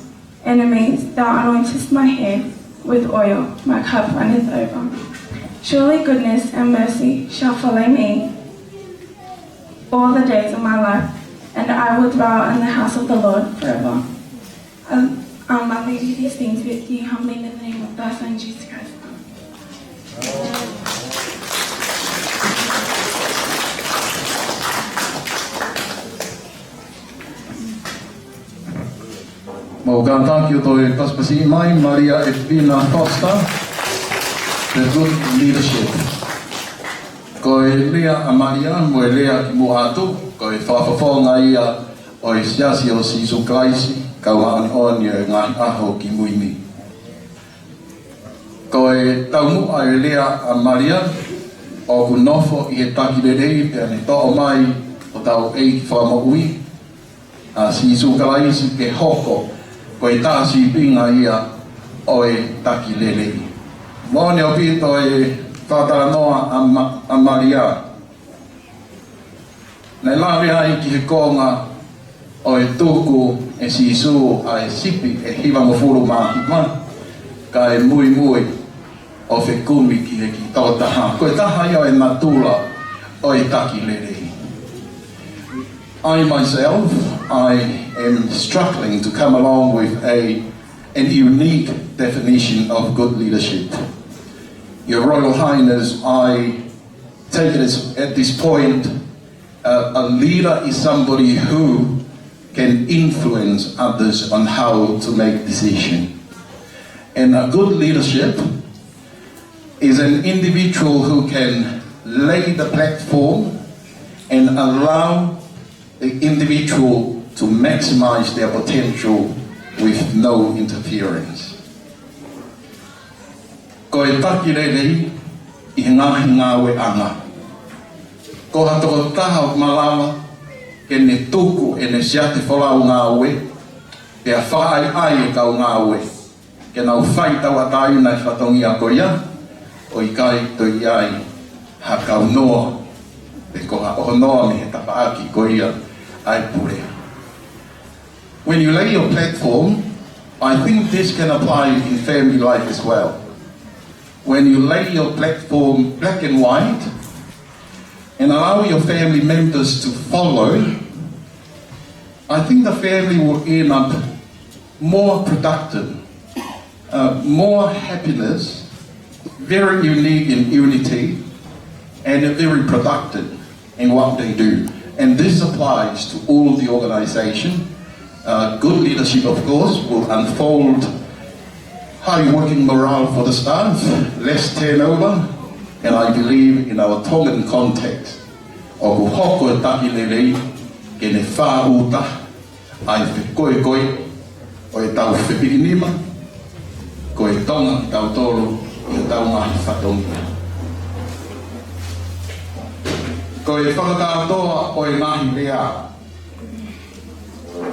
enemies. Thou anointest my head with oil, my cup runneth over. Surely goodness and mercy shall follow me all the days of my life, and I will dwell in the house of the Lord forever." I leave you these things with you humbly in the name of thy Son, Jesus Christ. Mau thank you to Paspasi Mai, Maria Edwina Costa, the good leadership. Koe lea a Maria, moe lea ki muatu, koe whawhawhonga ia o i siasi o Sisu Kraisi, kaua an oni e ngāi aho ki Moimoi. Koe taumu a e lea a Maria, o ku nofo i he taki rerei, pe ane to'o mai o tau ei ki whamaui, a Sisu Kraisi ke hoko, koe tāsi pinga ia o e taki rerei. Mōne o pito e Talatalanoa a Maria. Nei lawe ai ki he konga o e tuku e Sisu a e sipi e hiwa mawhuru māhima, ka e Moimoi o whekumi ki he ki tautaha. Koe taha ia e natula o e taki rerei. I myself, I am struggling to come along with a unique definition of good leadership. Your Royal Highness, I take it as, at this point, a leader is somebody who can influence others on how to make decisions. And a good leadership is an individual who can lay the platform and allow the individual to maximize their potential with no interference. Ko e taki rerei i ngahi ngāwe anga. Ko hatoko taha o malawa ke ne tuku e ne sia te whalau ngā oe, ke a whaai ai e kau ngā oe, ke nau whai tau atai nei whatongi a koia, o i kai toi ai ha kau noa, te koha o noa me he tapaaki koia ai purea. When you lay your platform, I think this can apply in family life as well. When you lay your platform black and white and allow your family members to follow, I think the family will end up more productive, more happiness, very unique in unity, and very productive in what they do. And this applies to all the organization. Good leadership, of course, will unfold high working morale for the staff, less turnover, and I believe in our Tongan context, o ku hoko e taki lelei, ke ne whā uta, ai whi koe koe, o e tau whipinima, ko e tonga i tau tolo, i e tau ngahi whatongia. Ko e whakatatoa o e ngahi lea,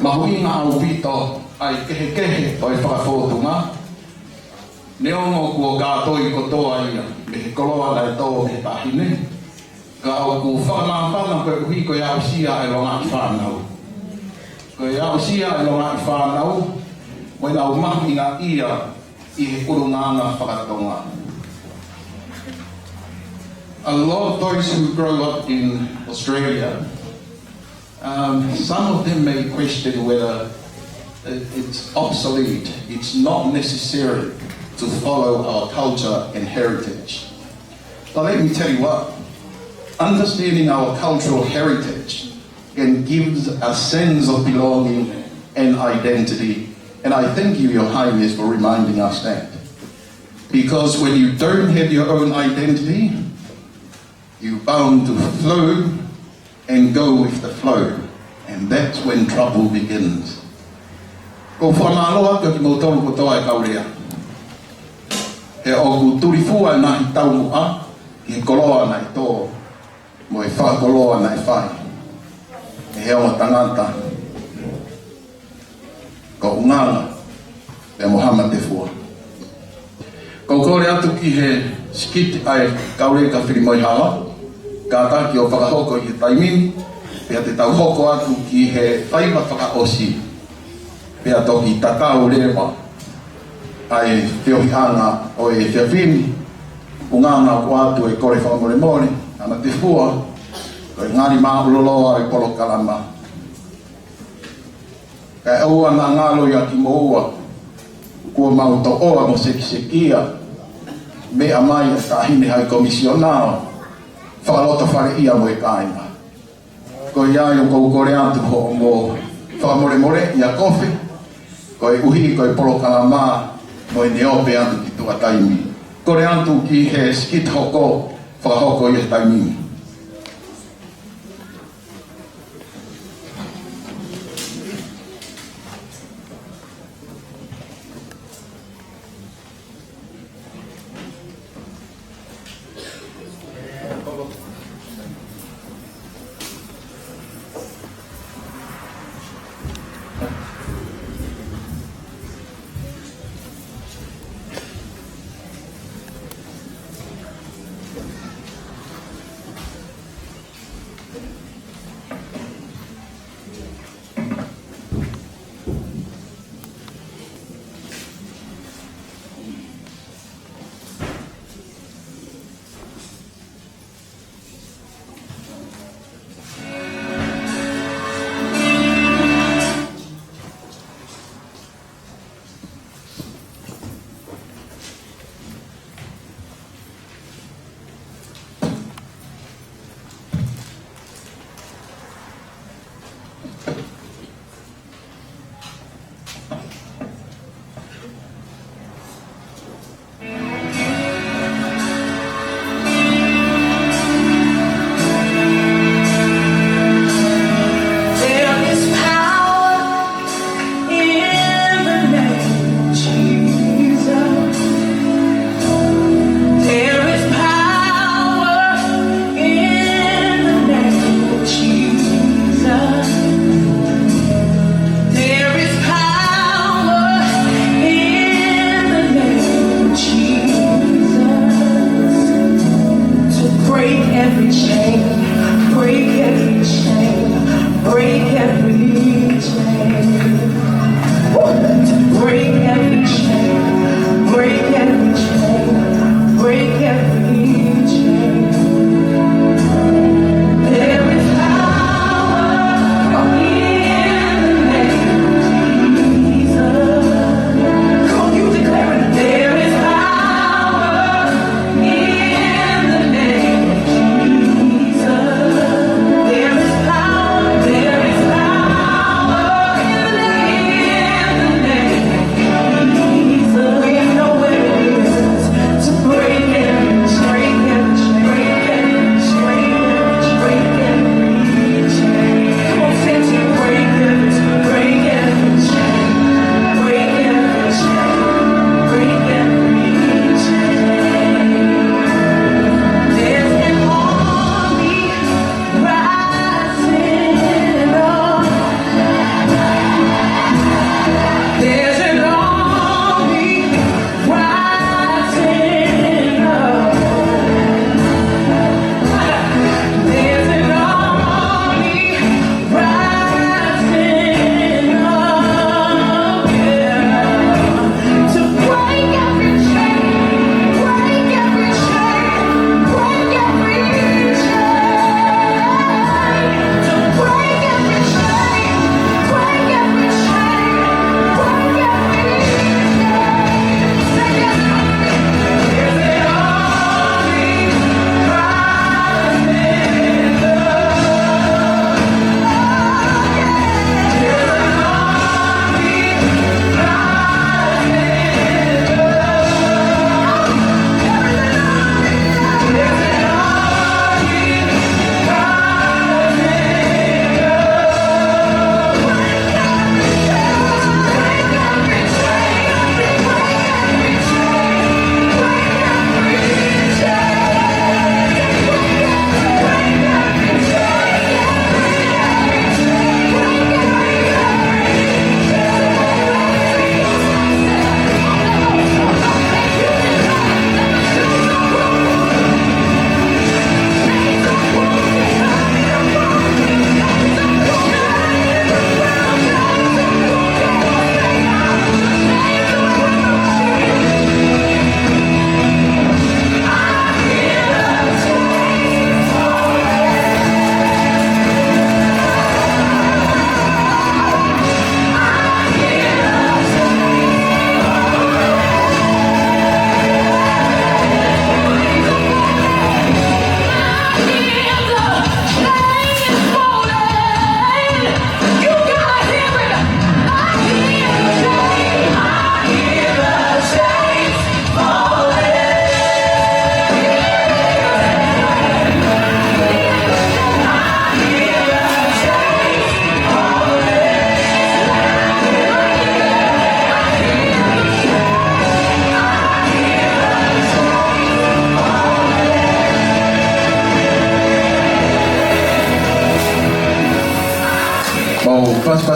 mahui ngā au pito ai kehe kehe o e whakawhotunga. Neongo kua kātoi kotoa ia, me he koloa lai tō me tahine. Ka au ku whakamāwhana koe uhi koe au sia e longa i whanau. Koe au sia e longa i whanau, moe nau mahi ngā ia i he kurunganga whakatonga. A lot of those who grow up in Australia, some of them may question whether it's obsolete, it's not necessary to follow our culture and heritage. But let me tell you what, understanding our cultural heritage can give a sense of belonging and identity. And I thank you, Your Highness, for reminding us that. Because when you don't have your own identity, you're bound to flow and go with the flow. And that's when trouble begins. Ko whanaloa ko ki mōtoro kotoa e kaurea. He o ku turifua na i tau mua, ki he koloa na i tō, mo e whakoloa na i whai. E he o tangata, ko unganga, e Mohammed te fua. Ko kore atu ki he skiti ai kaurea ka whirimoi hawa, ka taki o whakahoko i he taimini, pia te tau hoko atu ki he whaiwa whakaosi, pia toki tatau lewa, ai whiohihanga o e whiawhini, unganga ko atu e kore whakamore mori, ana te fua, ko e ngari mauloloa e polo kalama. Kai aua na ngalo ia ki moua, kua mauto oa mo sekisekia, mea mai e tahine hai komisionao, whakalota whare ia mo e kainga. Ko ia i o kou kore atu ho mo whakamore more ia kofi, ko e uhi ko e polo kalama, mo e neope atu ki tua taimi. Kore atu ki he skit hoko, whakahoko i he taimi.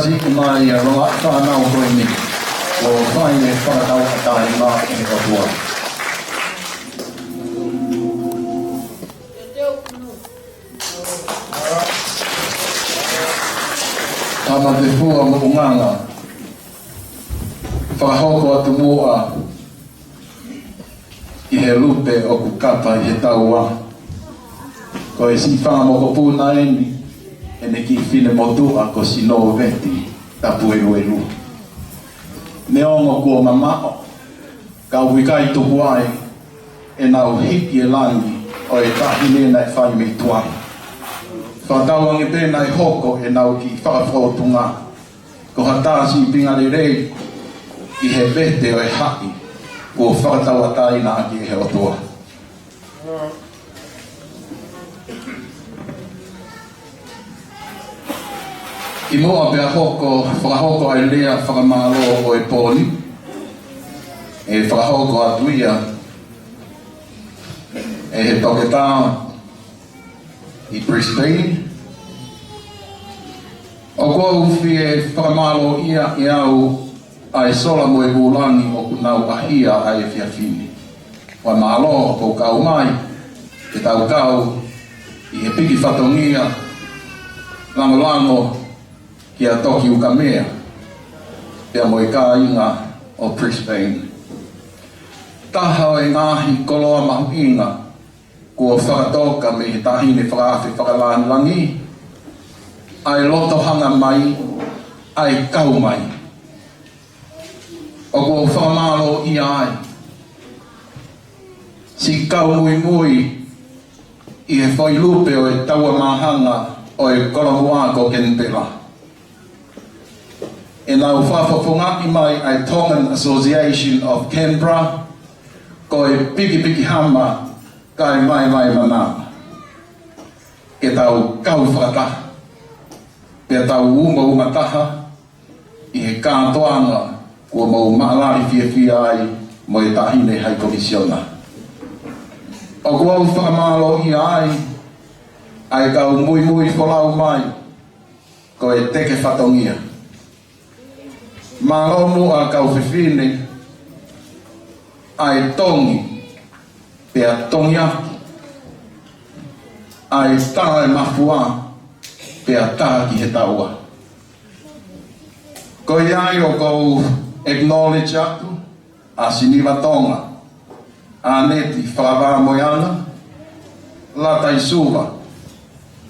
pasipasi mai ronga whanau koe ni. O whaine whakatau atai ngā e otua. Tama te fua mo nganga. Whakahoko atu mua I he lupe o ku kapa I he taua. Ko e si whanga mo ko pūna eni, e ne ki whine motua ko si no veti tapu e lu. Ne ongo kua mamao, ka wikai tuku ai, e nau hiki e langi o e tahine nei whai me tuai. Whatawangi pēnā I hoko e nau ki whakawhautunga, ko hatasi pingare rei I he vete o e haki, ko whakatawa taina ki he otua. I mua pia hoko, whakahoko ai lea whakamalo o e pōni, e whakahoko atuia, e he toke tā I Brisbane. O kua uwhi e whakamalo ia I au ai sola mo e būlangi o kunau ahia ai e whiawhini. Wa malo o kau mai, te tau kau, I he piki whatongia, lango Kia toki uka mea, pia mo I ka inga o Brisbane. Taha o e ngahi koloa mahu inga, kua whakatoka me he tahine whakawhi whakalanlangi, ai loto hanga mai, ai kau mai. O kua whakamalo I ai. Si kau Moimoi, I he whailupe o e taua mahanga o e kolomoa ko Kenpela. E nau whawhawhungaki mai ai Tongan Association of Canberra, ko e piki hama kai mai mana. Ke tau kau whakataha, pe tau uma taha, I he kātoanga kua mau maalari whiawhia ai mo e tahine hai komisiona. O kua whakamalo I ai kau mui wholau mai, ko e teke whatongia. Malo mua kau whiwhine, ai tongi, pia tongiaki, ai tae mafua, pia taha ki he taua. Ko iai o kou acknowledge atu, a siniwa Tonga, a neti whakawā moiana, lata I suwa,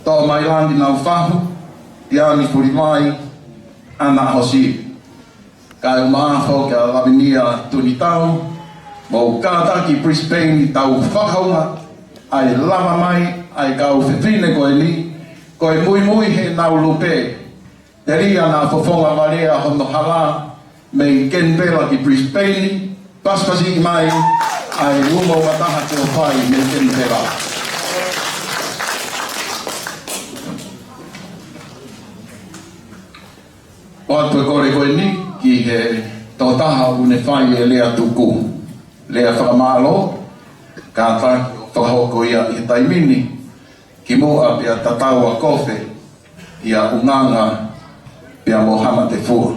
tō mai landi nau whahu, tiani puri mai, ana hosi. Kai umaho kia lavinia tuni tau, mo kātaki Brisbane tau whakaunga, ai lava mai, ai kau whiwhine koe ni, koe mui he nau lupe, te ria nā whawhonga warea hono hala, me Kenpela ki Brisbane, paspasi mai, ai umo mataha te o whai me Kenpela. O atu e kore koe ni, ki he tōtaha une whai e lea tuku, lea whakamalo, ka taki o whakahoko ia I taimini, ki mua pia tatau a kofe, ia unganga pia mohama te fua.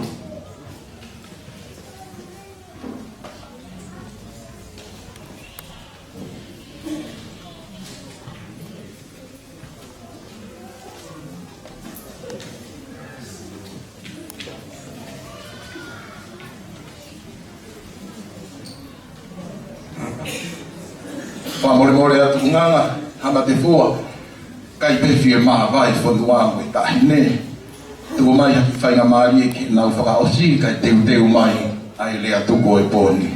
Mole atu nganga hama te fua kai pefi e maha vai whanduango I tahine tuko mai haki whainga maari e ki nau whakaosi kai teu mai ai lea tuko e pōni.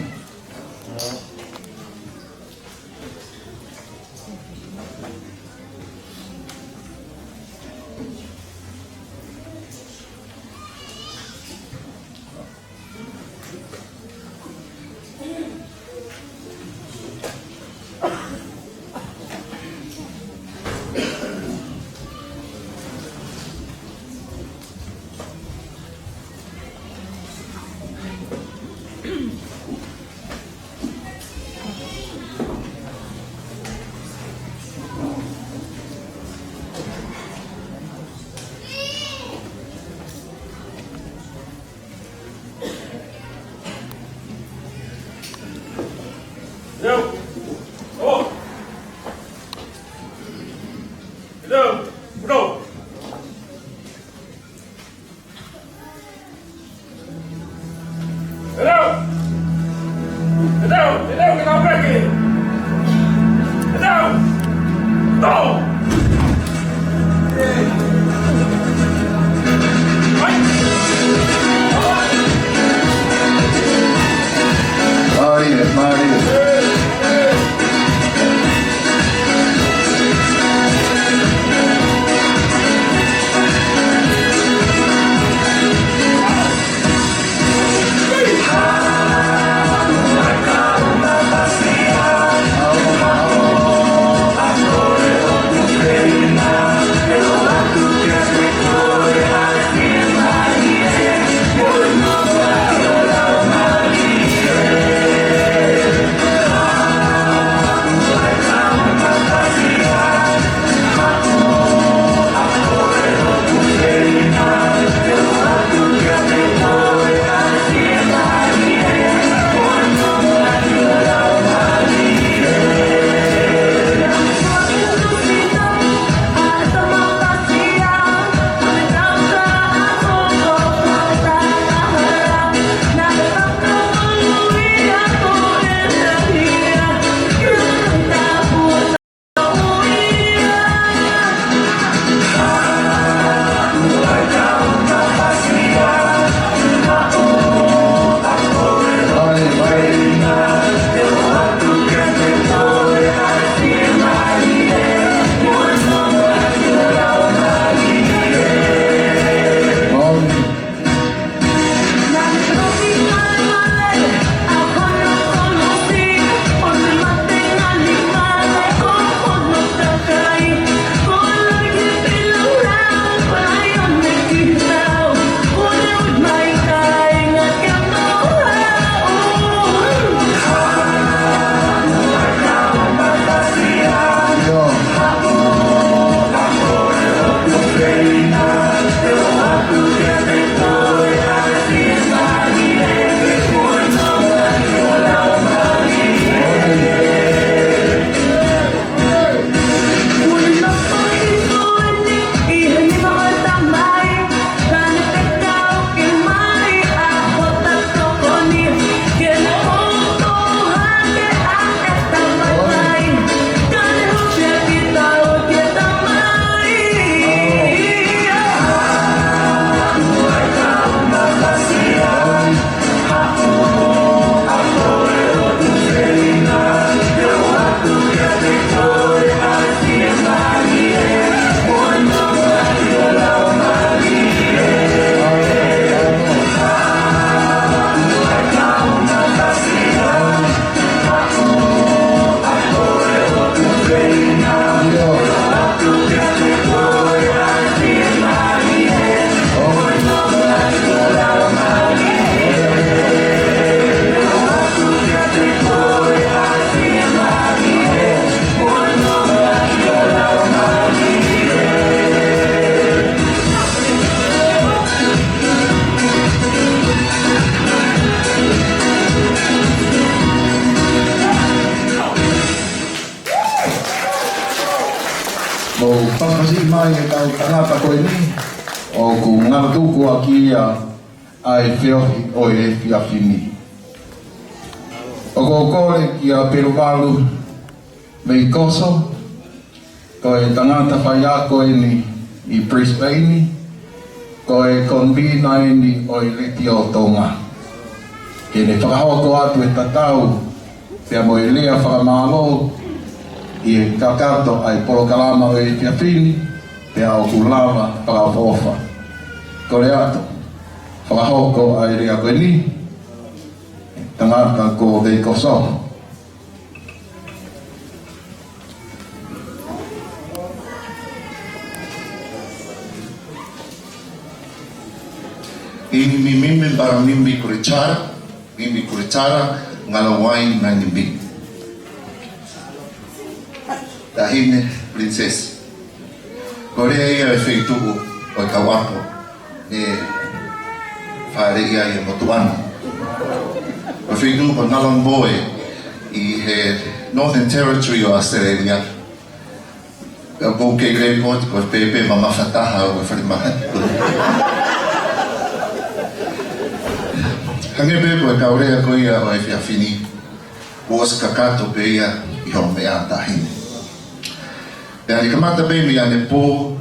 Mo papasi mai e tau tangata koe ni o ku ngana tuku a kia ai whiohi o e whiawhini. O ko kore ki a Peruvalu mei koso ko e tangata whai a koe ni i Brisbane ko e konbina ni o i leti o Tonga. Ke ne whakahoa ko atu e tatau pia mo e lea whakamalo i kakato ai polokalama o e whiawhini pia o kulama whakafofa. Ko le ato whakahoko ai rea koe ni tangata ko dei koso. Ini mimimi bara mimbi kurichara ngalawai na nimbi. Dahine princess. Korea ia e feituku o kawapo e whaere ia e motuana. O feituku o Nalon Boy i he Northern Territory o Australia. O kouke report ko pepe mamawhataha o e wharimaha. Hangepe ko kaurea ko ia o e fiafini. Os kakato pe ia I ho me a tahini. Pea ni kamata pe mi ane po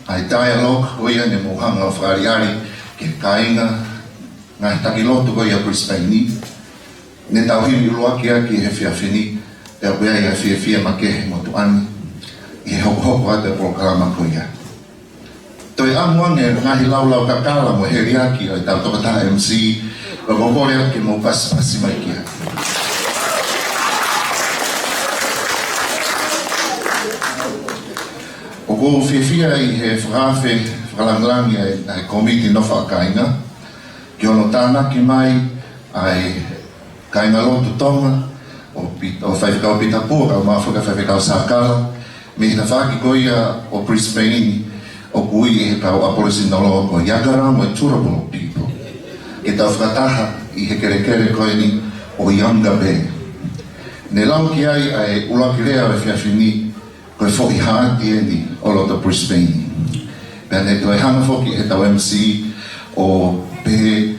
ai dialogue ko ia ne mohanga o whakariari ke kainga ngai takilotu ko ia Brisbane ne tauhiri uloa kia ki he fiafini pea kuia ia fia make motu ani I he hoko ate programa ko ia. Toi amuange ngahi laulau kakala mo heriaki o I tau tokata MC o kokore ake mo pasi mai kia. O ko fia I he whakafe whakalanglangi ai komiti no whakainga ki ono tānaki mai ai kainga lotu Tonga o whaiwhikau Pitapura o mawhaka whaiwhikau Sakala me hina whaki ko ia o Brisbane o kui he kau apolisi nolo ko Yagara mo Turabolo people ke tau whakataha I he kere koe ni o Younger Bay ne lau ki ai ulaki rea o fiafini koe whoki haati e ni o loto Brisbane pea ne toi hanga whoki he tau MC o pe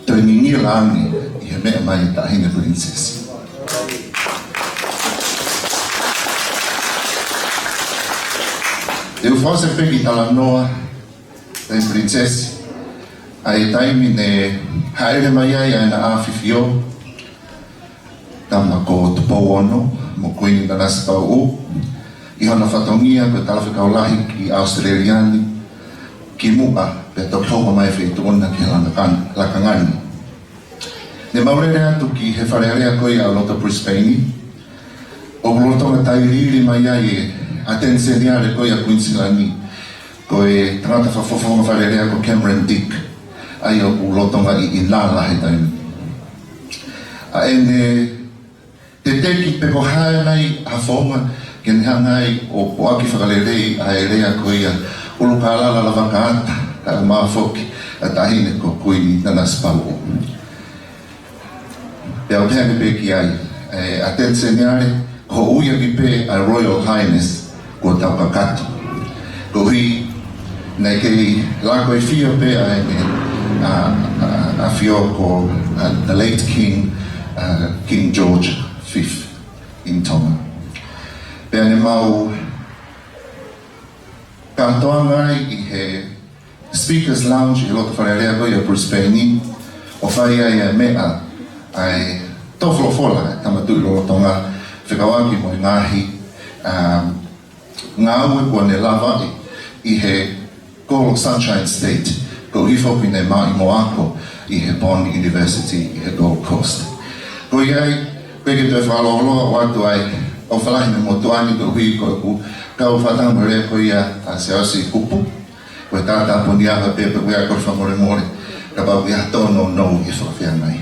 toi ningi langi I he mea mai tahina princess Eu faço peki Talanoa, tem princesa. Aí taimi ne haere mai ai na afifio. Tama ko tupo ono, mo kuini na nasa o. I hana whatongia ko talawhikau lahi ki Australiani. Ki mua, pe tokhopa mai whaituna ki lakangani. Ne maurere atu ki he wharearea koi a loto Brisbane. O lotonga tairiri mai ai atenseniare ko ia Queensland ko e tangata whafofonga wharerea ko Cameron Dick ai o ulotonga I nala he taimi a ene te teki pe ko hae nai hafonga ke nehangai o poaki whakarerei a e rea ko ia uluka alala la wakaata ka maa foki a tahine ko kuini nana spau pea o tehange pe ki ai atenseniare ko uia ki pe a Royal Highness ko tau kakato. Ko hui, nei kei lako e fio pe a fio ko the late King, King George V in Tonga. Pea ne mau katoa ngai I he Speakers Lounge I loto wharerea ko I a Brisbane o whai ai mea ai tofolofola tamatu I lo Tonga whikawaki mo I ngahi ngā ue kua ne lawa I he Coral Sunshine State ko hifopi ne mai mo ako I he Bond University I he Gold Coast. Ko iai, koe ke tue whaloloa watu ai o whalahi me motuani ko hui ko ku kau whatanga rea ko ia a se ausi kupu ko e tāta poniaha pepe koe a korfa more more ka pau ia tono no I whawhia mai.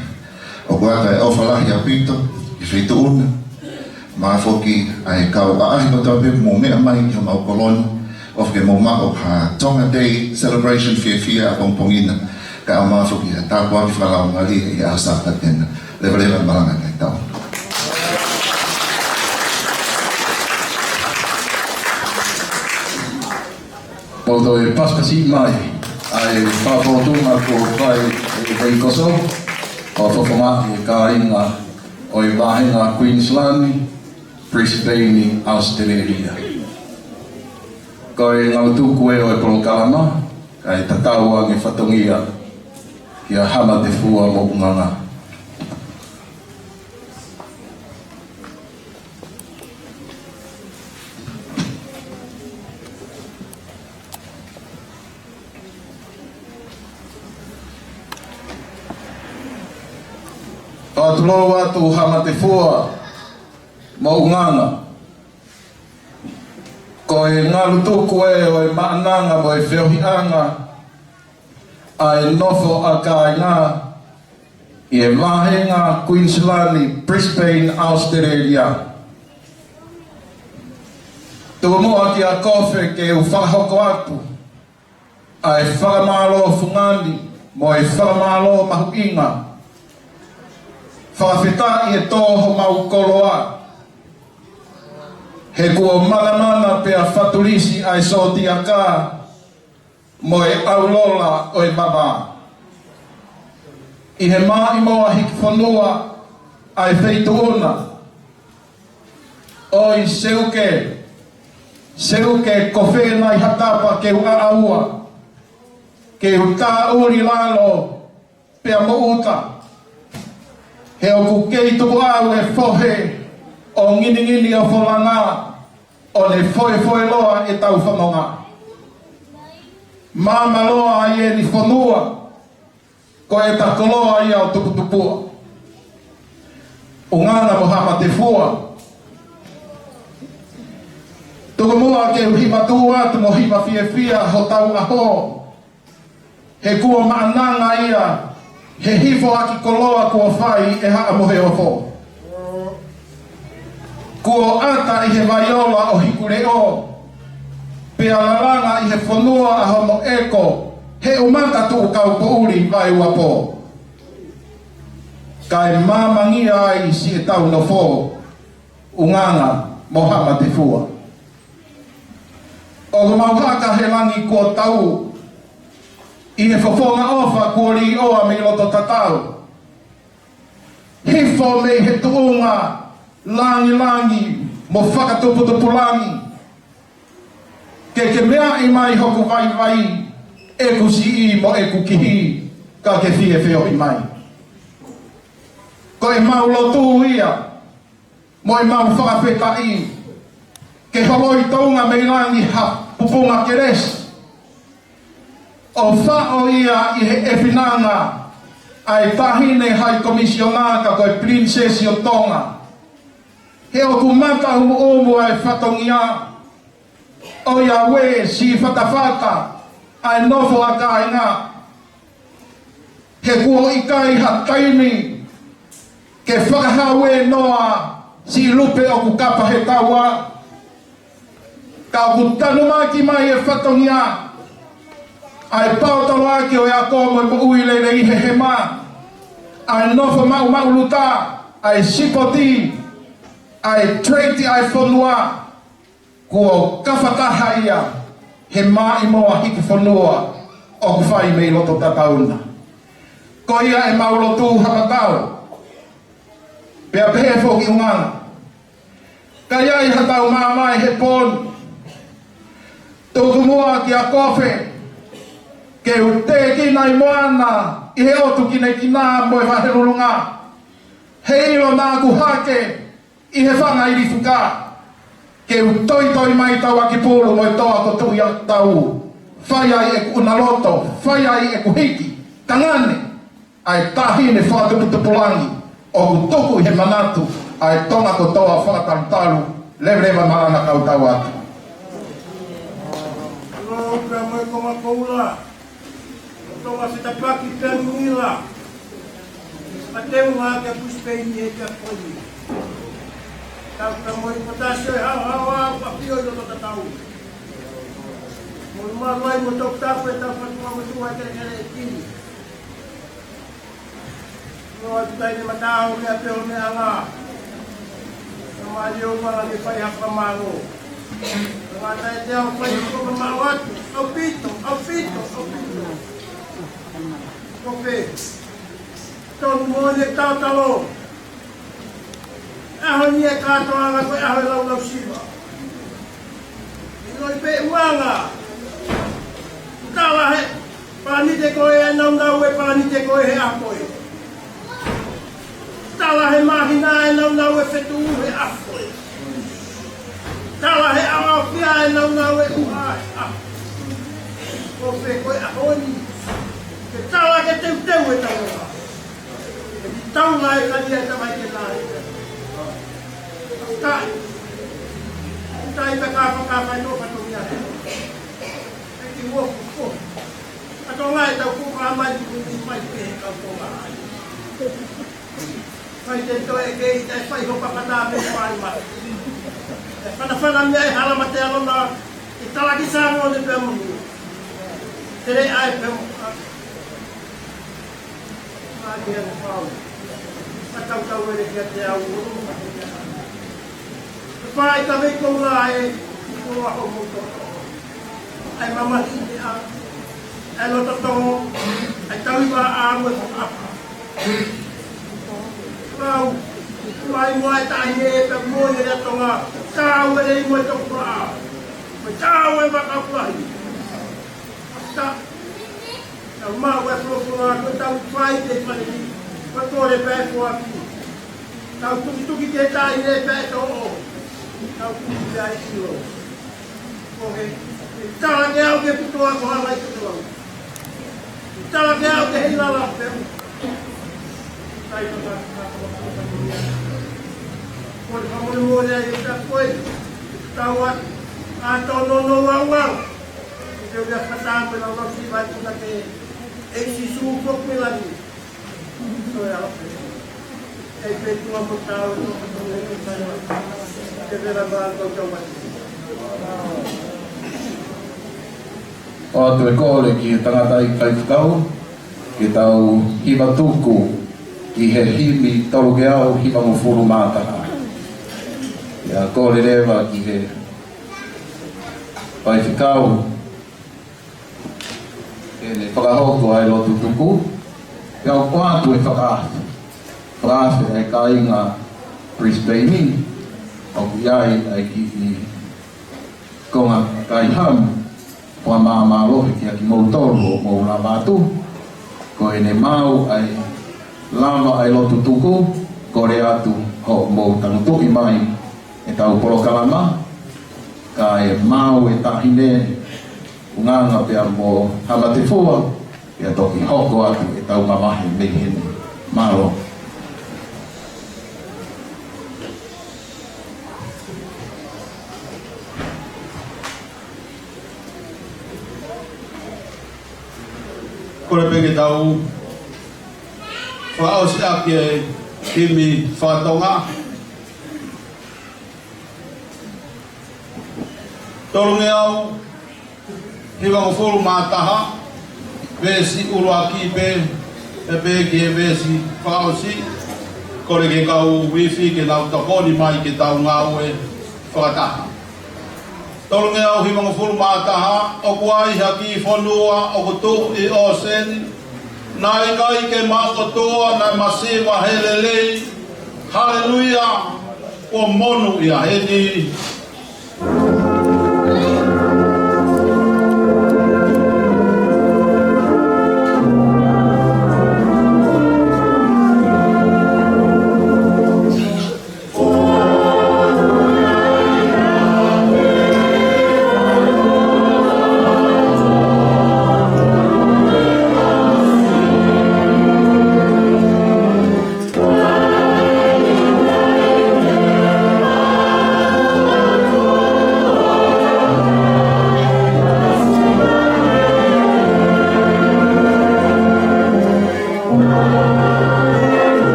O kua kai o whalahi a pito I whitu una ma foki ai kau ahi ko tau pepe mo mea mai ki o mau koloni of ke mo mako ha Tonga Day celebration fia a pongpongina ka o ma foki ha tāpua ki whalau ngali I a sata tena lewa maranga kai tau. Pauto e paskasi mai ai whawhotunga ko whai e koso o whawhonga I ka inga o I wahenga Queensland Brisbane, Australia. Ko e ngau tuku e o e polokalama, ka e tataua nge whatongia ki a hama te fua mo unganga. Patulo watu hama te fua maunganga ko e ngalu tuku e o e maananga mo e whiohianga a e nofo a kāinga I e mahenga Queensland, Brisbane, Australia. Tua moa ki a kofe ke u whahoko atu a e whakamalo fungani mo e whakamalo mahuinga whawhita I e tōho mau koloa he kua mana pe a whatulisi ai soti a kā mo e aulola o e mama. I he mai moa hiki whanua ai wheituona. Oi seuke kofe nai hatapa ke ua aua. Ke uta uri lalo pea mo uta. He oku kei tuku au e fohe o ngini o wholanga o ne foe loa e tau whanonga. Mama loa ai e ni whanua ko e takoloa ia o tuputupua. Ungana mohama te fua. Tuku mua ke uhima tua tu mohima fia ho tau aho. He kua maananga ia, he hifo aki koloa kua whai e haa mohe o fo. Kua ata i he vaiola o hikure o, pea lalanga i he whanua a hono eko, he umata tu kau pouri vai ua po. Kai mamangia ai si e tau no fo, unganga mohama te fua. O go mauhaka he langi kua tau, i he whafonga ofa kua li oa me loto tatau. Hifo me he tuunga, langi, mo whakatuputupu langi. Ke mea i mai hoku vai, eku si i mo eku kihi, ka ke fie feo i mai. Ko e mau lotu ia, mo e mau whakawheta i, ke holo i taunga me langi ha pupunga keres. O whao ia i he ewhinanga, ai tahine hai komisionaka koe prinsesi o Tonga. He o kumaka umu ai whatongia, o ia we si whatawhata, ai nofo a kāinga. He kua i kai ha taimi, ke whakahawe noa si lupe o kukapa he taua. Ka kutanu maki mai e whatongia, ai pautalo aki o ia komo i po uilele i he mā. Ai nofo mau luta, ai sipoti, ai treiti ai whanua, kua kawhataha ia, he mā i moa hiki whanua o ku whai mei loto tatauna. Ko ia e maulotu hamatau, pea pehe whoki ungana. Ka ia i hatau mai he pon, tuku mua ki a kofe, ke ute ki nai moana, i he otu ki nei ki nā moe waherulunga. He ilo nā ku hake, i he whanga i rifuka. Ke utoi mai tau aki pūru moe toa ko tui a tau. Whai ai e ku unaloto, whai ai e ku hiki, tangane, ai tahine whatuputupulangi, o ku tuku he manatu, ai tonga ko toa whakatarutaru, lewa marana kau tau atu. Hello, Grandma, como a Paula. Tonga se tapaki pernila. Até lá que a puspei e que a foi. Tá para moi potasio ha a pio do tatau. Mo mai mo tok ta pe ta pa mo tu a que kini. No tai ni matau ni a peo ni ala. No mai eu mala ni pai a pamalo. No mai te o pai ko mawat. Au pito. Kope, ton mone tatalo. Aho ni e katoa nga koe aho lau siwa. Ino i pe uanga. Tala he, paranite koe e naunau e paranite koe he akoe. Tala he mahina e naunau e whetu he akoe. Tala he awawhia e naunau e uae akoe. Kope koe ahoni. Ke tala ke teu e taua. E ki taunga e kalia e tamai ke nāi. Kai. Tai pe kāwhakawhai no patungia. E ki woku ko. Ato ngai tau kuka mai ki mai ke he kau tonga ai. Kai te toe kei tai whai hoka patā me whai mai. E whanawhana mea e halama te alona. I talaki sāngo ne pe mungu. Tere ai pe mungu. Dia Paula. Tahu ele que até o pai também com lá é com a muito. Ai mamãe ela tá tão ai tá iba a água Kau, mai tanya tak boleh dia Tonga. Kau ada mau coklat. Kau yang bakal kuai. Tak. Sama waktu aku tahu kuai deh pada ni. Betul deh pek kuai. Kau tu kita tanya pek tu. Kau tu jadi tu. Okey. Jangan kau ke putua kau lagi tu. Jangan kau ke hilang tu. Saya tu tak. Kamu boleh kita kuat, tawat atau nolong. Kita dah kata penolong si bantu kita eksi suku pelagi. So ya, itu apa tahu itu kita dah berangkat jauh. O te kore ki tangatai kai whakau, ki tau hiwa tuku, ki he himi tolu ke au hiwa mo furu mātaka. Ia kore rewa ki he pai whakau, e ne whakahoko ai lotu tuku, e au kwātu e whakāwhi. Whakāwhi e ka inga Brisbane, au iai ai ki i konga kai hamu, Wa māmalo ki aki mautoro o la batu ko ene mau ai lama ai lotu tuku ko re atu ho mo tangutu i mai e tau polo kalama ka e mau e tahine unganga pia mo hamate fua e toki hoko atu e tau mamahi mehene malo. Kore peke tau whaau si aki e kimi whatonga. Torunge au hiwa mo furu mātaha vesi urua ki pe e pe ki e vesi whaau si kore ke kau wifi ke lau takoni mai ke tau ngau e whakataha. Tolunge au hiwa mo furu mātaha, o kuai haki whanua, o kutu i o sen, nai kai ke mākotoa, nai masiwa helelei, haleluia, o monu i a heni.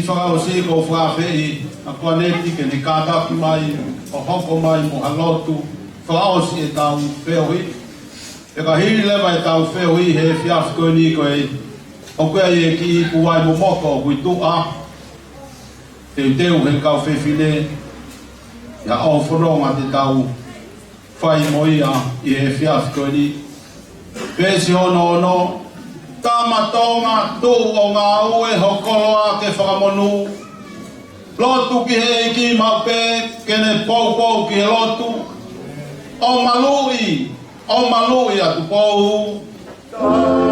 Whakao si ko whawhei a kwaneti ke ni kātaki mai o hoko mai mo halotu whakao si e tau wheohi. E ka hiri lewa e tau wheohi he whiawhiko ni koe o koe e ki i puwai mo moko o kui tua te teu he kau whewhine ia o whanonga te tau whai mo ia i he whiawhiko ni. Pēsi hono ono Tamatonga tu o ngā ue hokoloa ke whakamonu. Lotu ki he ki maupe, kene pou ki he lotu. O malui atu pou. Oh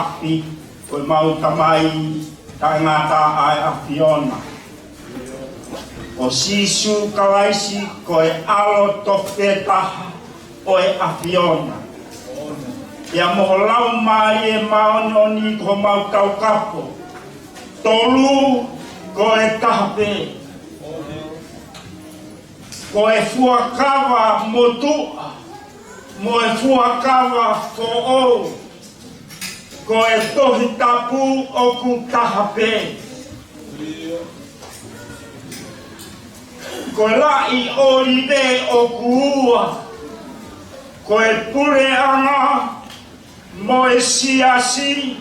api, koe mau tamai ta ngata ai afiona. O sisu kawaisi koe alo tofeta oe afiona. Ia moholau mai e maononi ko mau kaukapo. Tolu koe tahape. Koe fuakawa motua. Moe fuakawa fo'ou. Koe tohi tapu oku tahape. Koe lai oribe oku ua. Koe pure anga. Moe siasi.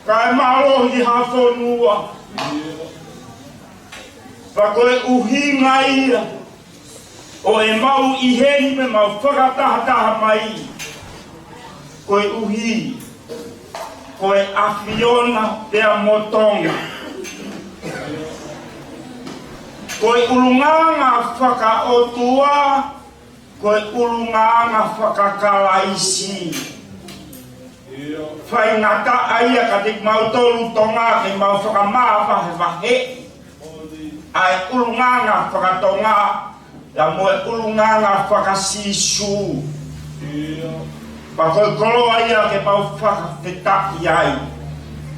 Kai malohi hafonua. Pa koe uhinga ia. O e mau iheni me mau whakataha mai. Koe uhi. Koe afiona pea motonga. Koe ulunganga whakaotua. Koe ulunganga whakakalaisi. Whai ngata aia ka te mau tolu tonga ke mau whakamaa wahe. Ai ulunganga whakatonga. Ya moe ulunganga whakasisu. Pa koe koloa ia ke mau whakawhetaki ai.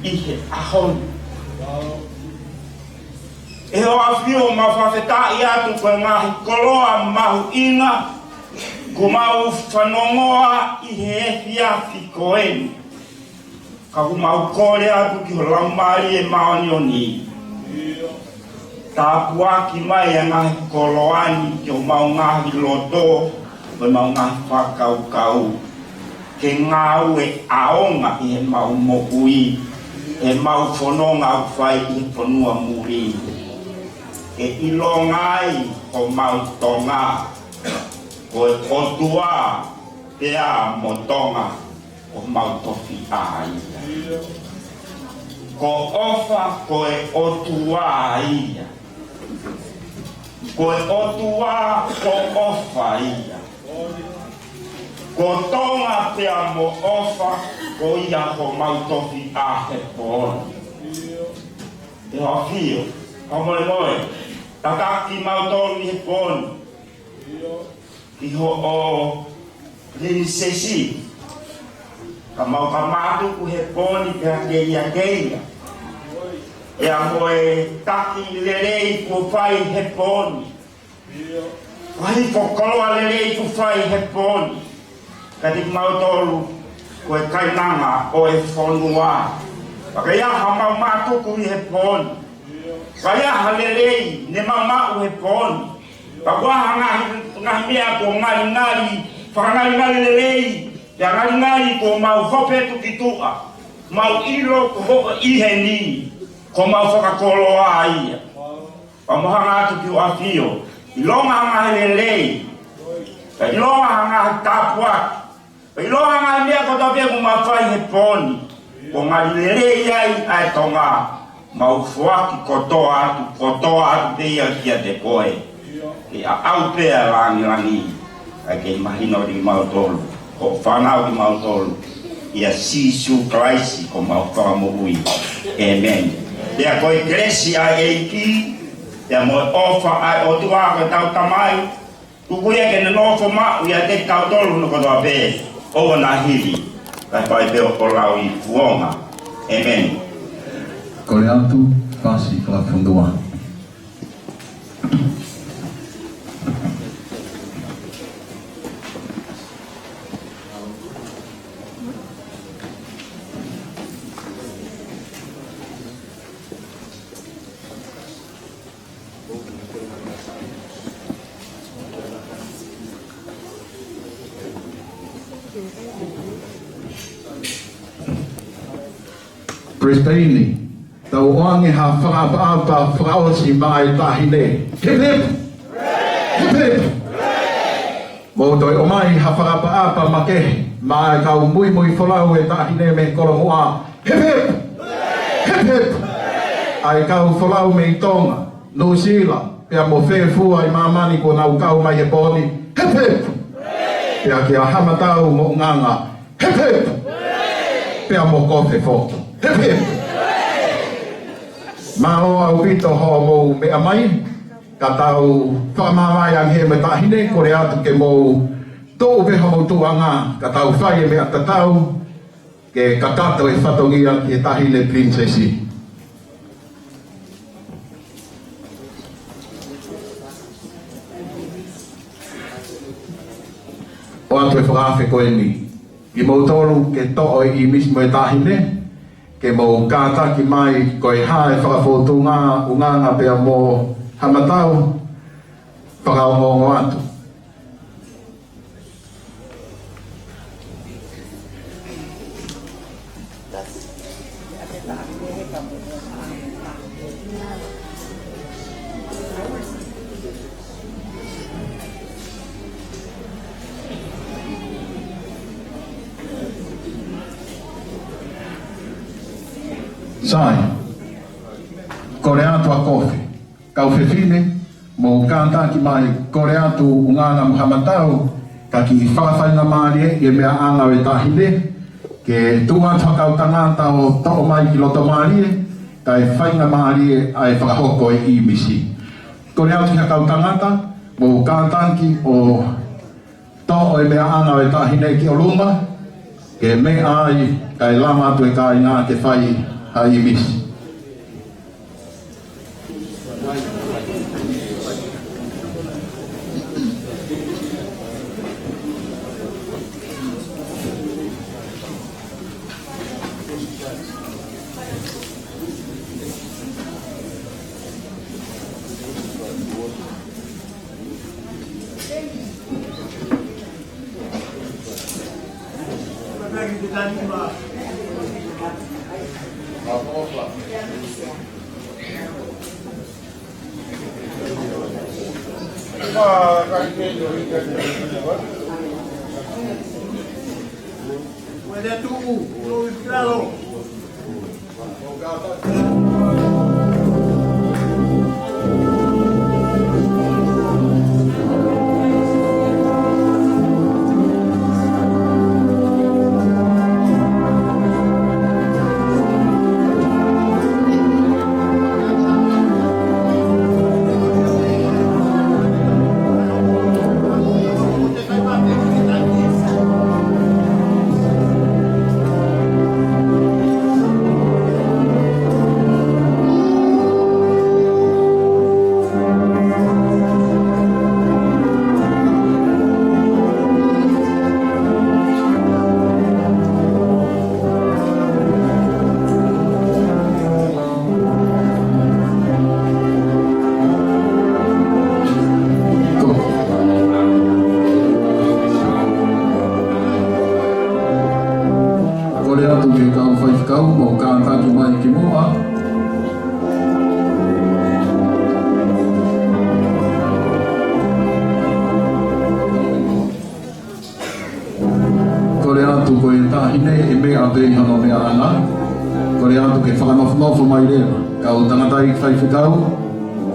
Ihe ahon. E ho awhio mau whakawhetaki atu koe ngahi koloa mahu inga. Ko mau whanongoa ihe efi afi koeni. Ka ku mau kore atu ki ho laumari e maoni o ni. Tāpuaki mai a ngahi koloani ki o mau ngahi loto, o mau ngahi whakaukau. Ke ngau e aonga i he mau mokui, e mau whanonga au whai i he whanua muri. E ilo ngai o mau tonga, ko e otua pea motonga o mau tofi ai. Ko ofa ko e otua ia. Ko e otua ko ofa ia. Ko tonga pea mo ofa ko ia ho mau tofi a he pōni. E ho fio, ka Moimoi, takaki mau tōni he pōni. Ki ho o lini sesi. Ka mau ka mātu ku he pōni pea keia keia. E a moe taki lerei ku whai he pōni. Wahi whokoloa lerei ku whai he pōni. Ka tik mau tolu koe kainanga o e whonua. Waka iaha mau mātuku i he pōni. Ka iaha lerei ne mau mau he pōni. Ka waha ngahi mea ko ngari, whakangari lerei. Ia ngari ko mau whopetu ki tua. Mau ilo ko hoko ihe ni. Ko mau whakakoloa ia. Pa moha ngātu ki o awhio. I longa ngahi lerei. Ka i longa ngahi tāpuaki. Pa i longa ngahi mea ko tawhia ko mau whai he pōni. Ko ngari lerei ai ai tonga. Mau whuaki kotoa atu te ia kia te koe. Ki a au pea rangi. Ai kei mahino ri mau tolu. Ko whanau ki mau tolu. Ia sisu kraisi ko mau whakamohui. Amen. Ia koe kresi ai eiki. Ia moe ofa ai o tua koe tau tamai. Kukuia ke nenofo mau ia te tau tolu no kotoa pē. Owa na hiri. Kai pai peo o lau i fuonga. Amen. Kore atu, pasi ka fundua. Brisbane, tau oange ha whakaapa whakaosi mai tahine. Hip hip! Hip hip! Mo toi o mai ha whakaapa make, mai kau Moimoi wholau e tahine me korongoa. Hip hip! Hip hip! Ai kau wholau me i Tonga, New Zealand, pia mo whewhua i mamani ko nau kau mai e pōni. Hip hip! Pia ki a hamatau mo nganga. Hip hip! pea mo kofe fo. Hip hip. Mao au pito ho mo me amai. Ka tau whamamai ang he me tahine, kore atu ke mo tō upeha mo tuanga, ka tau whai e me atatau, ke ka tato e whatongia ke tahine princesi. O atu e whakawhi koe ni. I mo tōru ke to'o i mismo e tahine, ke mo kātaki mai koe hae whakawhotunga unganga pia mo hamatau, whakaongongo atu. Sai, kore atu a kofi, kau whiwhine, mo kātaki mai kore atu unganga muhamatau, ka ki whakawhainga maari e mea anga e tahine, ke tūngā whakau tangata o toko mai ki loto maari ka e whainga maari ai whakahoko e i misi. Kore atu ki hakau tangata, mo kātaki o toko e mea anga e tahine ki o lunga, ke me ai ka e lama atu e ka i ngā ke whai hai misi.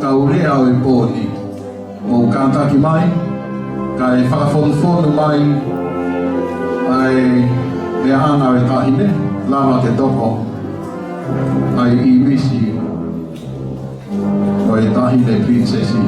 Kau rea o e pōni, o kātaki mai, ka e whakawhonu mai, ai mea ana e tahine, lama te toko, ai i misi, o e tahine princesi.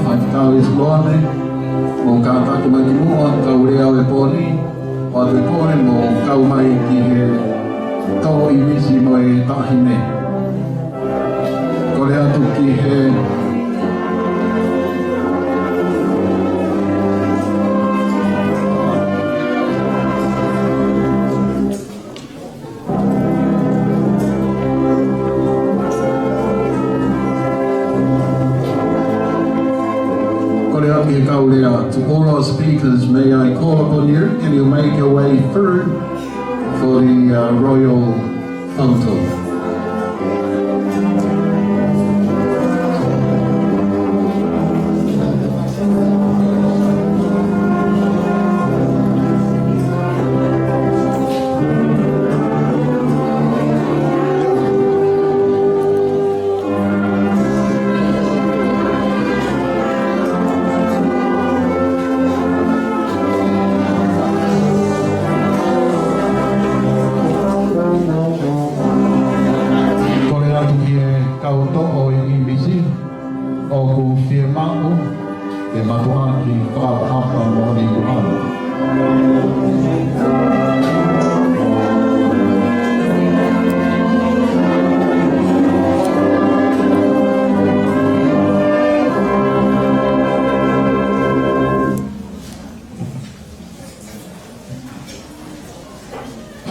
Whaikau e sloane, o kātaki mai ki mua, kau rea o e pōni, o atu e pōne mo kau mai ki he tō i misi mo e tahine. Kore atu ki he to all our speakers, may I call upon you, can you make your way through for the royal photo.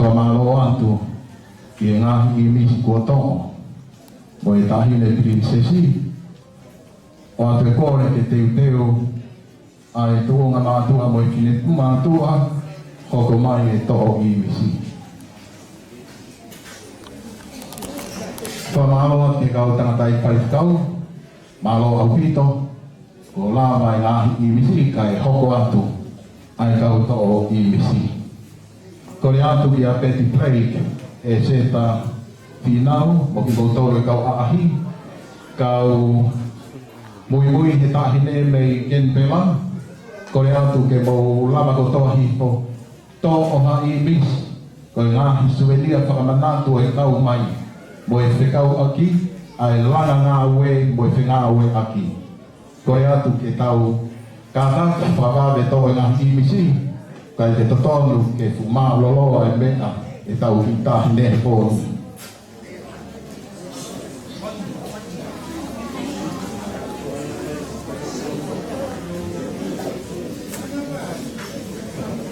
whamalo atu ki e ngahi I misi kua tongo mo e tahine prinsesi o atu e kore ke teu ai tuonga mātua mo I kine mātua hoko mai e toho I misi. Whamalo atu e kau tangatai paikau malo au pito ko lava e ngahi I misi kai hoko atu ai kau toho I misi. Kore atu ki a Betty Plague e seta pinau mo ki boutoro e kau aahi kau Moimoi he tahine mei gen pela kore atu ke mo lava ko toa hipo to o hai mis ko ngā hisuelia whakamanatu e kau mai mo e whekau aki ai langa ngā ue mo e whengā ue aki kore atu ke tau kātaka whakawe to e ngā imisi kai te totonu ke fumā loloa e mea e tau ki tahine he pōru.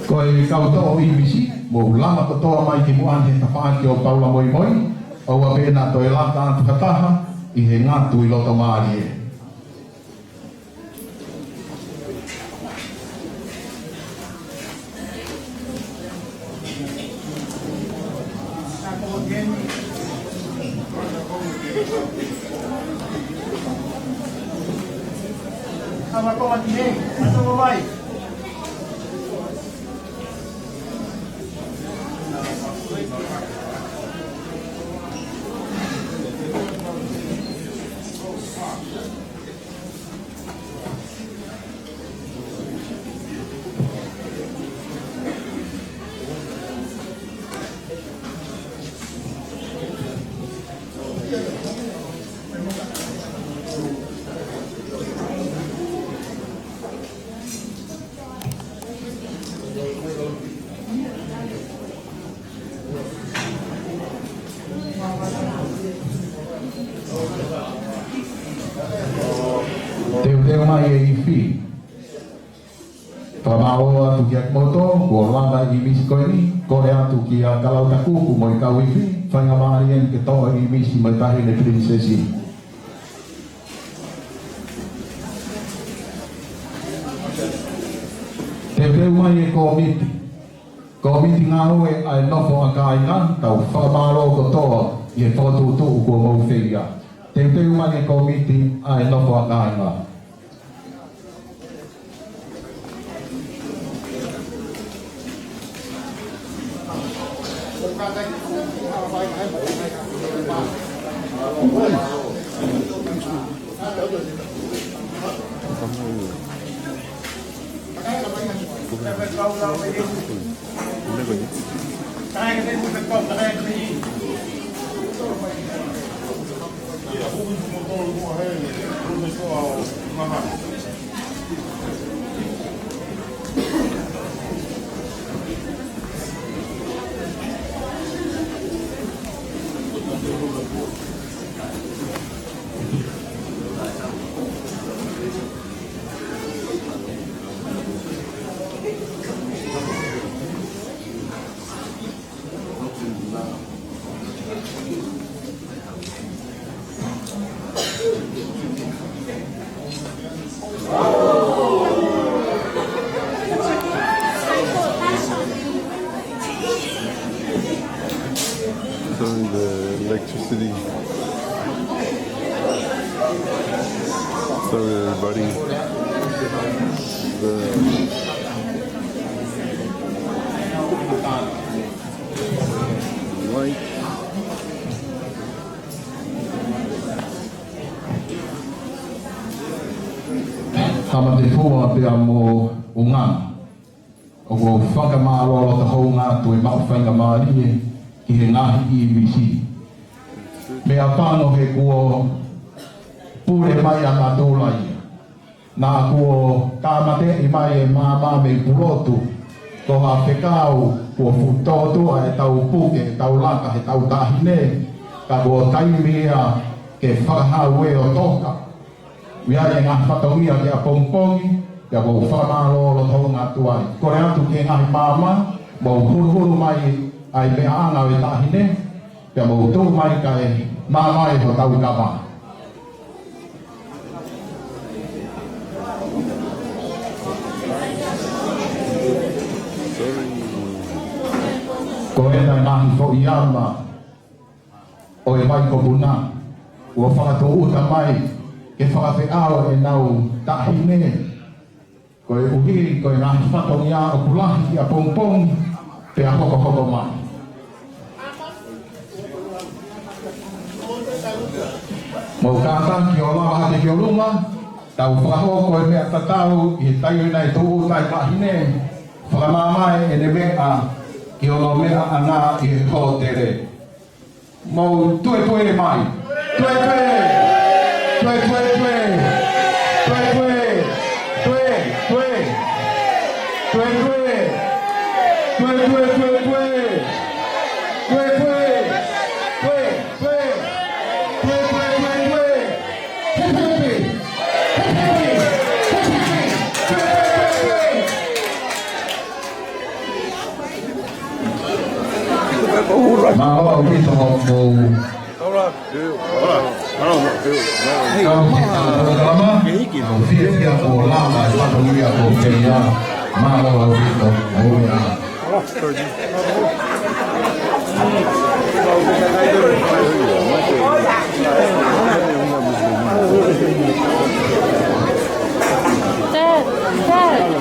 Ko e kau to'o I misi, mo lama ko toa mai ki muan he tawhaki o Paula Moimoi, o a pēna to e lata atu kataha, I he ngātu I loto maari e. Sama ko matineng, ato mo bay. Teu mai e I whi. Whamao atu ki a moto, kua langa I misi koe ni, kore atu ki a kalau takuku mo I kau I whi, whainga maari en ke toa I misi mo I tahine prinsesi. Teu mai e komiti. Komiti ngā ue ai nofo a kāinga, tau whamaro ko toa I e whakatutu kua mau whia. Teu mai e komiti ai nofo a kāinga. Electricity. Sorry everybody. The light. Kama te fua pia mo ungana. O ko whakamāro te hou ngā tu e mau whainga maari e ki he ngahi I misi. Mea pāno he kua pure mai a matolai. Nā kua kāmate I mai e māmā me purotu. Ko ha whekau kua futotua e tau puke, e tau laka, e tau tahine. Ka kua taimia ke whakahau e o toka. Wia e ngā whakaungia ke a pongpongi. Ia kua whamaro lo tau ngā tuai. Kore atu ke ngahi māma, mau huru mai ai me anga o tahine, pia mo tō mai kai māmai ho tau kama. Ko e nai mahi fo i ama, o e mai ko puna, ua whakato uta mai, ke whakawhi ao e nau tahine, ko e uhi, ko e ngahi whato ia o pulahi a pongpong, te a hoko mai. Mo kātang ki o lawa hati ki o luma, tau whakahoko e mea tatau i taio i nei tōu tai tahine, whakamāmai e ne mea ki o lo mea ana i he kō tere. Mo tue mai, tue tue, tue tue tue, tue tue, tue tue, tue tue, tue tue tue tue, tue tue. Mau kita mau. Ora, não viu. Lama, dia mau lama, satu dia mau kerja, mau kita mau ya. Dad.